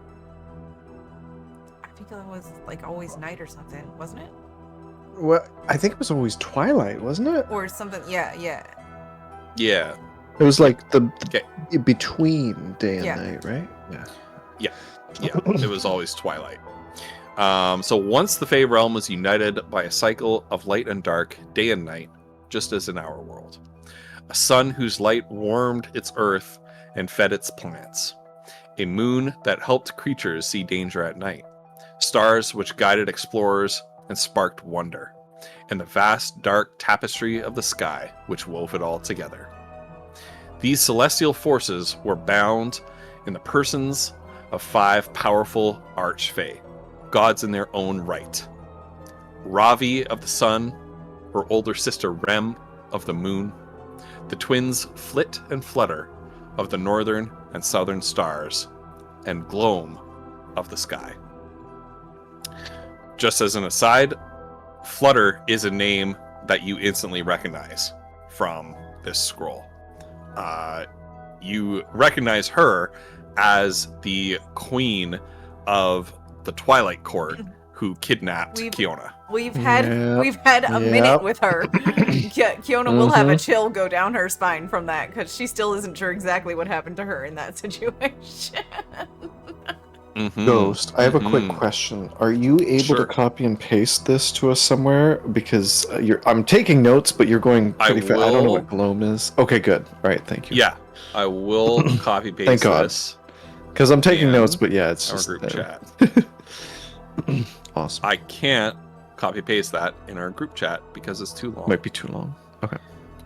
I think it was like always night or something, wasn't it? Well, I think it was always twilight, wasn't it? Or something. Yeah. Yeah. It was like the Okay. between day and Yeah. night, right? Yeah. Yeah, it was always twilight. So once the Fey realm was united by a cycle of light and dark, day and night, just as in our world. A sun whose light warmed its earth and fed its plants. A moon that helped creatures see danger at night. Stars which guided explorers and sparked wonder. And the vast dark tapestry of the sky which wove it all together. These celestial forces were bound in the persons of 5 powerful archfey, gods in their own right. Ravi of the sun, her older sister Rem of the moon, the twins Flit and Flutter of the northern and southern stars, and Gloam of the sky. Just as an aside, Flutter is a name that you instantly recognize from this scroll. You recognize her as the queen of the Twilight Court who kidnapped Kiona. We've had a Yep. minute with her. Kiona will have a Mhm. chill go down her spine from that because she still isn't sure exactly what happened to her in that situation. Mhm. Ghost, I have a quick Mhm. question. Are you able Sure. to copy and paste this to us somewhere? Because I'm taking notes, but you're going I pretty fast. I don't know will- what Gloam is. Okay, good. All right, thank you. Yeah, I will copy paste Thank God. this Because I'm taking And notes, but yeah, it's our just group there. chat. Awesome. I can't copy paste that in our group chat because it's too long. Might be too long. Okay.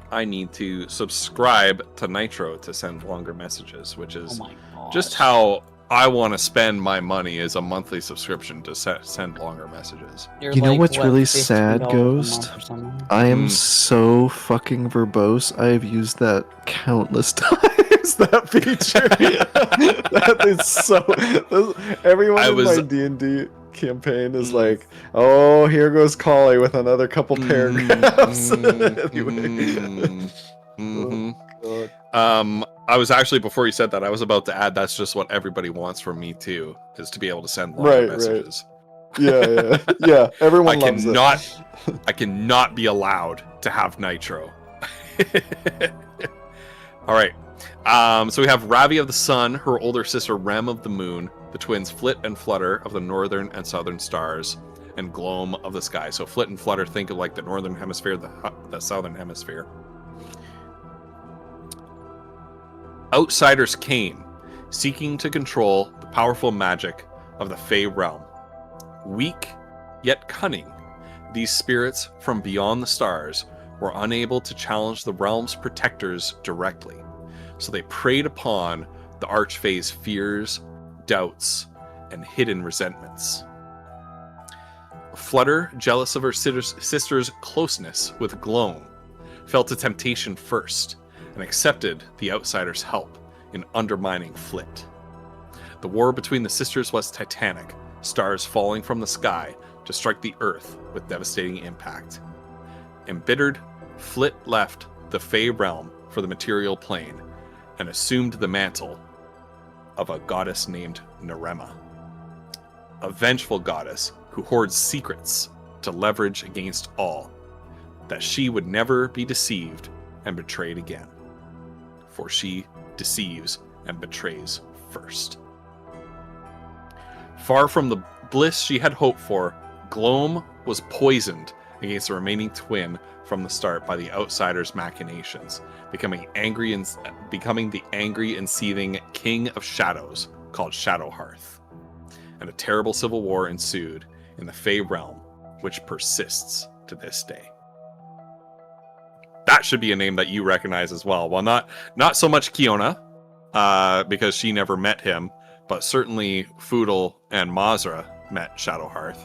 I need to subscribe to Nitro to send longer messages, which Oh is my god. just how I want to spend my money is a monthly subscription to send longer messages. You're You know like, what's what, really $15 sad, a month Ghost? or something? I am Mm. so fucking verbose. I have used that countless times. That feature. That is so. Everyone I in was- my D&D campaign is Mm. like, "Oh, here goes Collie with another couple paragraphs." Anyway. Mhm. God. I was actually, before you said that, I was about to add that's just what everybody wants from me too, is to be able to send longer Right, right. messages. Yeah. Everyone I loves I cannot be allowed to have Nitro. All right. So we have Ravi of the sun, her older sister Rem of the moon, the twins Flit and Flutter of the northern and southern stars, and Gloam of the sky. So Flit and Flutter, think of like the northern hemisphere, the southern hemisphere. Outsiders came, seeking to control the powerful magic of the Fey realm. Weak, yet cunning, these spirits from beyond the stars were unable to challenge the realm's protectors directly, so they preyed upon the Archfey's fears, doubts, and hidden resentments. Flutter, jealous of her sister's closeness with Gloam, felt a temptation first, and accepted the outsider's help in undermining Flit. The war between the sisters was titanic, stars falling from the sky to strike the earth with devastating impact. Embittered, Flit left the Fey realm for the material plane and assumed the mantle of a goddess named Narema, a vengeful goddess who hoards secrets to leverage against all, that she would never be deceived and betrayed again. For she deceives and betrays first. Far from the bliss she had hoped for, Gloam was poisoned against the remaining twin from the start by the outsider's machinations, becoming the angry and seething King of Shadows called Shadowhearth. And a terrible civil war ensued in the Fey realm, which persists to this day. That should be a name that you recognize as well. Well, not so much Kiona, because she never met him, but certainly Foodle and Mazra met Shadowhearth.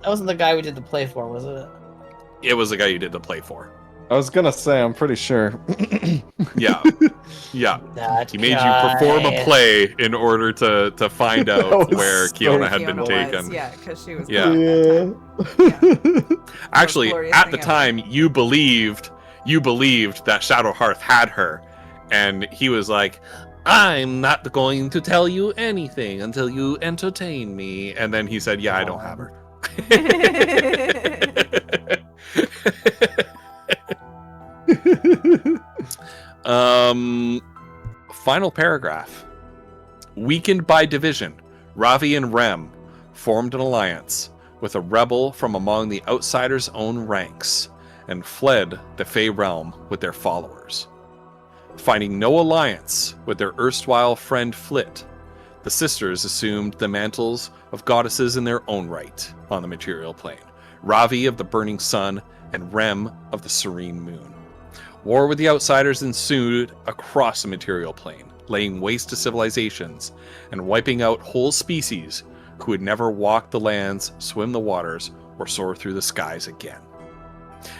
That wasn't the guy we did the play for, was it? It was the guy you did the play for. I was gonna say, I'm pretty sure. Yeah, yeah. That He made you perform a guy. play in order to find That out was where so Kiona had been Fiona taken. was, yeah, because she was. Yeah. Yeah. Actually, glorious at thing the ever. time, you believed that Shadowhearth had her, and he was like, "I'm not going to tell you anything until you entertain me." And then he said, "Yeah, I don't have her." Final paragraph. Weakened by division, Ravi and Rem formed an alliance with a rebel from among the outsiders' own ranks and fled the Fey realm with their followers. Finding no alliance with their erstwhile friend Flit, the sisters assumed the mantles of goddesses in their own right on the material plane, Ravi of the burning sun and Rem of the serene moon. War with the outsiders ensued across the material plane, laying waste to civilizations and wiping out whole species who would never walk the lands, swim the waters, or soar through the skies again.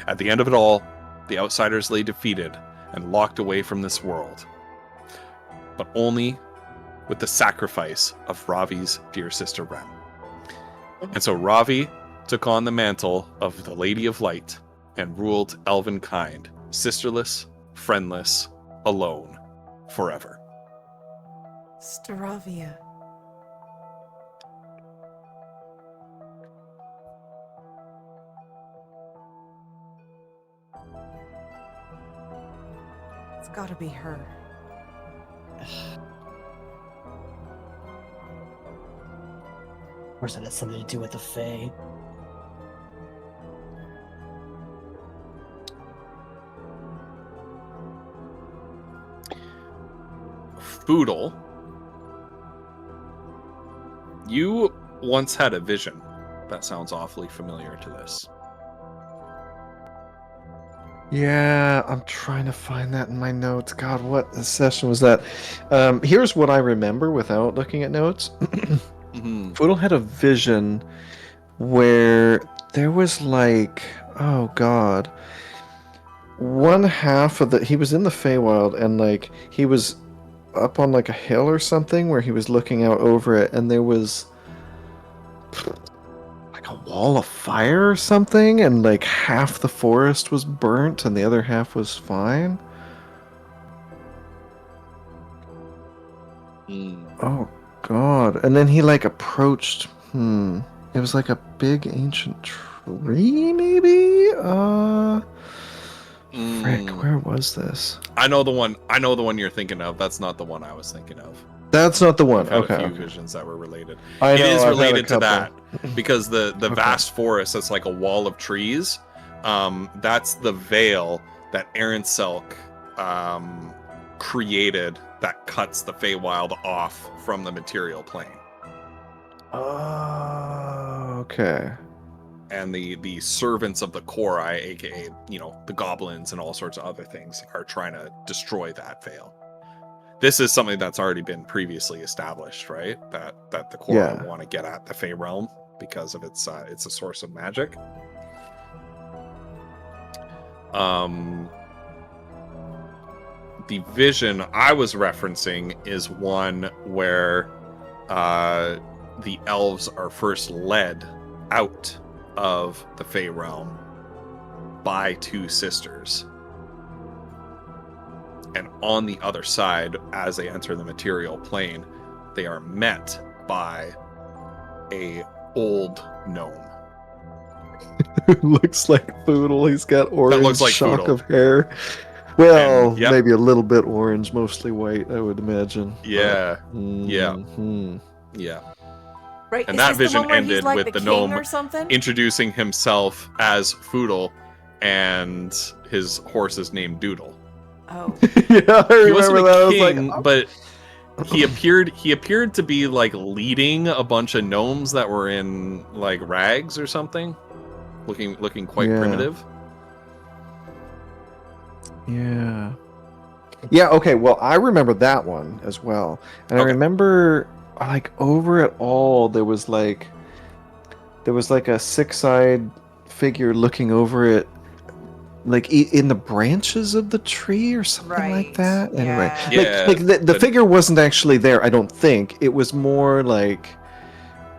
At the end of it all, the outsiders lay defeated and locked away from this world, but only with the sacrifice of Ravi's dear sister Rem. And so Ravi took on the mantle of the Lady of Light and ruled elven kind, sisterless, friendless, alone, forever. Staravia. It's gotta be her. Of course, that has something to do with the Fae. Foodle, you once had a vision. That sounds awfully familiar to this. Yeah, I'm trying to find that in my notes. God, what session was that? Here's what I remember without looking at notes. Foodle had a vision where there was like, oh God, one half of he was in the Feywild and like he was up on like a hill or something where he was looking out over it and there was like a wall of fire or something and like half the forest was burnt and the other half was fine. Oh God. And then he like approached it was like a big ancient tree maybe? Frick, where was this? I know the one you're thinking of. That's not the one I was thinking of. That's not the one. I've had Okay. a few visions that were related. I It know, is I've had a related to couple. that because the vast forest that's like a wall of trees. That's the veil that Aaron Selk created that cuts the Feywild off from the material plane. Oh, okay. And the servants of the Korai, aka the goblins and all sorts of other things, are trying to destroy that veil. This is something that's already been previously established, right? That the Korai want to get at the Fey realm because of it's a source of magic. The vision I was referencing is one where the elves are first led out of the Fey realm by two sisters. And on the other side, as they enter the material plane, they are met by a old gnome. Looks like Foodle. He's got orange looks like shock Foodle. of hair. Well, And, yep. maybe a little bit orange, mostly white, I would imagine. Yeah, Yeah. yeah. Right? And is that this the vision one where he's ended like with the king gnome or something? introducing himself as Foodle, and his horse is named Doodle. Oh, Yeah, I He wasn't remember that. I a was king, like, oh. but he appeared to be like leading a bunch of gnomes that were in like rags or something, looking quite Yeah. primitive. Yeah. Yeah, okay, well, I remember that one as well. And I Okay. remember, like, over it all, there was like a six-eyed figure looking over it, like, in the branches of the tree or something like Right, that. Anyway, yeah. Yeah, like the the- figure wasn't actually there, I don't think. It was more like...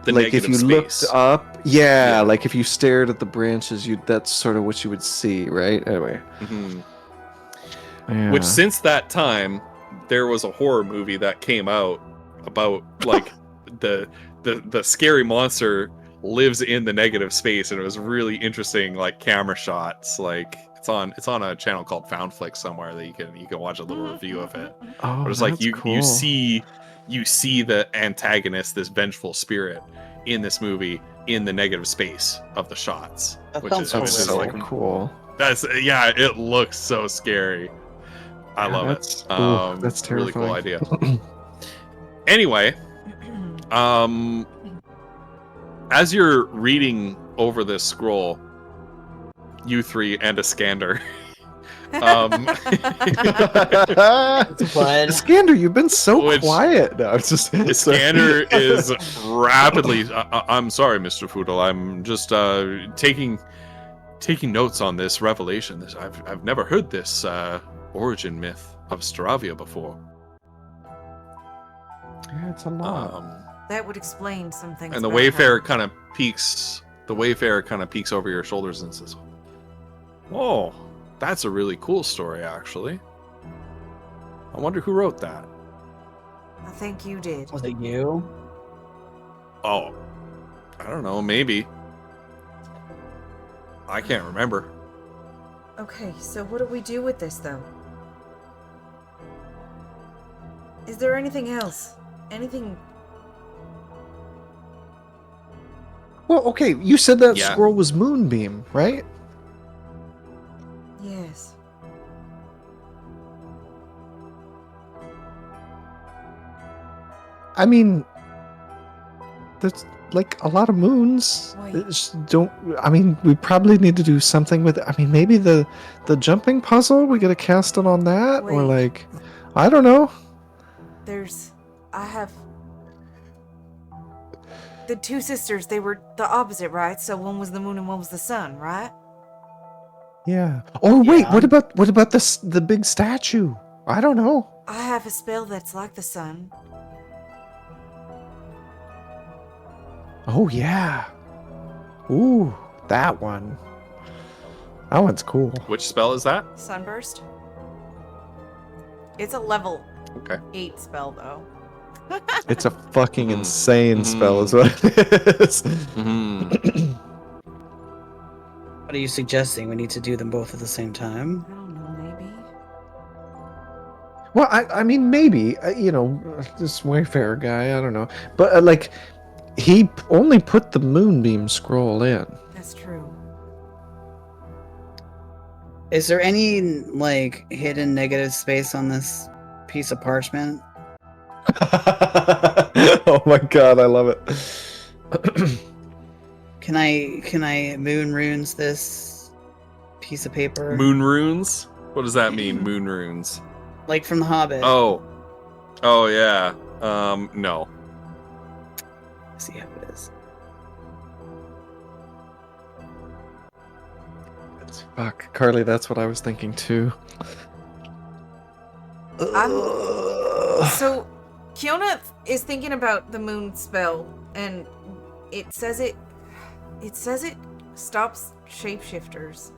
The like if negative you space. looked up, yeah, Yeah. like if you stared at the branches, that's sort of what you would see, right? Anyway. Mhm. Yeah. Which since that time, there was a horror movie that came out about like the scary monster lives in the negative space, and it was really interesting, like camera shots. Like it's on a channel called Foundflix somewhere that you can watch a little review of it. Oh, But it's like that's you cool. see the antagonist, this vengeful spirit, in this movie in the negative space of the shots. That which sounds is, so which That's is so like cool. that's yeah, it looks so scary. I Yeah, love that's- it. ooh, that's Really cool terrifying. idea. Anyway, as you're reading over this scroll, you three and Iskander, But Iskander, you've been so Which- quiet. No, it's just Iskander is rapidly. I'm sorry, Mr. Foodle. I'm just taking notes on this revelation. I've never heard this origin myth of Staravia before. Yeah, it's a lot. That would explain some things. And the about her. Wayfarer kind of peeks. The Wayfarer kind of peeks over your shoulders and says, "Oh, that's a really cool story, actually. I wonder who wrote that." I think you did. was it you? Oh, I don't know. Maybe. I can't remember. Okay, so what do we do with this, though? Is there anything else? Anything? Well, okay, you said that Yeah. scroll was Moonbeam, right? Yes. I mean, that's like a lot of moons. Wait. It's- Don't I mean we probably need to do something with it. I mean maybe the jumping puzzle, we gotta cast it on that, or Wait. like I don't know. I have. The two sisters, they were the opposite, right? So one was the moon and one was the sun, right? Yeah. Or wait, Yeah. what about the big statue? I don't know. I have a spell that's like the sun. Oh yeah. Ooh, that one. That one's cool. Which spell is that? Sunburst. It's a level Okay. 8 spell, though. It's a fucking Mhm. insane spell, Mhm. is what it is. Mm-hmm. What are you suggesting? We need to do them both at the same time? I don't know, maybe. Well, I mean, maybe this Wayfarer guy. I don't know, but like, he only put the Moonbeam scroll in. That's true. Is there any like hidden negative space on this piece of parchment? Oh my god, I love it. Can I moon runes this piece of paper? Moon runes? What does that mean, moon runes? Like from The Hobbit. Oh yeah. No. See how it is. Fuck, Carly, that's what I was thinking too. So, Kiona is thinking about the moon spell, and it says it stops shapeshifters.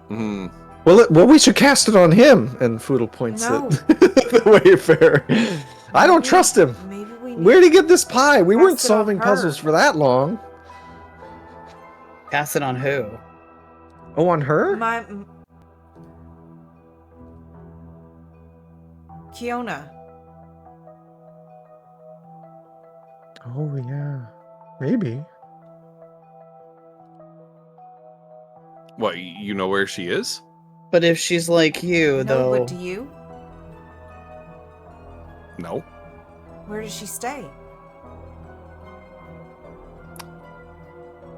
Hmm. Well, we should cast it on him. And Foodle points No. at the Wayfarer. I don't trust him. Maybe we Where'd he get this pie? We Cast weren't it on solving her. puzzles for that long. Cast it on who? Oh, on her? Kiona. Oh yeah, maybe. What, you know where she is? But if she's like you, No, though, but do you? No. Where does she stay?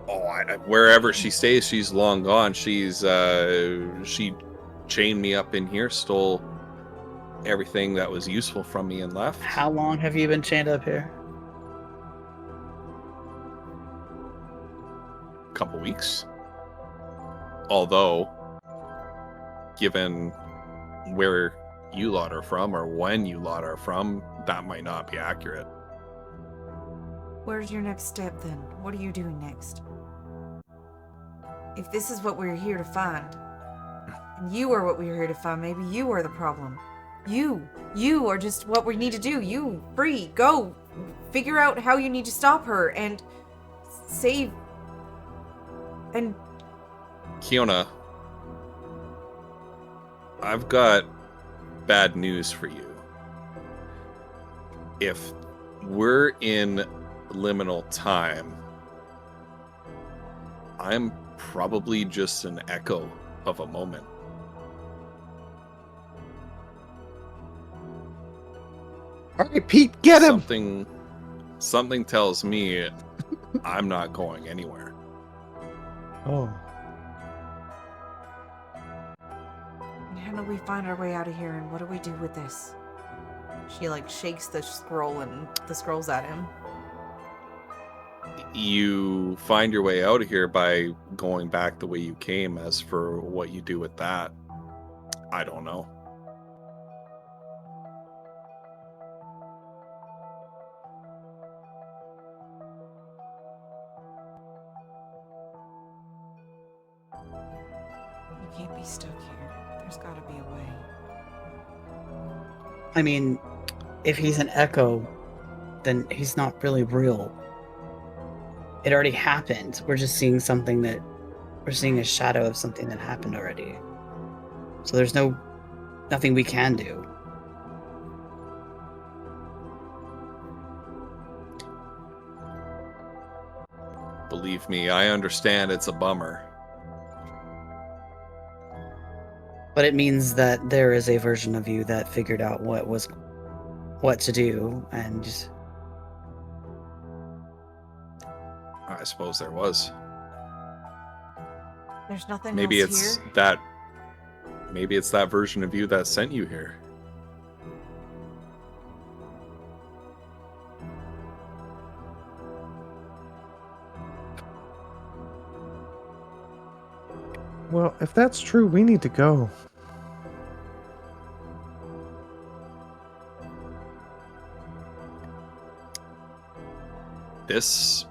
Oh, wherever she stays, she's long gone. She chained me up in here, stole everything that was useful from me and left. how long have you been chained up here? Couple weeks. Although, given where you lot are from or when you lot are from, that might not be accurate. Where's your next step then? What are you doing next? If this is what we're here to find, and you are what we're here to find, maybe you are the problem. You are just what we need to do. You, free, go, figure out how you need to stop her and save. And Kiona, I've got bad news for you. If we're in liminal time, I'm probably just an echo of a moment. All right, Pete, get him. Something tells me I'm not going anywhere. Oh. how do we find our way out of here, and what do we do with this? She like shakes the scroll, and the scroll's at him. You find your way out of here by going back the way you came. As for what you do with that, I don't know. You can't be stuck here. There's gotta be a way. I mean, if he's an echo, then he's not really real. It already happened. We're just seeing something that... We're seeing a shadow of something that happened already. So there's nothing we can do. Believe me, I understand it's a bummer. But it means that there is a version of you that figured out what to do, and I suppose there was. There's nothing Maybe else it's here. that. Maybe it's that version of you that sent you here. Well, if that's true, we need to go. This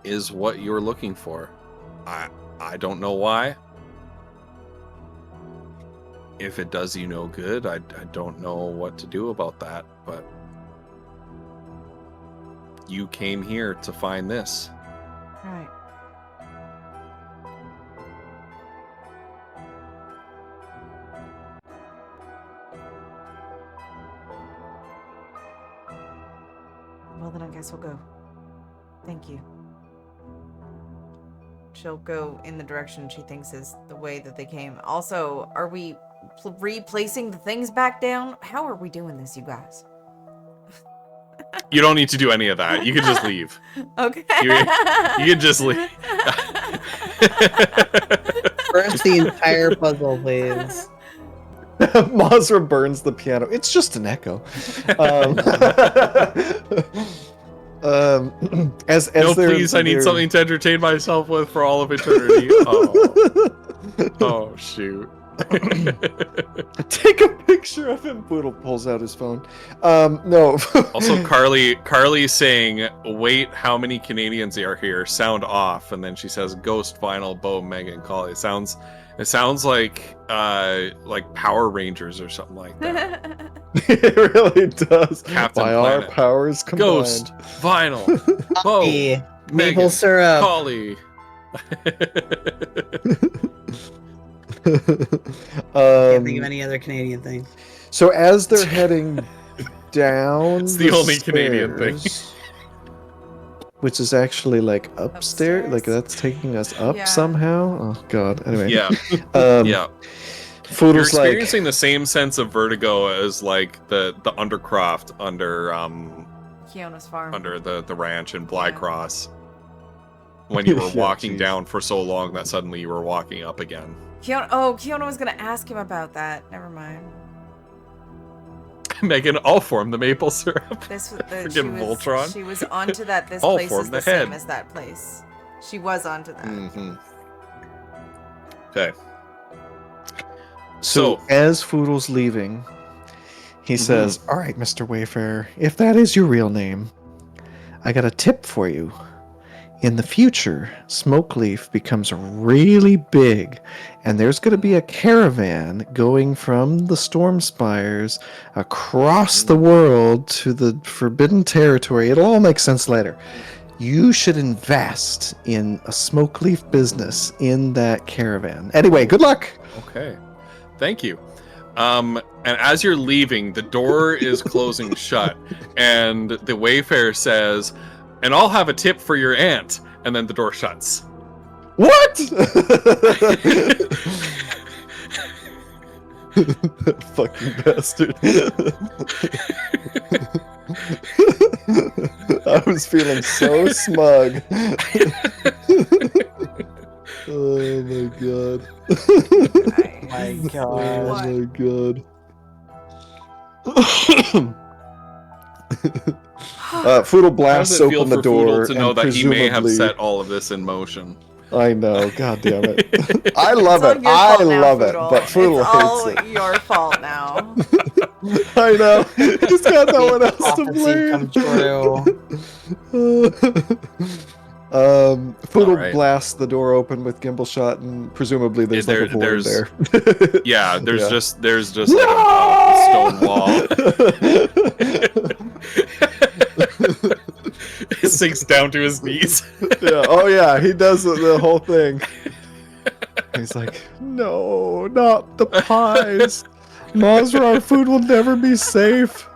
is what you're looking for. I don't know why. If it does you no good, I don't know what to do about that, but you came here to find this. Right. Well, then I guess we'll go. Thank you. She'll go in the direction she thinks is the way that they came. Also, are we replacing the things back down? How are we doing this, you guys? You don't need to do any of that. You can just leave. Okay. You can just leave. first the entire puzzle, please. Mazra burns the piano. It's just an echo. As No, they're- please, I need they're- something to entertain myself with for all of eternity. Oh shoot. Take a picture of him. Poodle pulls out his phone. No. Also, Carly saying, "Wait, how many Canadians are here? Sound off." And then she says, "Ghost, Vinyl, Bo, Megan, Collie." It sounds like Power Rangers or something like that. It really does. Captain By Planet. our powers combined. Ghost, Vinyl, Bo, Coffee, maple Megan, syrup. Collie. Can't think of any other Canadian thing. So as they're heading down, It's the only Canadian thing. stairs, which is actually like upstairs, like Upstairs? that's taking us up Yeah. somehow. Oh god. Anyway, Yeah, yeah. yeah. You're Foodle's like, experiencing the same sense of vertigo as like the Undercroft under Kiona's farm. the ranch in Blycross. When you were Yeah, walking jeez. down for so long that suddenly you were walking up again. Kiona was gonna ask him about that. Never mind. Megan, I'll form the maple syrup. This was Friggin' Voltron. She was onto that. This I'll place form is the the same head. as that place. She was onto that. Mm-hmm. Okay. so So- as Foodle's leaving, he Mhm. says, "All right, Mr. Wayfarer, if that is your real name, I got a tip for you. in the future, Smokeleaf becomes really big, and there's going to be a caravan going from the Storm Spires across the world to the Forbidden Territory. It'll all make sense later. You should invest in a Smokeleaf business in that caravan. Anyway, good luck. Okay. Thank you. And as you're leaving, the door is closing shut, and the Wayfarer says, "And I'll have a tip for your aunt." And then the door shuts. What? Fucking bastard. I was feeling so smug. Oh my god. My Nice. God. What? Oh my god. Foodle How blasts does it feel open the for door Foodle to know and that he may have presumably- set all of this in motion? I know, god damn it. I love It's all it. your I fault now, love it, Foodle. but Foodle it's all hates it. your fault now. I know. He's got no one else to Prophecy come blame. Foodle Alright. blasts the door open with gimbal shot, and presumably there's like a void there's- there. Yeah, there's Yeah. just like a stone wall. He sinks down to his knees. Yeah. Oh yeah, he does the whole thing. He's like, no, not the pies. Mazra, our food will never be safe.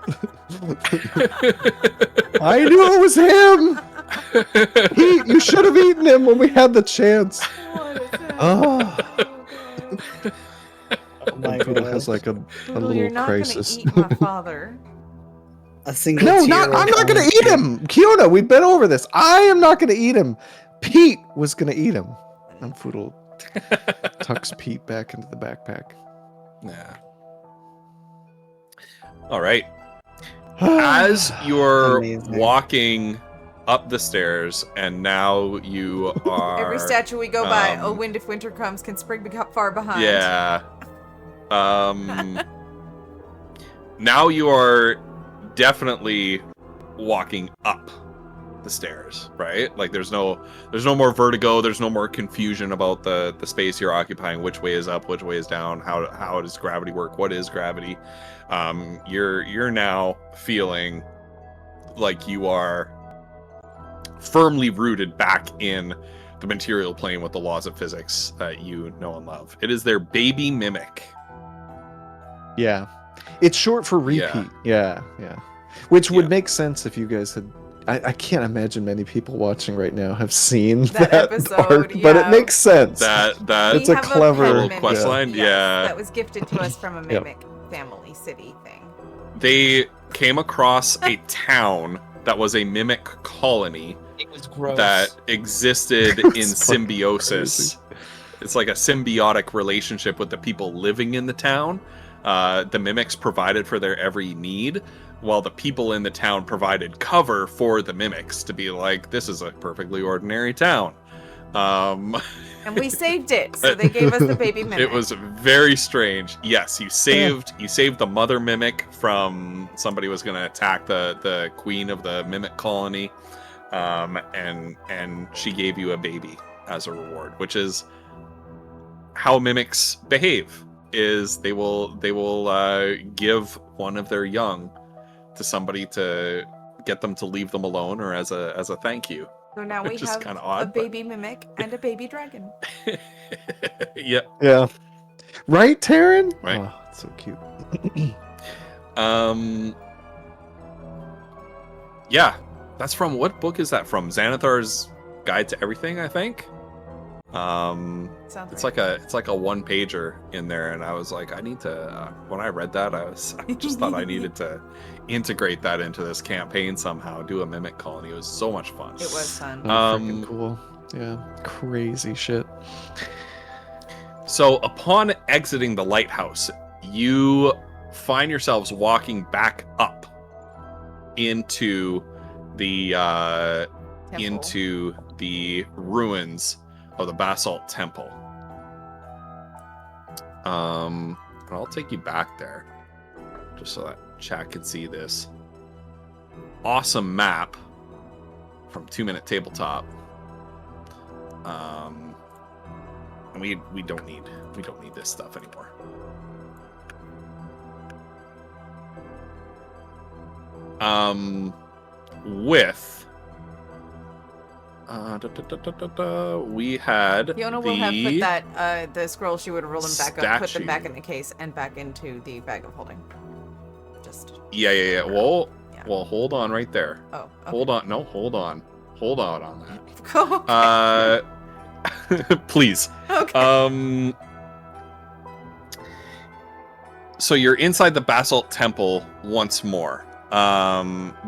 I knew it was him. You should have eaten him when we had the chance. What is that? Oh. Oh my Foodle God. has like a Foodle, little you're not crisis. gonna eat my father. A single No, tear I'm will not gonna come. eat him. Kiona, we've been over this. I am not gonna eat him. Pete was gonna eat him. And Foodle tucks Pete back into the backpack. Yeah. All right. As you're Amazing. walking up the stairs, and now you are. Every statue we go by, um, oh wind if winter comes, can spring be far behind. Yeah. Now you are definitely walking up the stairs, right? Like there's no more vertigo, there's no more confusion about the space you're occupying, which way is up, which way is down, how does gravity work, what is gravity. You're now feeling like you are firmly rooted back in the material plane with the laws of physics that you know and love. It is their baby mimic. Yeah. It's short for repeat. Yeah, yeah. Which would Yeah. make sense if you guys had. I can't imagine many people watching right now have seen That that, episode, part, but it yeah. makes sense. That It's We a have clever pet little mimic, quest line, yeah. That was gifted to us from a Yep. mimic family city thing. They came across a town that was a mimic colony It was gross. that existed It's in fucking symbiosis. It's like a symbiotic relationship with the people living in the town. The mimics provided for their every need, while the people in the town provided cover for the mimics to be like, this is a perfectly ordinary town. And we saved it, so they gave us the baby mimic. It was very strange. Yes, you saved the mother mimic from somebody was going to attack the queen of the mimic colony, and she gave you a baby as a reward, which is how mimics behave. Is they will give one of their young to somebody to get them to leave them alone, or as a thank you. So now we which is have kinda a odd, but- baby mimic and a baby dragon. Yeah. Yeah. Right, Taryn? Right. Oh, it's so cute. Yeah, that's from what book is that from? Xanathar's Guide to Everything, I think. Sounds It's right. like a one pager in there, and I was like, I need to. When I read that, I just thought I needed to integrate that into this campaign somehow. Do a mimic colony. It was so much fun. It was fun. Oh, freaking cool. Yeah. Crazy shit. So upon exiting the lighthouse, you find yourselves walking back up into the Temple. into the ruins of the Basalt Temple. And I'll take you back there just so that chat can see this awesome map from 2 Minute Tabletop. And we don't need this stuff anymore. With we had Fiona will have put that the scroll she would have rolled them back up, put them back in the case, and back into the bag of holding. Just yeah. Well, yeah. well, hold on right there. Oh, okay. Hold on. No, hold on that. Okay. Please. Okay. So you're inside the Basalt Temple once more.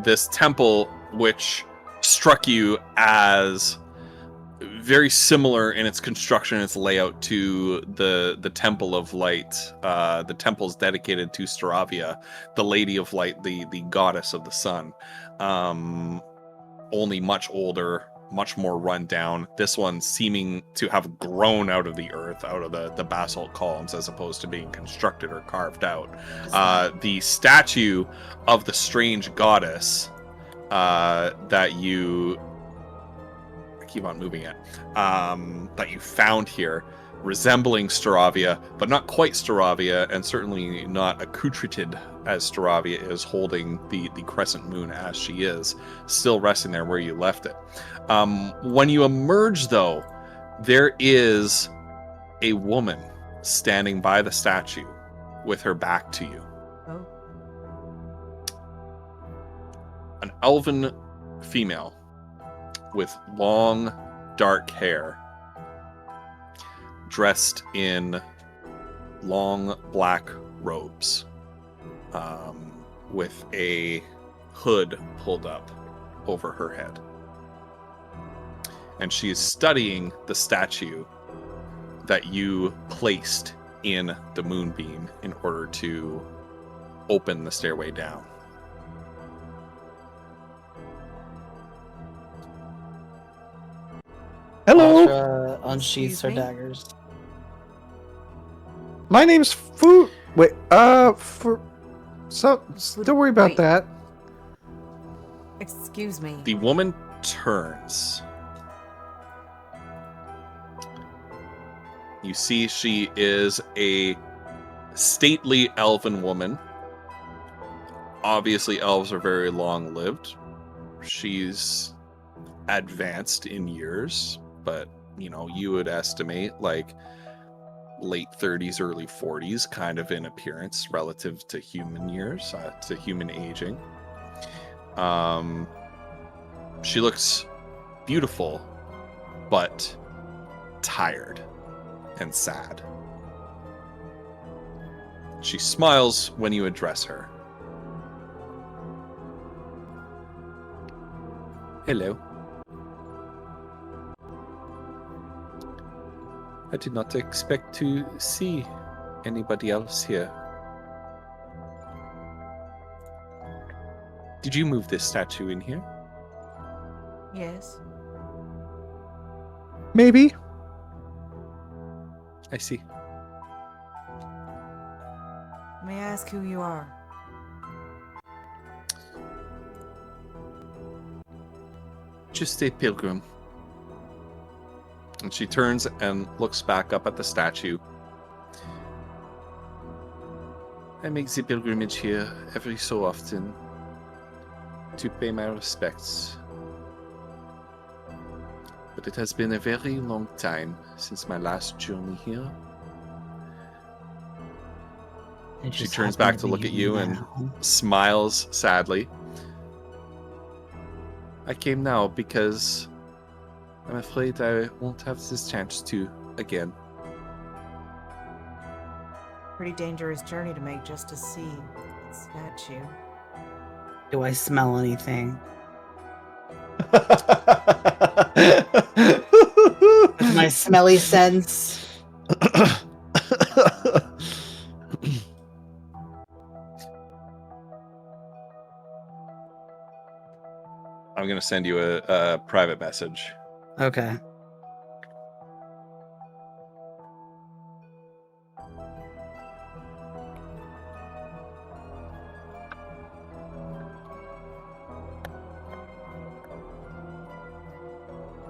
This temple, which struck you as very similar in its construction, its layout to the Temple of Light, the temples dedicated to Staravia, the Lady of Light, the goddess of the sun. Only much older, much more run down. This one seeming to have grown out of the earth, out of the basalt columns, as opposed to being constructed or carved out. The statue of the strange goddess that you... I keep on moving it. That you found here, resembling Staravia, but not quite Staravia, and certainly not accoutred as Staravia is, holding the crescent moon as she is, still resting there where you left it. When you emerge, though, there is a woman standing by the statue with her back to you. Oh. An elven female with long, dark hair, dressed in long black robes, with a hood pulled up over her head. And she is studying the statue that you placed in the moonbeam in order to open the stairway down. Hello, Asha unsheaths her Excuse me? daggers. my name's Fu. Wait, don't worry about Wait. that. Excuse me. The woman turns. You see she is a stately elven woman. Obviously, elves are very long-lived. She's advanced in years, but, you know, you would estimate, like, late 30s, early 40s, kind of in appearance relative to human years, to human aging. She looks beautiful, but tired and sad. She smiles when you address her. Hello. I did not expect to see anybody else here. Did you move this statue in here? Yes. Maybe. I see. May I ask who you are? Just a pilgrim. And she turns and looks back up at the statue. I make the pilgrimage here every so often to pay my respects. But it has been a very long time since my last journey here. It She just turns happened back to look be at you and now. smiles sadly. I came now because I'm afraid I won't have this chance to again. Pretty dangerous journey to make just to see the statue. Do I smell anything? With my smelly sense. I'm gonna send you a private message. Okay.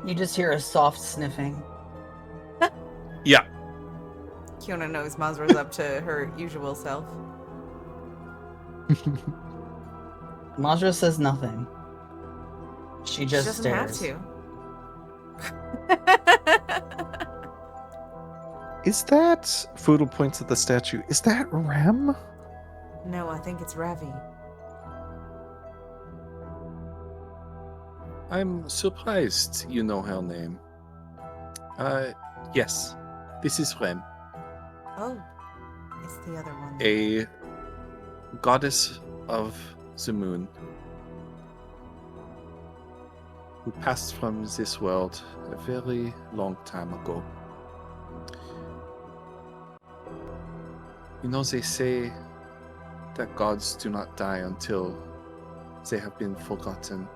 You just hear a soft sniffing. Yeah. Kiona knows Mazra's up to her usual self. Mazra says nothing. She just she doesn't stares. have to. Is that Foodle points at the statue? Is that Rem? No, I think it's Ravi. I'm surprised you know her name. Yes. This is Rem, Oh, it's the other one. a goddess of the moon who passed from this world a very long time ago. You know, they say that gods do not die until they have been forgotten.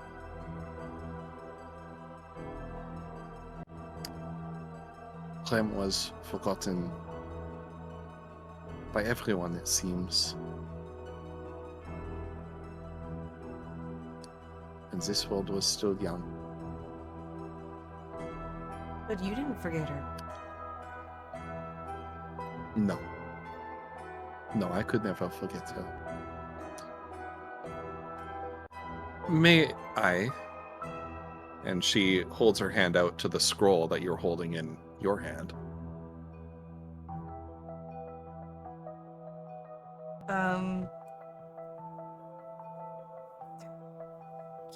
Rem was forgotten by everyone, it seems. And this world was still young. But you didn't forget her. No. No, I could never forget her. May I? And she holds her hand out to the scroll that you're holding in your hand.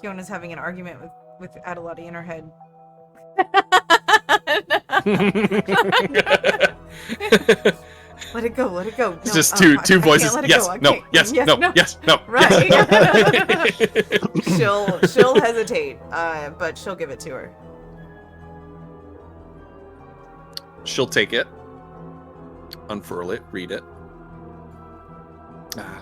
Kiona's having an argument with Adelotti in her head. Let it go, let it go. It's No, just two I can't voices. let it Yes, go, I no, can't- yes, no, no. yes, no. Right. Yes. she'll hesitate, but she'll give it to her. She'll take it, unfurl it, read it. Ah.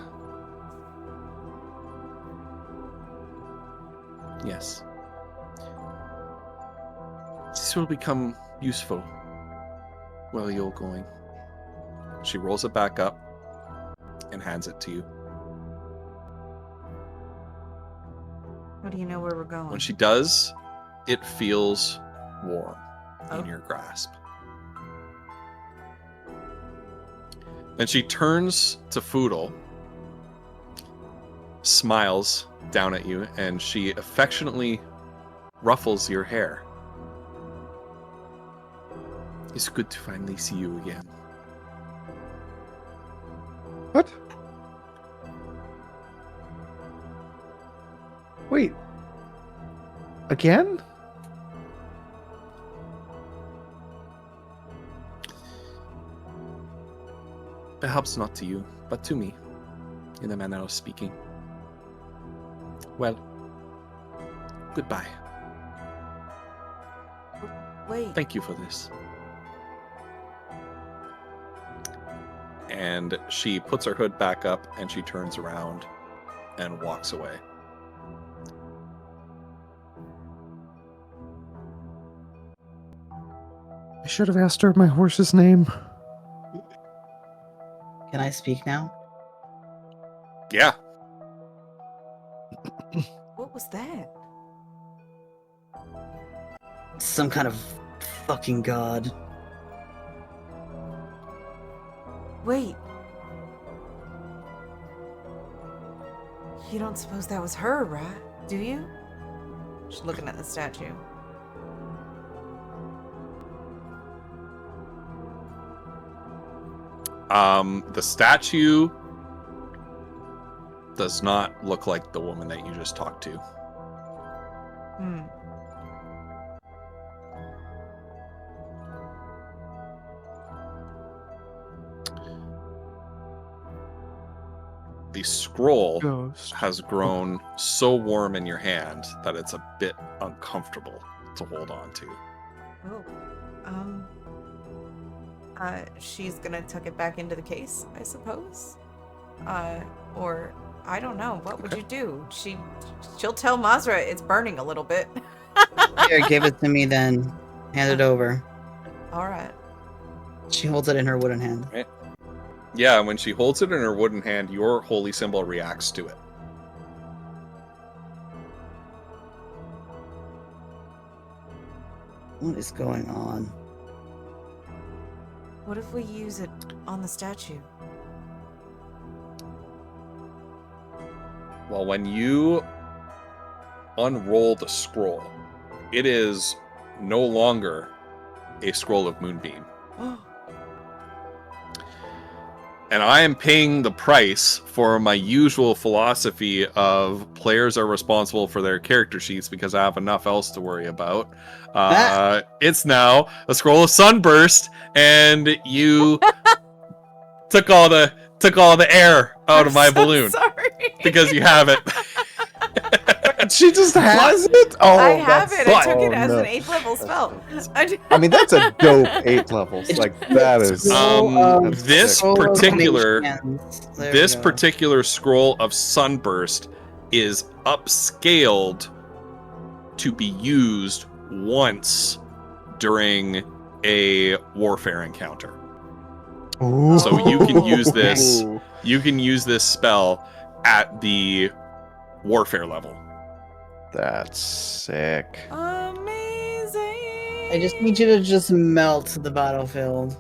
Yes. This will become useful while you're going. She rolls it back up and hands it to you. How do you know where we're going? When she does, it feels warm Oh. in your grasp. Then she turns to Foodle, smiles down at you, and she affectionately ruffles your hair. It's good to finally see you again. What? Wait. Again? Perhaps not to you, but to me, in a manner of speaking. Well, goodbye. Wait. Thank you for this. And she puts her hood back up and she turns around and walks away. I should have asked her my horse's name. Can I speak now? Yeah. What was that? Some kind of fucking god. Wait. You don't suppose that was her, right? Do you? She's looking at the statue. The statue does not look like the woman that you just talked to. Hmm. The scroll Ghost. has grown so warm in your hand that it's a bit uncomfortable to hold on to. Oh. She's gonna tuck it back into the case, I suppose. Or I don't know. What would Okay. you do? She'll tell Mazra it's burning a little bit. Here, give it to me then. Hand it over. All right. She holds it in her wooden hand. Yeah, and when she holds it in her wooden hand, your holy symbol reacts to it. What is going on? What if we use it on the statue? Well, when you unroll the scroll, it is no longer a scroll of Moonbeam. And I am paying the price for my usual philosophy of players are responsible for their character sheets because I have enough else to worry about. It's now a scroll of Sunburst, and you took all the air out of my I'm so balloon Sorry. because you have it. She just has it. Oh, I have it. I took it oh, as no. an 8th level spell. I mean, that's a dope 8 levels. Like that is. that's This sick. particular There this we go. particular scroll of Sunburst is upscaled to be used once during a warfare encounter. Ooh. So you can use this. Ooh. You can use this spell at the warfare level. That's sick. Amazing. I just need you to just melt the battlefield.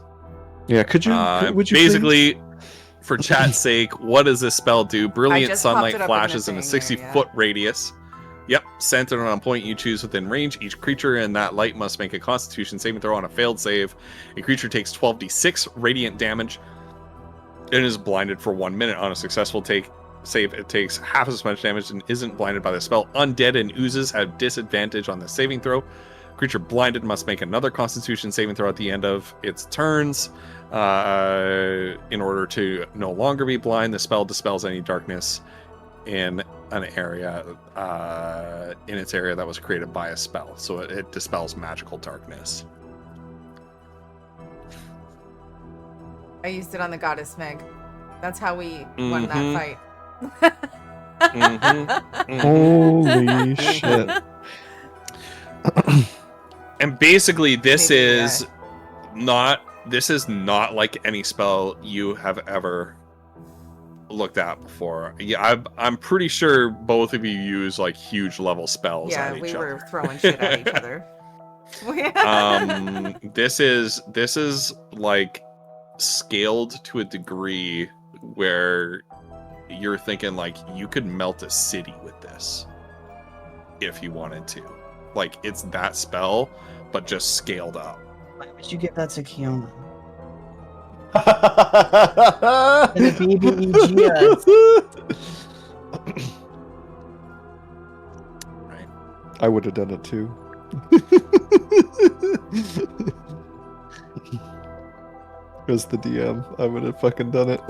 Yeah, could you? Would you please? Basically, for chat's sake, what does this spell do? Brilliant just popped sunlight it up in the flashes in a thing 60-foot radius. Yep, centered on a point you choose within range. Each creature in that light must make a Constitution saving throw on a failed save. A creature takes 12d6 radiant damage and is blinded for 1 minute. On a successful save, it takes half as much damage and isn't blinded by the spell. Undead and oozes have disadvantage on the saving throw. Creature blinded must make another Constitution saving throw at the end of its turns. In order to no longer be blind, the spell dispels any darkness in an area, in its area that was created by a spell. So it dispels magical darkness. I used it on the goddess Meg. That's how we won that Mhm. fight. Holy shit! And basically, this Maybe, is not like any spell you have ever looked at before. Yeah, I'm pretty sure both of you use like huge level spells Yeah, at each we other. were throwing shit at each other. This is like scaled to a degree where you're thinking like you could melt a city with this if you wanted to. Like it's that spell, but just scaled up. Why would you give that to Kiona? I And the BBEGS. Right. would have done it too. As the DM, I would have fucking done it.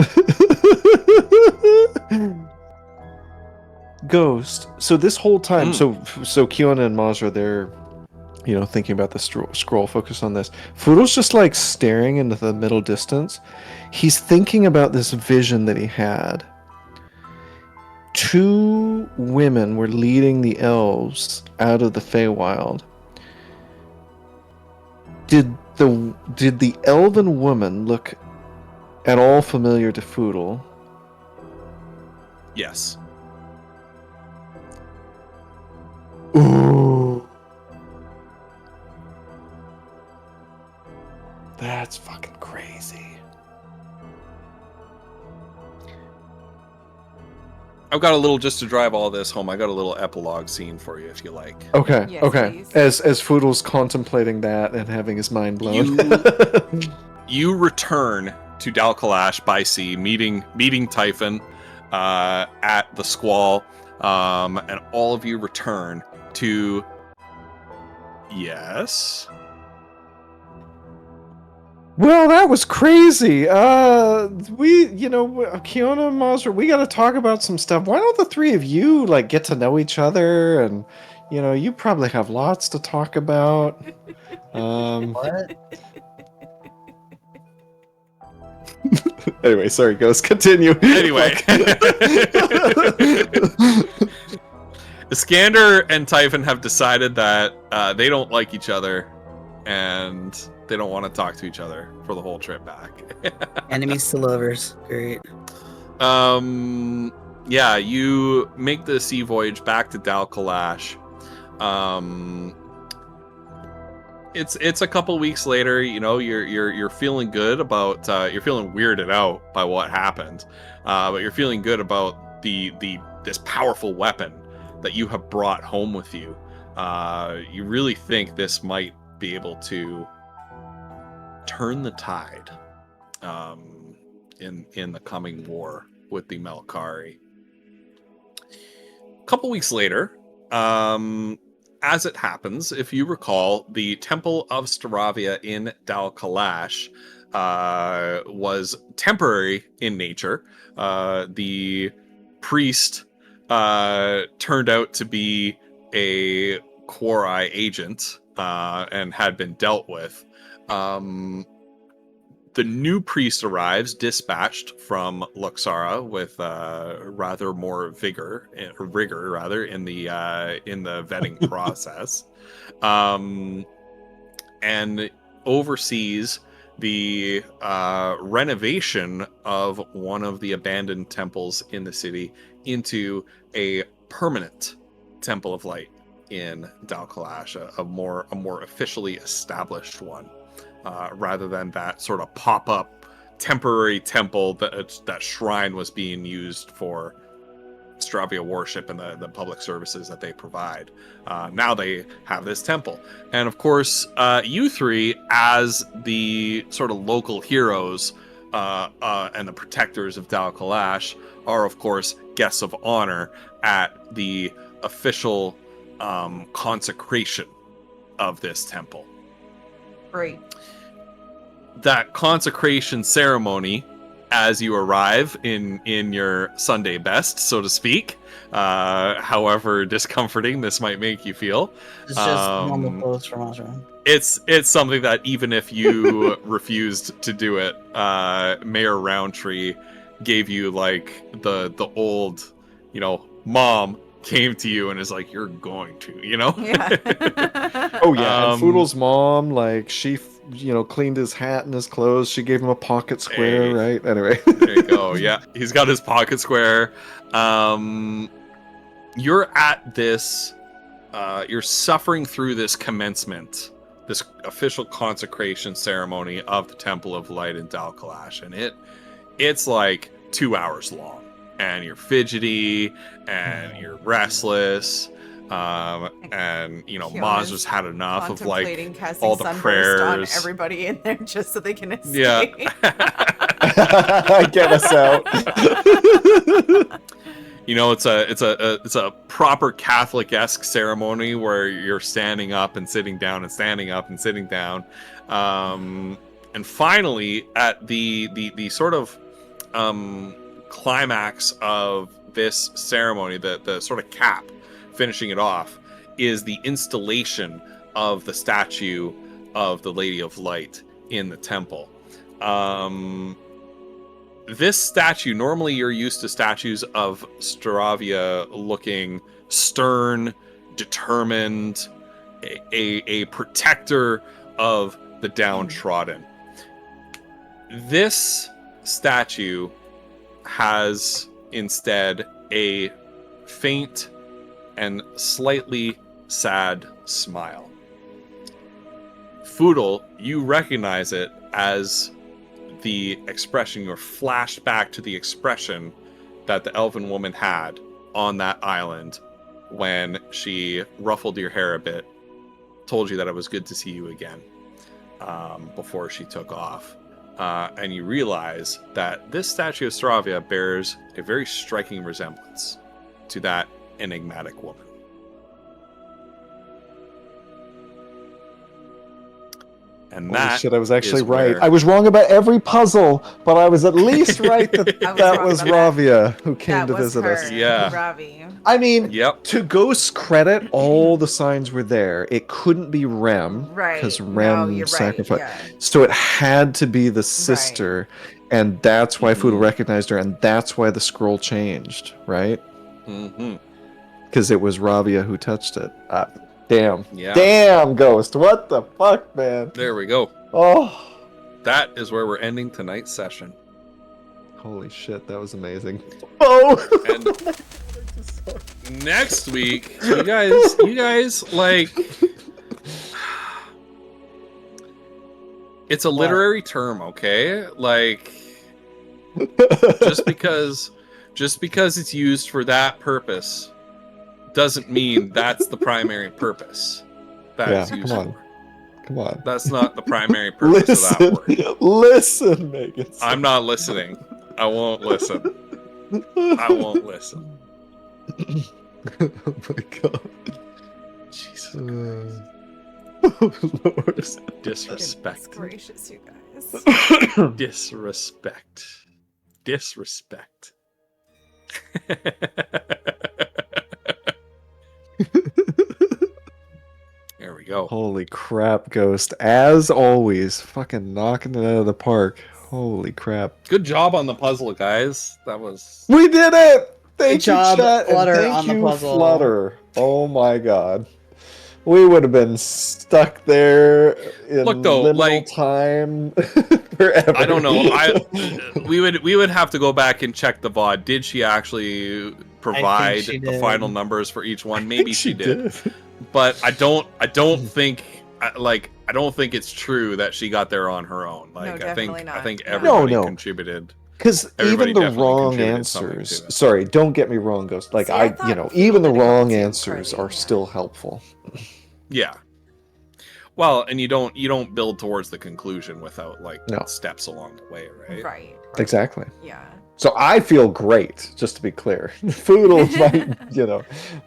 Ghost. So this whole time, so Kiona and Mazra, they're, thinking about the scroll. Focus on this. Fudo's just like staring into the middle distance. He's thinking about this vision that he had. 2 women were leading the elves out of the Feywild. Did the elven woman look at all familiar to Foodle? Yes. Ooh. That's fucking crazy. I've got a little, just to drive all this home, I got a little epilogue scene for you if you like. Okay, Yes, okay. please. As Foodle's contemplating that and having his mind blown. You return to Dalkalash by sea, meeting Typhon at the Squall, and all of you return to... Yes? Well, that was crazy. Kiona and Mazra, we got to talk about some stuff. Why don't the 3 of you get to know each other? And you probably have lots to talk about. What? Anyway, sorry, Ghost. Continue. Anyway. Iskander and Typhon have decided that they don't like each other, and they don't want to talk to each other for the whole trip back. Enemies to lovers. Great. Yeah, you make the sea voyage back to Dalkalash. it's a couple weeks later. You know, you're feeling good about you're feeling weirded out by what happened, but you're feeling good about this powerful weapon that you have brought home with you. You really think this might be able to turn the tide in the coming war with the Melkari. A couple weeks later, as it happens, if you recall, the Temple of Staravia in Dal Kalash was temporary in nature. The priest turned out to be a Quori agent and had been dealt with. The new priest arrives, dispatched from Luxara with rather more rigor in the vetting process, and oversees the renovation of one of the abandoned temples in the city into a permanent Temple of Light in Dal Kalash, a more officially established one. Rather than that sort of pop-up temporary temple that shrine was being used for Staravia worship and the public services that they provide. Now they have this temple. And of course, you three, as the sort of local heroes and the protectors of Dal Kalash, are of course guests of honor at the official consecration of this temple. Great. That consecration ceremony, as you arrive in your Sunday best, so to speak, however discomforting this might make you feel, It's just normal clothes from Osram. it's something that even if you refused to do it, Mayor Roundtree gave you like the old, mom came to you and is like, you're going to, Yeah. Oh yeah, and Foodle's mom, like, she cleaned his hat and his clothes. She gave him a pocket square, Hey. right? Anyway. There you go. Yeah, he's got his pocket square. You're at this. You're suffering through this commencement, this official consecration ceremony of the Temple of Light in Dal Kalash, and it's like 2 hours long, and you're fidgety and you're restless. And Maz's had enough of like casting all the sunburst prayers on everybody in there just so they can escape. Yeah. Get us out. It's a proper Catholic-esque ceremony where you're standing up and sitting down and standing up and sitting down. And finally, at the sort of climax of this ceremony, the sort of cap finishing it off, is the installation of the statue of the Lady of Light in the temple. This statue, normally you're used to statues of Staravia looking stern, determined, a protector of the downtrodden. This statue has instead a faint and slightly sad smile. Foodle, you recognize it as the expression, you're flashed back to the expression that the elven woman had on that island when she ruffled your hair a bit, told you that it was good to see you again, before she took off. And you realize that this statue of Staravia bears a very striking resemblance to that enigmatic woman. And Holy that shit, I was actually is right. where- I was wrong about every puzzle, but I was at least right that I was that wrong was about that. Ravia who came That to was visit her, us. Yeah. Ravi. I mean, Yep. to Ghost's credit, all the signs were there. It couldn't be Rem, Right. because No, Rem you're right. sacrificed. Yeah. So it had to be the sister, and that's why Foodle recognized her, and that's why the scroll changed, right? Mm-hmm. Because it was Ravia who touched it. Damn. Yeah. Damn, Ghost. What the fuck, man? There we go. Oh. That is where we're ending tonight's session. Holy shit, that was amazing. Oh! And next week, you guys, like, It's a literary term, okay? Like, just because it's used for that purpose doesn't mean that's the primary purpose that Yeah, it's used come on. for. Come on. That's not the primary purpose of that word. Listen, Megan. I'm not listening. I won't listen. I won't listen. Oh my god. Jesus. Oh, Lord. Disrespect. Goodness gracious, you guys. Disrespect. Disrespect. There we go. Holy crap, Ghost. As always, fucking knocking it out of the park. Holy crap. Good job on the puzzle, guys. That was We did it! Thank Good job, you, chat, and Flutter, thank on the you, puzzle. Flutter. Oh my god. We would have been stuck there in Look, though, liminal like- time forever. I don't know. We would have to go back and check the VOD. Did she actually provide she the did. final numbers for each one? I Maybe think she did. But I don't think I don't think it's true that she got there on her own. Like definitely I not. think No. everybody No. contributed. Because Everybody even the definitely wrong contributed something answers. to it. Sorry, don't get me wrong, Ghost. Like See, I thought even the people did a wrong good answers party, are yeah. still helpful. Yeah. Well, and you don't build towards the conclusion without like No. steps along the way, right? Right. Exactly. Yeah. So I feel great, just to be clear. Foodle might,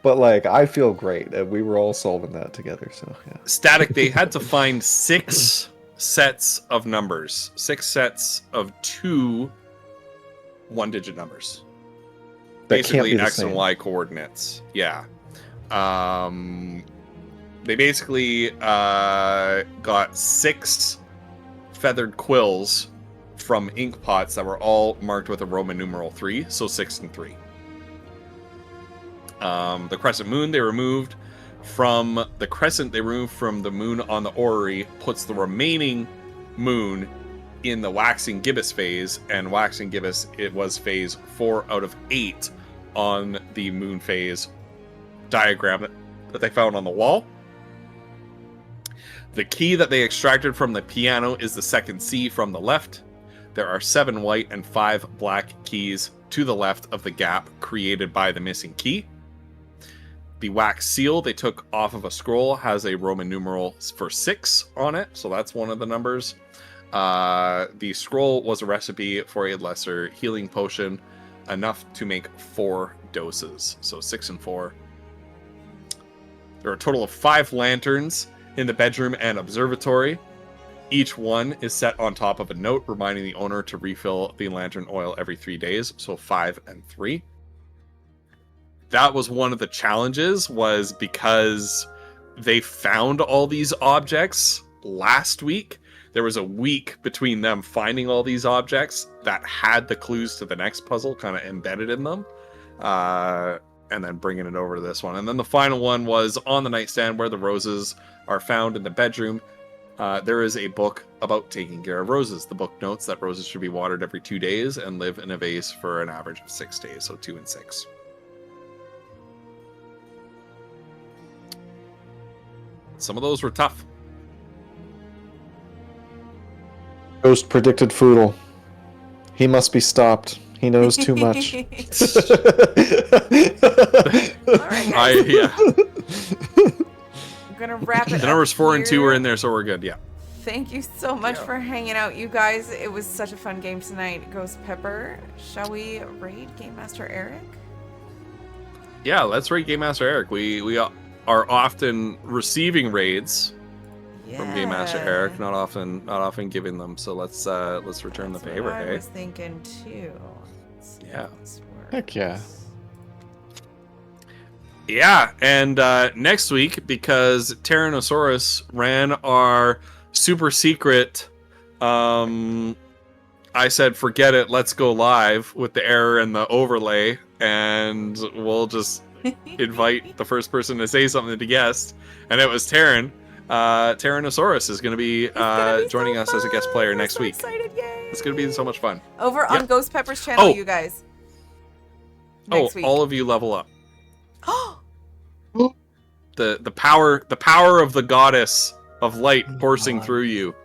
but like I feel great. We were all solving that together. So yeah. Static, they had to find 6 sets of numbers, 6 sets of 2 one-digit numbers. That can't Basically be the X same. and Y coordinates. Yeah. They basically got 6 feathered quills from ink pots that were all marked with a Roman numeral 3, so 6 and 3. The crescent moon they removed from the crescent they removed from the moon on the orrery puts the remaining moon in the waxing gibbous phase, and waxing gibbous, it was phase 4 out of 8 on the moon phase diagram that they found on the wall. The key that they extracted from the piano is the second C from the left. There are 7 white and 5 black keys to the left of the gap created by the missing key. The wax seal they took off of a scroll has a Roman numeral for 6 on it, so that's one of the numbers. The scroll was a recipe for a lesser healing potion, enough to make 4 doses, so 6 and 4. There are a total of 5 lanterns in the bedroom and observatory. Each one is set on top of a note reminding the owner to refill the lantern oil every 3 days, so 5 and 3. That was one of the challenges, was because they found all these objects last week. There was a week between them finding all these objects that had the clues to the next puzzle kind of embedded in them, and then bringing it over to this one. And then the final one was on the nightstand where the roses are found in the bedroom. There is a book about taking care of roses. The book notes that roses should be watered every 2 days and live in a vase for an average of 6 days, so 2 and 6. Some of those were tough. Ghost predicted Foodle. He must be stopped. He knows too much. All right, guys. Yeah. I'm gonna wrap it The numbers up 4 and 2 here. were in there, so we're good. Yeah. Thank you so much Yeah. for hanging out, you guys. It was such a fun game tonight. Ghost Pepper. Shall we raid Game Master Eric? Yeah, let's raid Game Master Eric. We are often receiving raids from Game Master Eric, not often giving them. So let's return That's the favor, what I hey? was thinking too. Let's see Yeah. how this Heck yeah. works. Yeah, and next week, because Tyrannosaurus ran our super secret, I said forget it, let's go live with the error and the overlay, and we'll just invite the first person to say something to guess, and it was Terran. Tyrannosaurus is going to be It's gonna be joining so us as a guest fun. player We're next so week. Excited. Yay. It's going to be so much fun. Over Yep. on Ghost Pepper's channel, Oh. you guys. Oh, Next week. all of you level up. The power of the goddess of light coursing God. through you.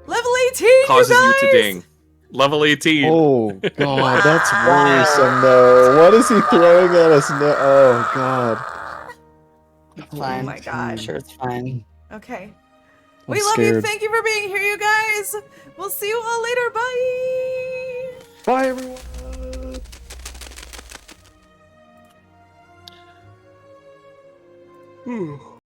Level 18, causes you you guys! to ding. Level 18. Oh god, that's worrisome though. What is he throwing at us now? Oh god. It's fine. Oh my god. I'm sure it's fine. Okay. I'm We love you. scared. Thank you for being here, you guys. We'll see you all later. Bye. Bye everyone.